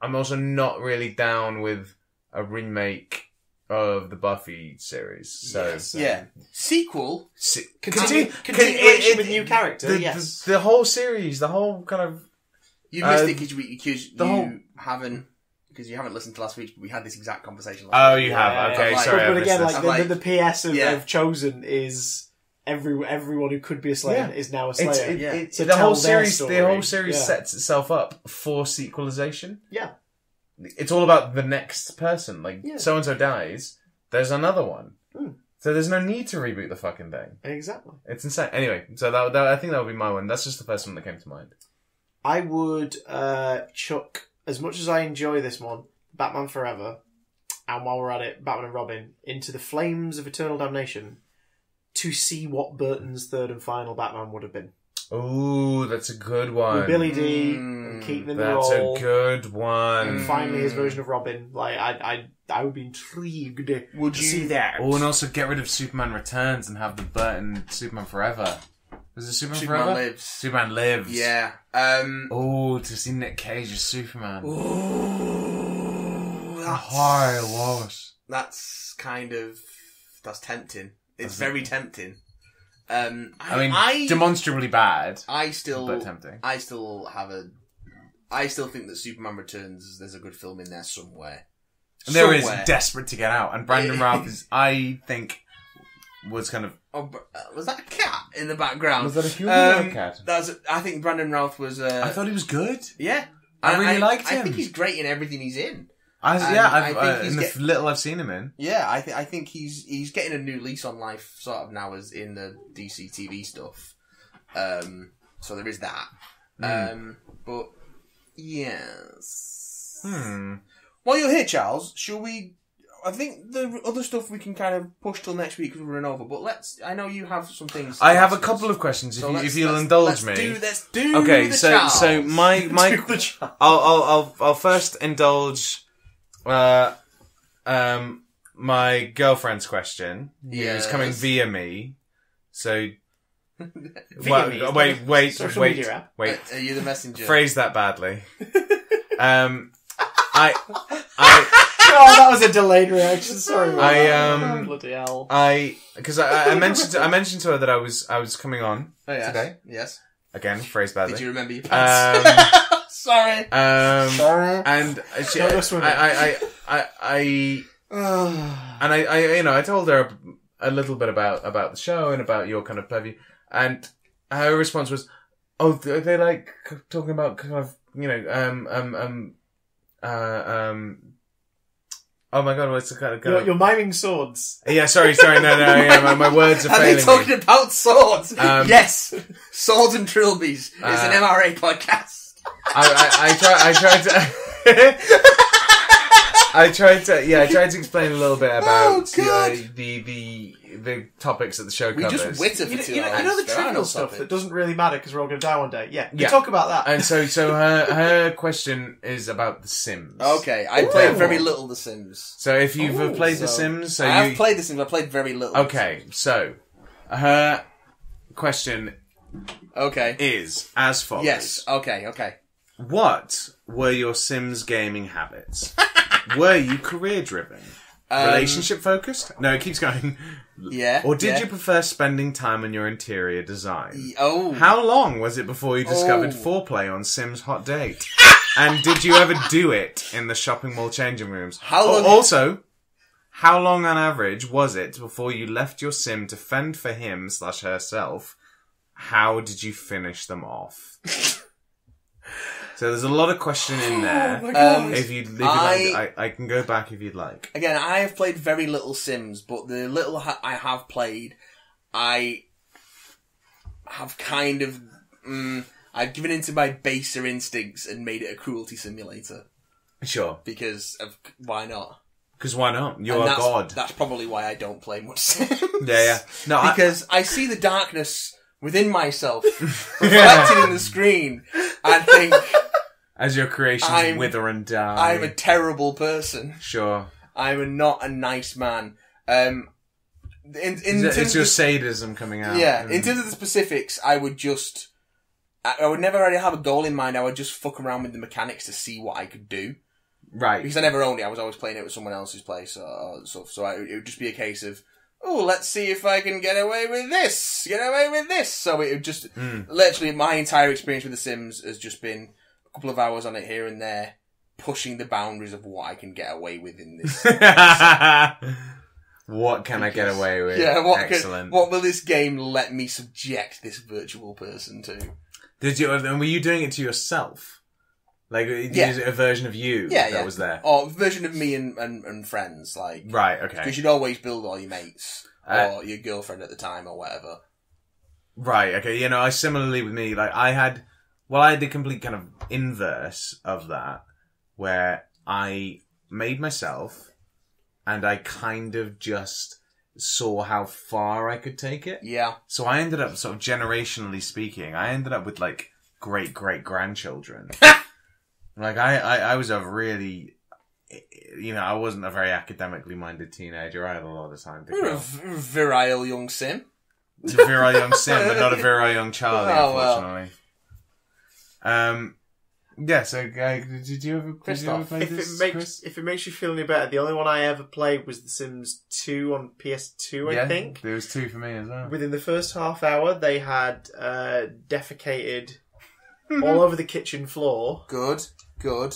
also not really down with a remake of the Buffy series. So sequel. Continuation with new character. Yes. The whole series, the whole kind of. You missed it because you haven't listened to last week. But we had this exact conversation. Have. Okay, sorry. But again, the PS of Chosen is everyone who could be a Slayer is now a Slayer. The whole series sets itself up for sequelization. Yeah. It's all about the next person. Like, so-and-so dies, there's another one. So there's no need to reboot the fucking thing. Exactly. It's insane. Anyway, so that I think that would be my one. That's just the first one that came to mind. I would chuck, as much as I enjoy this one, Batman Forever, and while we're at it, Batman and Robin, into the flames of eternal damnation to see what Burton's third and final Batman would have been. Ooh, that's a good one. With Billy D and Keaton in the role. That's a good one. And finally his version of Robin. Like, I would be intrigued to see that. Oh, and also get rid of Superman Returns and have the Burton Superman Forever. Was it Superman Forever? Lives. Superman Lives. Yeah. To see Nick Cage as Superman. Ooh, Hi, Lois. That's tempting. It's very tempting. Demonstrably bad. but tempting. I still think that Superman Returns, there's a good film in there somewhere. And there is desperate to get out. And Brandon Routh is, I think, was kind of... was that a cat in the background? Was that a human or a cat? I think Brandon Routh was... I thought he was good. Yeah. I really liked him. I think he's great in everything he's in. In the little I've seen him in. Yeah, I think he's getting a new lease on life, sort of now as in the DC TV stuff. So there is that. But yes. While you're here, Charles, shall we? I think the other stuff we can kind of push till next week because we're running over. But I know you have some things. I have a couple of questions if you'll indulge me. Let's do. Okay, the so Charles. my I'll first indulge. My girlfriend's question is coming via me. So, wait. Are you the messenger? Phrase that badly. Oh, that was a delayed reaction. Sorry. Bloody hell. Because I mentioned to her that I was coming on today. Yes. Again, phrase badly. Did you remember your pants? Sorry. Sorry. And she, Don't go swimming. I told her a little bit about the show and about your kind of purview, and her response was, "Oh, they like talking about kind of oh my god, what's the kind of You're miming swords. Yeah, sorry, no, yeah, my words are failing me. Are they talking about swords? Yes, Swords and Trilbies. It's an MRA podcast. I tried to explain a little bit about the topics that the show covers. We just witter for 2 hours. You know the trivial stuff that doesn't really matter because we're all going to die one day. Yeah, we talk about that. And so her question is about The Sims. Okay, I played very little The Sims. So if you've played The Sims, I have played The Sims. I played very little. Okay, so her question Okay. is as follows. Yes. Okay. What were your Sims gaming habits? Were you career-driven? Relationship-focused? No, it keeps going. Yeah. Or did you prefer spending time on your interior design? Oh. How long was it before you discovered foreplay on Sims Hot Date? And did you ever do it in the shopping mall changing rooms? How long? Also, how long on average was it before you left your Sim to fend for him/herself? How did you finish them off? So there's a lot of question in there. Oh my God. If you'd like, I can go back if you'd like. Again, I have played very little Sims, but the little I have played, I have kind of... I've given into my baser instincts and made it a cruelty simulator. Sure. Because of... Why not? Because why not? You're a god. That's probably why I don't play much Sims. Yeah. No, because I see the darkness within myself reflected in the screen and think... As your creations wither and die. I'm a terrible person. Sure. I'm not a nice man. It's your sadism coming out. Yeah, in terms of the specifics, I would never really have a goal in mind. I would just fuck around with the mechanics to see what I could do. Right. Because I never owned it. I was always playing it with someone else's place. So it would just be a case of, oh, let's see if I can get away with this. So it would just, literally, my entire experience with The Sims has just been a couple of hours on it here and there, pushing the boundaries of what I can get away with in this. What can I get away with? Yeah, Excellent. What will this game let me subject this virtual person to? And were you doing it to yourself? Like, is it a version of you that was there? Or a version of me and friends, like... Right, okay. Because you'd always build all your mates, or your girlfriend at the time, or whatever. Right, okay. I similarly with me, like, I had the complete kind of inverse of that, where I made myself, and I kind of just saw how far I could take it. Yeah. So I ended up, sort of generationally speaking, with, like, great-great-grandchildren. Like, I was a really, I wasn't a very academically minded teenager. I had a lot of time to You're kill. a virile young sim. A virile young sim, but not a virile young Charlie, unfortunately. Yeah, so, did you ever play this, Chris? If it makes you feel any better, the only one I ever played was The Sims 2 on PS2, I think. There was 2 for me as well. Within the first half hour, they had defecated all over the kitchen floor. Good.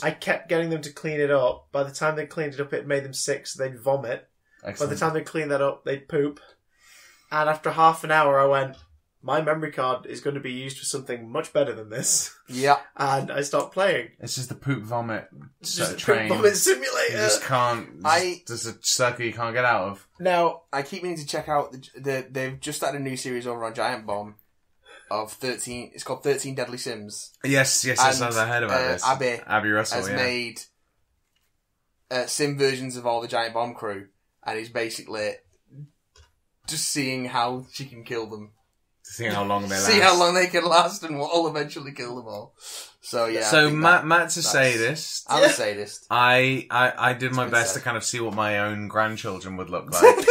I kept getting them to clean it up. By the time they cleaned it up, it made them sick, so they'd vomit. Excellent. By the time they cleaned that up, they'd poop. And after half an hour, I went, my memory card is going to be used for something much better than this. Yeah. And I stopped playing. It's just the poop vomit Just train. poop vomit simulator. You just can't... There's a circle you can't get out of. Now, I keep meaning to check out... They've just started a new series over on Giant Bomb of 13... It's called 13 Deadly Sims. Yes, I heard about this. Abby Russell, has made sim versions of all the Giant Bomb crew, and he's basically just seeing how she can kill them. See how long they last. See how long they can last, and what will eventually kill them all. So yeah. So Matt's a sadist. I'm a sadist. I did my best to kind of see what my own grandchildren would look like,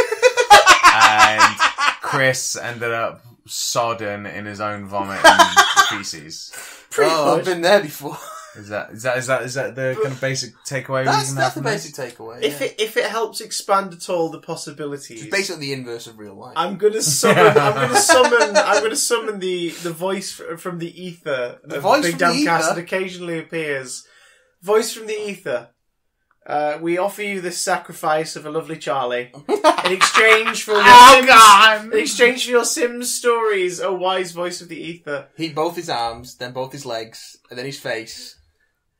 and Chris ended up sodden in his own vomit and feces. I've been there before. Is that the kind of basic takeaway? That's the basic takeaway. If it helps expand at all the possibilities, it's basically the inverse of real life. I'm gonna summon the voice from the ether. The voice Big from Damn the Cast ether? that occasionally appears. Voice from the ether. We offer you this sacrifice of a lovely Charlie in exchange for your exchange for your Sims stories. A wise voice of the ether. Heat both his arms, then both his legs, and then his face.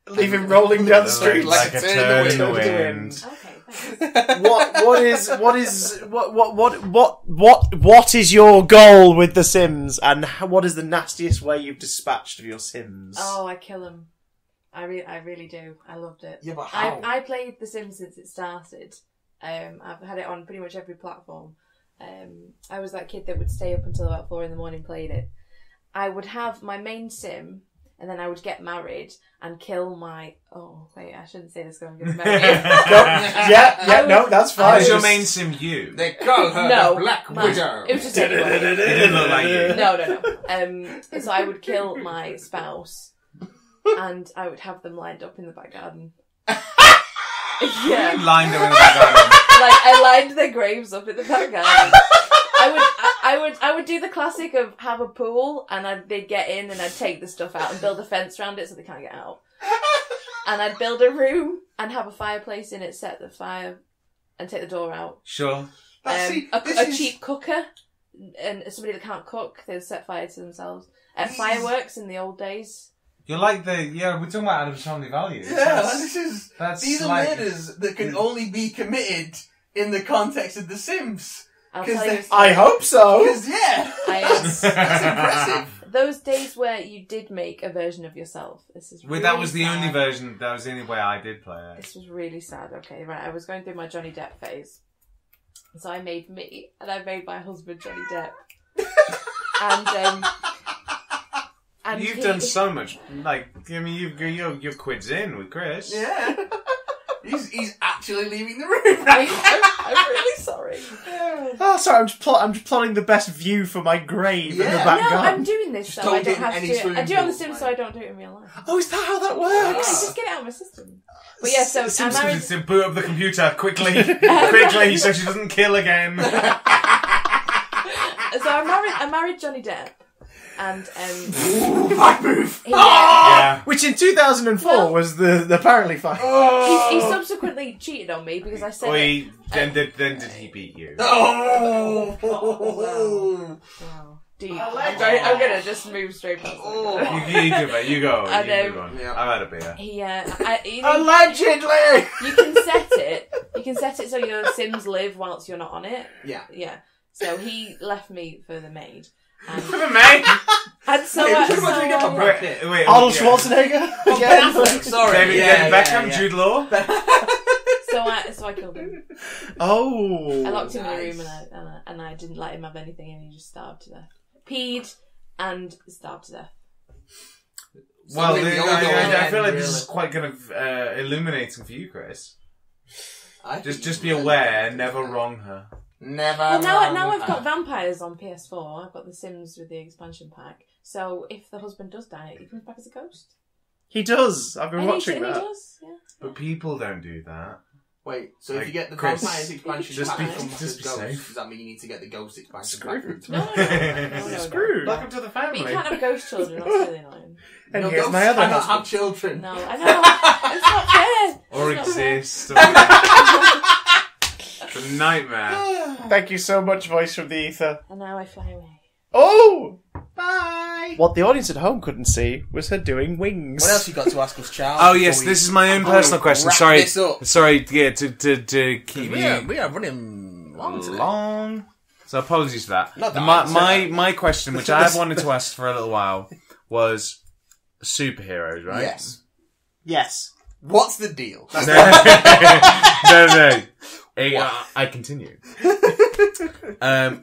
Leave him rolling down the street like a turd in the wind. Okay, thanks. What is your goal with the Sims, and what is the nastiest way you've dispatched of your Sims? Oh, I kill them. I really do. I loved it. Yeah, but how? I played The Sims since it started. I've had it on pretty much every platform. I was that kid that would stay up until about 4 a.m. playing it. I would have my main sim and then I would get married and kill my... Oh, wait, I shouldn't say this because I'm getting married. No, that's fine. What's your main sim you? They call her No, the Black man, Widow. it was just anybody. It didn't look like you. No. So I would kill my spouse, and I would have them lined up in the back garden. Yeah. Lined up in the back garden. Like, I lined their graves up in the back garden. I would do the classic of have a pool, and they'd get in, and I'd take the stuff out and build a fence around it so they can't get out. And I'd build a room and have a fireplace in it, set the fire, and take the door out. Sure. A cheap cooker, and somebody that can't cook, they'd set fire to themselves. Fireworks in the old days. You're like we're talking about Adam's Family Values. Yeah, these are like... murders that can only be committed in the context of The Sims. I'll tell you. I hope so. Because, that's impressive. Those days where you did make a version of yourself. This is really that was the sad. only version. That was the only way I did play it. This was really sad. Okay, right. I was going through my Johnny Depp phase, so I made me, and I made my husband Johnny Depp. And You've done so much. Like, I mean, you're quids in with Chris. Yeah. He's actually leaving the room right now. I'm really sorry. Oh, sorry, I'm just plotting the best view for my grave in the back No, garden. I'm doing this so don't I don't get in have any to. swimming I do it on The pool, Sims so I don't do it in real life. Oh, is that how that Yeah, works? just get it out of my system. But yeah, so I married. To boot up the computer quickly, quickly, so she doesn't kill again. So I married Johnny Depp, and My move. Yeah. Which in 2004 was the apparently fine. he subsequently cheated on me because I said. Then did he beat you? Oh. Wow. Deep. I'm gonna just move straight past. You do it. You go. And, You move on. yeah. I've had a beer. Allegedly. You can set it. You can set it so your Sims live whilst you're not on it. Yeah. Yeah. So he left me for the maid. For the maid. And so, Wait, Arnold Schwarzenegger again. Sorry. David Beckham, Jude Law. So I killed him. Oh, I locked him in a room and I didn't let him have anything, and he just starved to death. Peed and starved to death. Well, Something I feel like really. this is quite kind of illuminating for you, Chris. I Just be aware, never wrong her. Never. Well, now I've got vampires on PS4. I've got The Sims with the expansion pack. So if the husband does die, he comes back as a ghost. he does. I've been And watching he that. does, yeah. But people don't do that. Wait, so Like, if you get the Chris, vampires expansion just pack be- with just be ghosts, safe. does that mean you need to get the ghost expansion Screwed. pack? No. Screwed. Welcome to the But family. you can't have ghost children. That's really annoying. And No, here's ghosts my other cannot husband. have children. No, I know. It's not fair. Or It's not fair. exist. It's a nightmare. Thank you so much, voice from the ether. And now I fly away. Oh! Bye. What the audience at home couldn't see was her doing wings. What else you got to ask us, Charles? Oh yes, this is my own personal question. wrap Sorry, this up. sorry. Yeah, to keep We you are running long today. long. So apologies for that. Not that My question, which I have wanted to ask for a little while, was superheroes, right? Yes. Yes. What's the deal? No. I continue.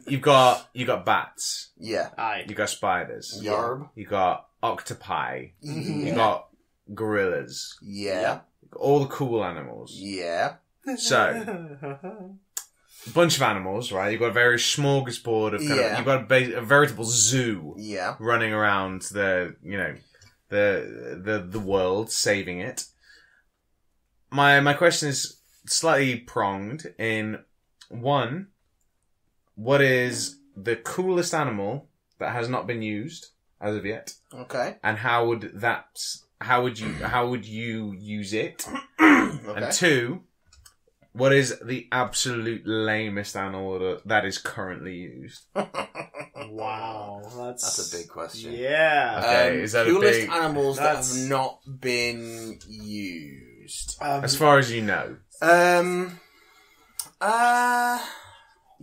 You've got bats. Yeah. Aye. You got spiders. Yarb. You got octopi. You got gorillas. Yeah. All the cool animals. Yeah. So, a bunch of animals, right? You've got a very smorgasbord of kind Yeah. of, you've got a veritable zoo Yeah. running around the world, saving it. My question is slightly pronged in one, what is the coolest animal that has not been used as of yet? Okay. And how would you use it? Okay. And two, what is the absolute lamest animal that is currently used? Wow. That's a big question. Yeah. Okay, is that a coolest big- animals that that's- have not been used? As far as you know.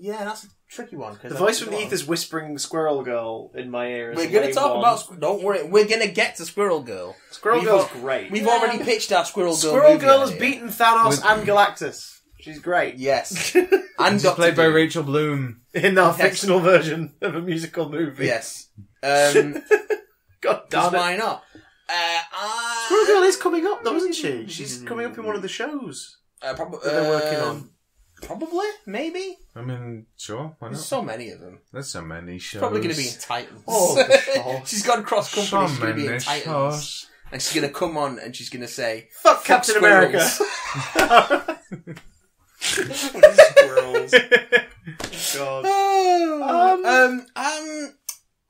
Yeah, that's a tricky one. The voice from the ether's whispering Squirrel Girl in my ear. We're going to talk about... Don't worry, we're going to get to Squirrel Girl. Squirrel We've Girl's al- great. We've already pitched our Squirrel Girl Squirrel movie Girl has idea. beaten Thanos and Galactus. She's great. Yes. And She's Dr. played by Doom. Rachel Bloom. In our Yes. fictional version of a musical movie. Yes. God Because damn it. why not? Squirrel Girl is coming up, though, isn't she? She's coming up in one of the shows Probably that they're working on. Probably, maybe. I mean, sure, why There's not? so many of them. There's so many shows. Probably going to be in Titans. Oh, gosh. She's gone cross company. So She's going to be in many Titans, shows. and she's going to come on and she's going to say, Fuck Captain America. Squirrels. God.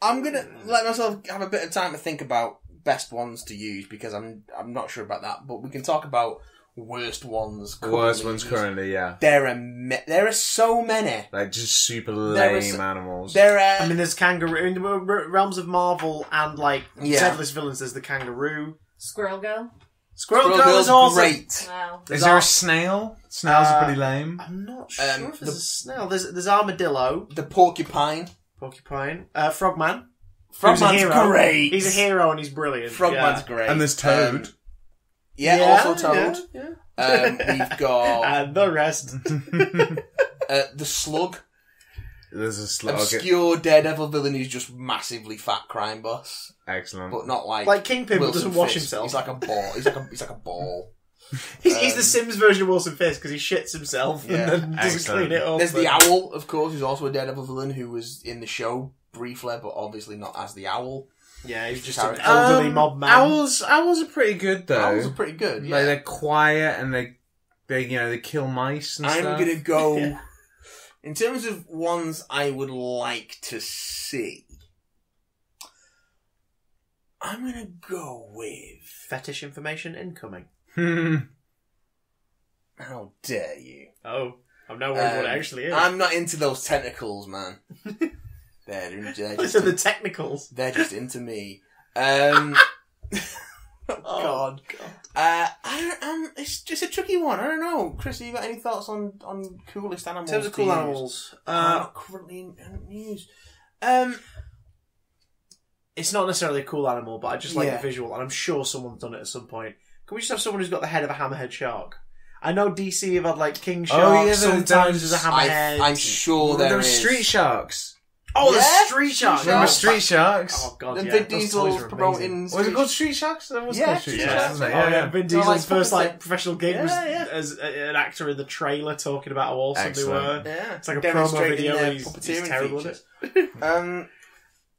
I'm gonna let myself have a bit of time to think about best ones to use because I'm not sure about that, but we can talk about worst ones. Worst ones currently, yeah. There are so many. Like just super There lame is- animals. I mean, there's kangaroo in the realms of Marvel and like Yeah. Deadless villains. There's the kangaroo. Squirrel Girl. Squirrel Girl Girl's is awesome. great. Wow. Is there a snail? Snails are pretty lame. I'm not sure if there's the- a snail. There's armadillo, The porcupine. porcupine, frogman. Frogman's Who's a hero. great. He's a hero and he's brilliant. Frogman's yeah. great. And there's Toad. Also Toad. Yeah. We've got And the rest. the Slug. There's a slug. Obscure Daredevil villain who's just massively fat crime boss, Excellent. but not like Like Kingpin, but Wilson doesn't wash Fisk. himself. He's like a ball. He's like a ball. He's the Sims version of Wilson Fisk because he shits himself Yeah. and then doesn't Excellent. clean it up. There's the Owl, of course, who's also a Daredevil villain who was in the show briefly, but obviously not as the Owl. Yeah, he's just Character. an elderly mob man. Owls are pretty good though. Owls are pretty good. Yeah. Like they're quiet and they they kill mice and I'm stuff. gonna go in terms of ones I would like to see. I'm gonna go with. Fetish information incoming. How dare you? Oh, I'm now worried what it actually is. I'm not into those tentacles, man. they're These are the technicals. They're just into me. Oh God. It's just a tricky one. I don't know. Chris, have you got any thoughts on coolest animals? In terms of cool animals, not currently in news. it's not necessarily a cool animal, but I just like Yeah. the visual, and I'm sure someone's done it at some point. Can we just have someone who's got the head of a hammerhead shark? I know DC have had like king sharks. Sometimes there's a hammerhead. I'm sure there There is. Street Sharks. Oh, Yeah? the street shark. Remember Sharks. Street Sharks? Oh god, And yeah. Vin those toys Diesel's were amazing. promoting. Was it called Street Sharks? That was Yeah, called Street Street Sharks, Sharks. wasn't it? Oh, yeah. Yeah, Vin So, like, Diesel's first proper like professional gig was Yeah. as an actor in the trailer talking about how awesome Excellent. they were. Yeah, It's like a promo demonstrating video their and he's puppeteering terrible at features. it. Um,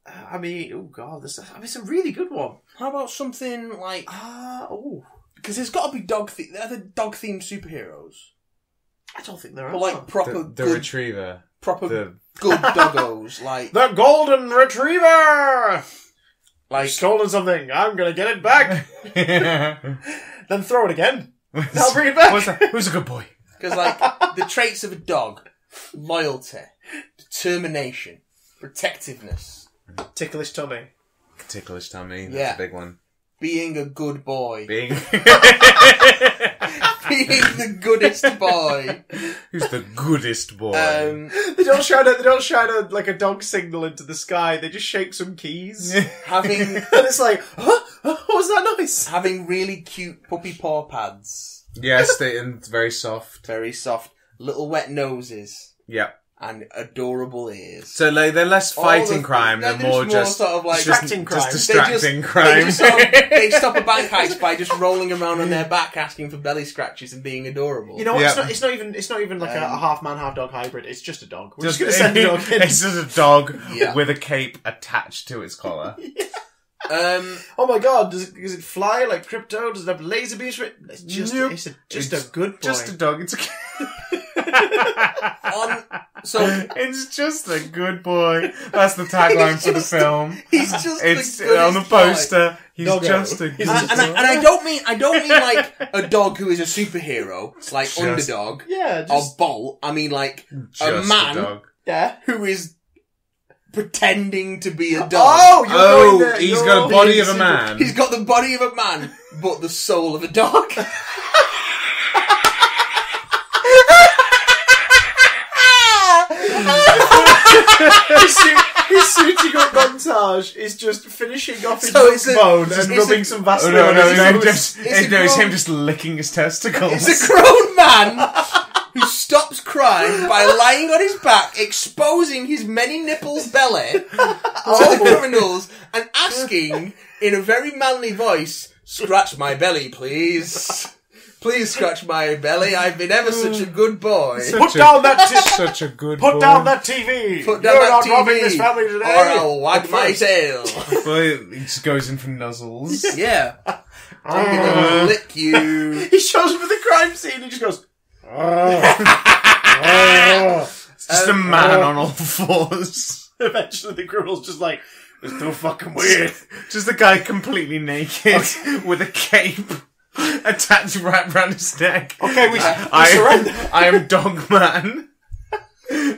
I mean, oh god, it's a really good one. how about something like? Because there's got to be dog. They're the dog themed superheroes, I don't think there are. but like proper The good, retriever. proper The good doggos. Like The Golden Retriever! like Stolen something. I'm gonna get it back. Then throw it again. I'll bring it What's back. that? Who's a good boy? because like the traits of a dog: loyalty, determination, protectiveness, Ticklish tummy. Ticklish tummy. That's Yeah. a big one. being a good boy, Being being the goodest boy. who's the goodest boy? They don't shout a dog signal into the sky. They just shake some keys. having And it's like, huh? What was that noise? having really cute puppy paw pads, Yes, and it's very soft. very soft, little wet noses, Yep. and adorable ears. So like, they're less All fighting the- crime. they're They're more just sort of like Distracting crime. Just distracting crime. They, just sort of, they stop a bank heist by just rolling around on their back, asking for belly scratches and being adorable. You know what? Yeah. It's not even like a half man, half dog hybrid. It's just a dog. We're just, Just- gonna send a dog in. It's just a dog Yeah. with a cape attached to its collar. Oh my god, does it fly like Crypto? Does it have laser beams? It's just Nope. it's It's a good boy. Just a dog. It's a so It's just a good boy. That's the tagline for the film. he's just It's the goodest on the boy. poster. He's Doggo. just a good And boy. I don't mean like a dog who is a superhero, like Just- Underdog yeah, or just Bolt. I mean like Just a man dog. yeah. who is pretending to be a dog. Oh, you're going there. He's You're got a body being of a super- man. He's got the body of a man, but the soul of a dog. His suiting up montage is just finishing off his So it's a- bone it's and a- rubbing some Oh, Vaseline no, on no, his no, nose. just, It's a no, it's him grown- just licking his testicles. It's a grown man who stopped stops crime by lying on his back, exposing his many nipples belly to the criminals and asking, in a very manly voice, "Scratch my belly, please. Please scratch my belly. I've been ever such a good boy. Put down that Such a good Put boy. down that TV. Put down You're that not TV, robbing this family today. or I'll wag my tail." Boy, he just goes in for nuzzles. Yeah. I'm gonna lick you. He shows up at the crime scene. He just goes. It's just a man on all fours. Eventually, the criminal's just like, "It's too fucking weird." Just a guy completely naked with a cape attached right around his neck. Okay, we surrender. I am Dogman.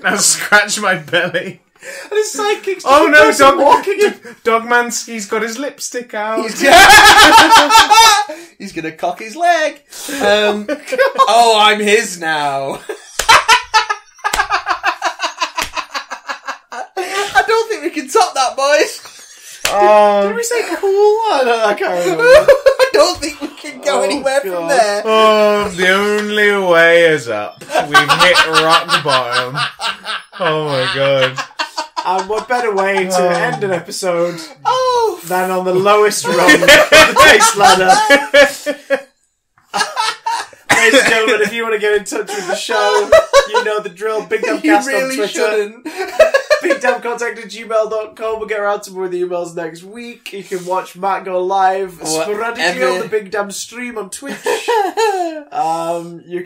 Now scratch my belly. And his sidekick's just Oh a no, person walking in. Dogman's, he's got his lipstick out. He's gonna cock his leg. Oh, I'm his now. I don't think we can top that, boys. Did we say cool? I can't remember. I don't think we can go anywhere from God. there. Oh, the only way is up. We've hit rock bottom. Oh my god. And what better way to end an episode Oh, than on the lowest rung of the taste ladder? Ladies and gentlemen, if you want to get in touch with the show, you know the drill. Big Dumb you Cast on really Twitter. shouldn't. BigDamnContact@gmail.com. We'll get around to more of the emails next week. You can watch Matt go live sporadically Whatever. on the Big Damn stream on Twitch. You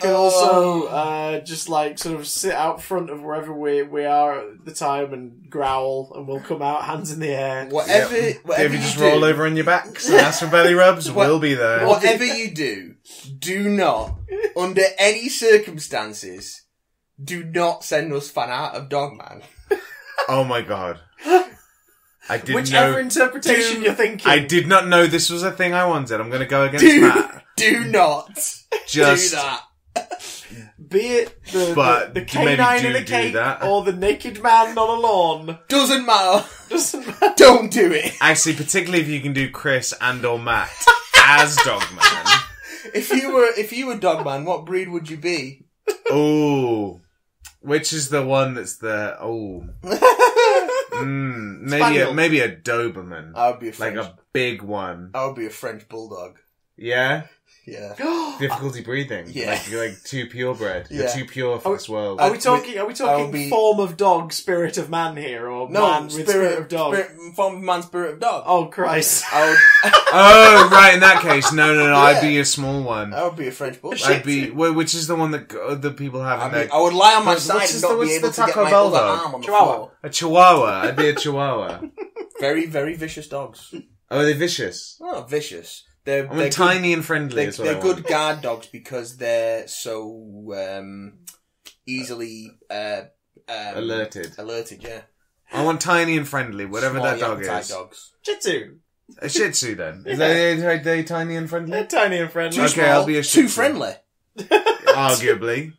can also just like sort of sit out front of wherever we are at the time and growl, and we'll come out hands in the air. Whatever If you you just do, roll over on your backs and ask for belly rubs, we'll be there. whatever you do not, under any circumstances, do not send us fan art of Dogman. Oh my god. I didn't Whichever know. interpretation you're thinking. I did not know this was a thing I wanted. I'm gonna go against Matt. Do not Just do that. Be it the But canine maybe in a do cake that. or the naked man on a lawn. Doesn't matter. Doesn't matter. Don't do it. actually, particularly if you can do Chris and or Matt as Dogman. If you were Dogman, what breed would you be? Ooh. Which is the one that's the Spaniel. maybe a Doberman. I would be a Like French. a big one. I would be a French bulldog. Yeah? Yeah. Difficulty breathing. Yeah. Like too purebred. Yeah. You're too pure for this world. Are we talking be- form of dog, spirit of man here, or man with spirit of dog? Form of man, spirit of dog. Oh Christ! I would, Oh, right, in that case. No, I'd be a small one. I would be a French bulldog. I'd be... Which is the one that the people have in their... I would lie on my What's side and not what's be able the to get Taco my Bell other dog? arm on the Chihuahua. floor. A chihuahua. I'd be a chihuahua. Very, very vicious dogs. Oh, are they vicious? Well, not vicious. They're I mean, tiny and friendly as well. They're good guard dogs because they're so easily Alerted. Alerted, yeah. I want tiny and friendly, whatever Small that dog appetite is. dogs. Shih Tzu. A Shih Tzu then. Is they tiny and friendly? They're tiny and friendly. Okay, Small, I'll be a Shih too Tzu. friendly. Arguably.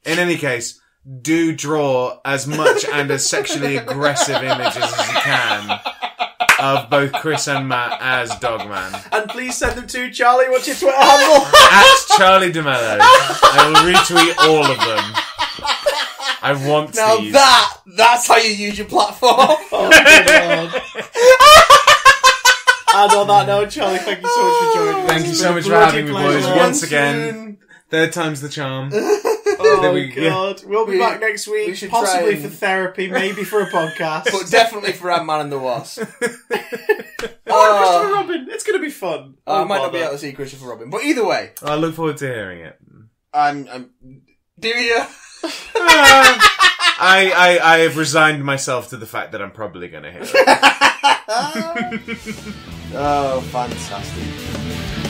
In any case, do draw as much and as sexually aggressive images as you can of both Chris and Matt as Dogman. And please send them to Charlie. What's your Twitter handle? At Charlie de Melo. I will retweet all of them. I want Now these. that's how you use your platform. Oh, good Lord. And on that note, Charlie, thank you so much for joining us. Thank you It's so been a much for bloody having me, pleasure. boys. Once again, third time's the charm. Oh Yeah. God, we'll be back next we week, should possibly try for and- therapy, maybe for a podcast. But definitely for Ant-Man and the Wasp. Christopher Robin, it's going to be fun. I might not be able to see Christopher Robin, but either way, I look forward to hearing it. I'm. Do you? I have resigned myself to the fact that I'm probably going to hear it. Oh, fantastic.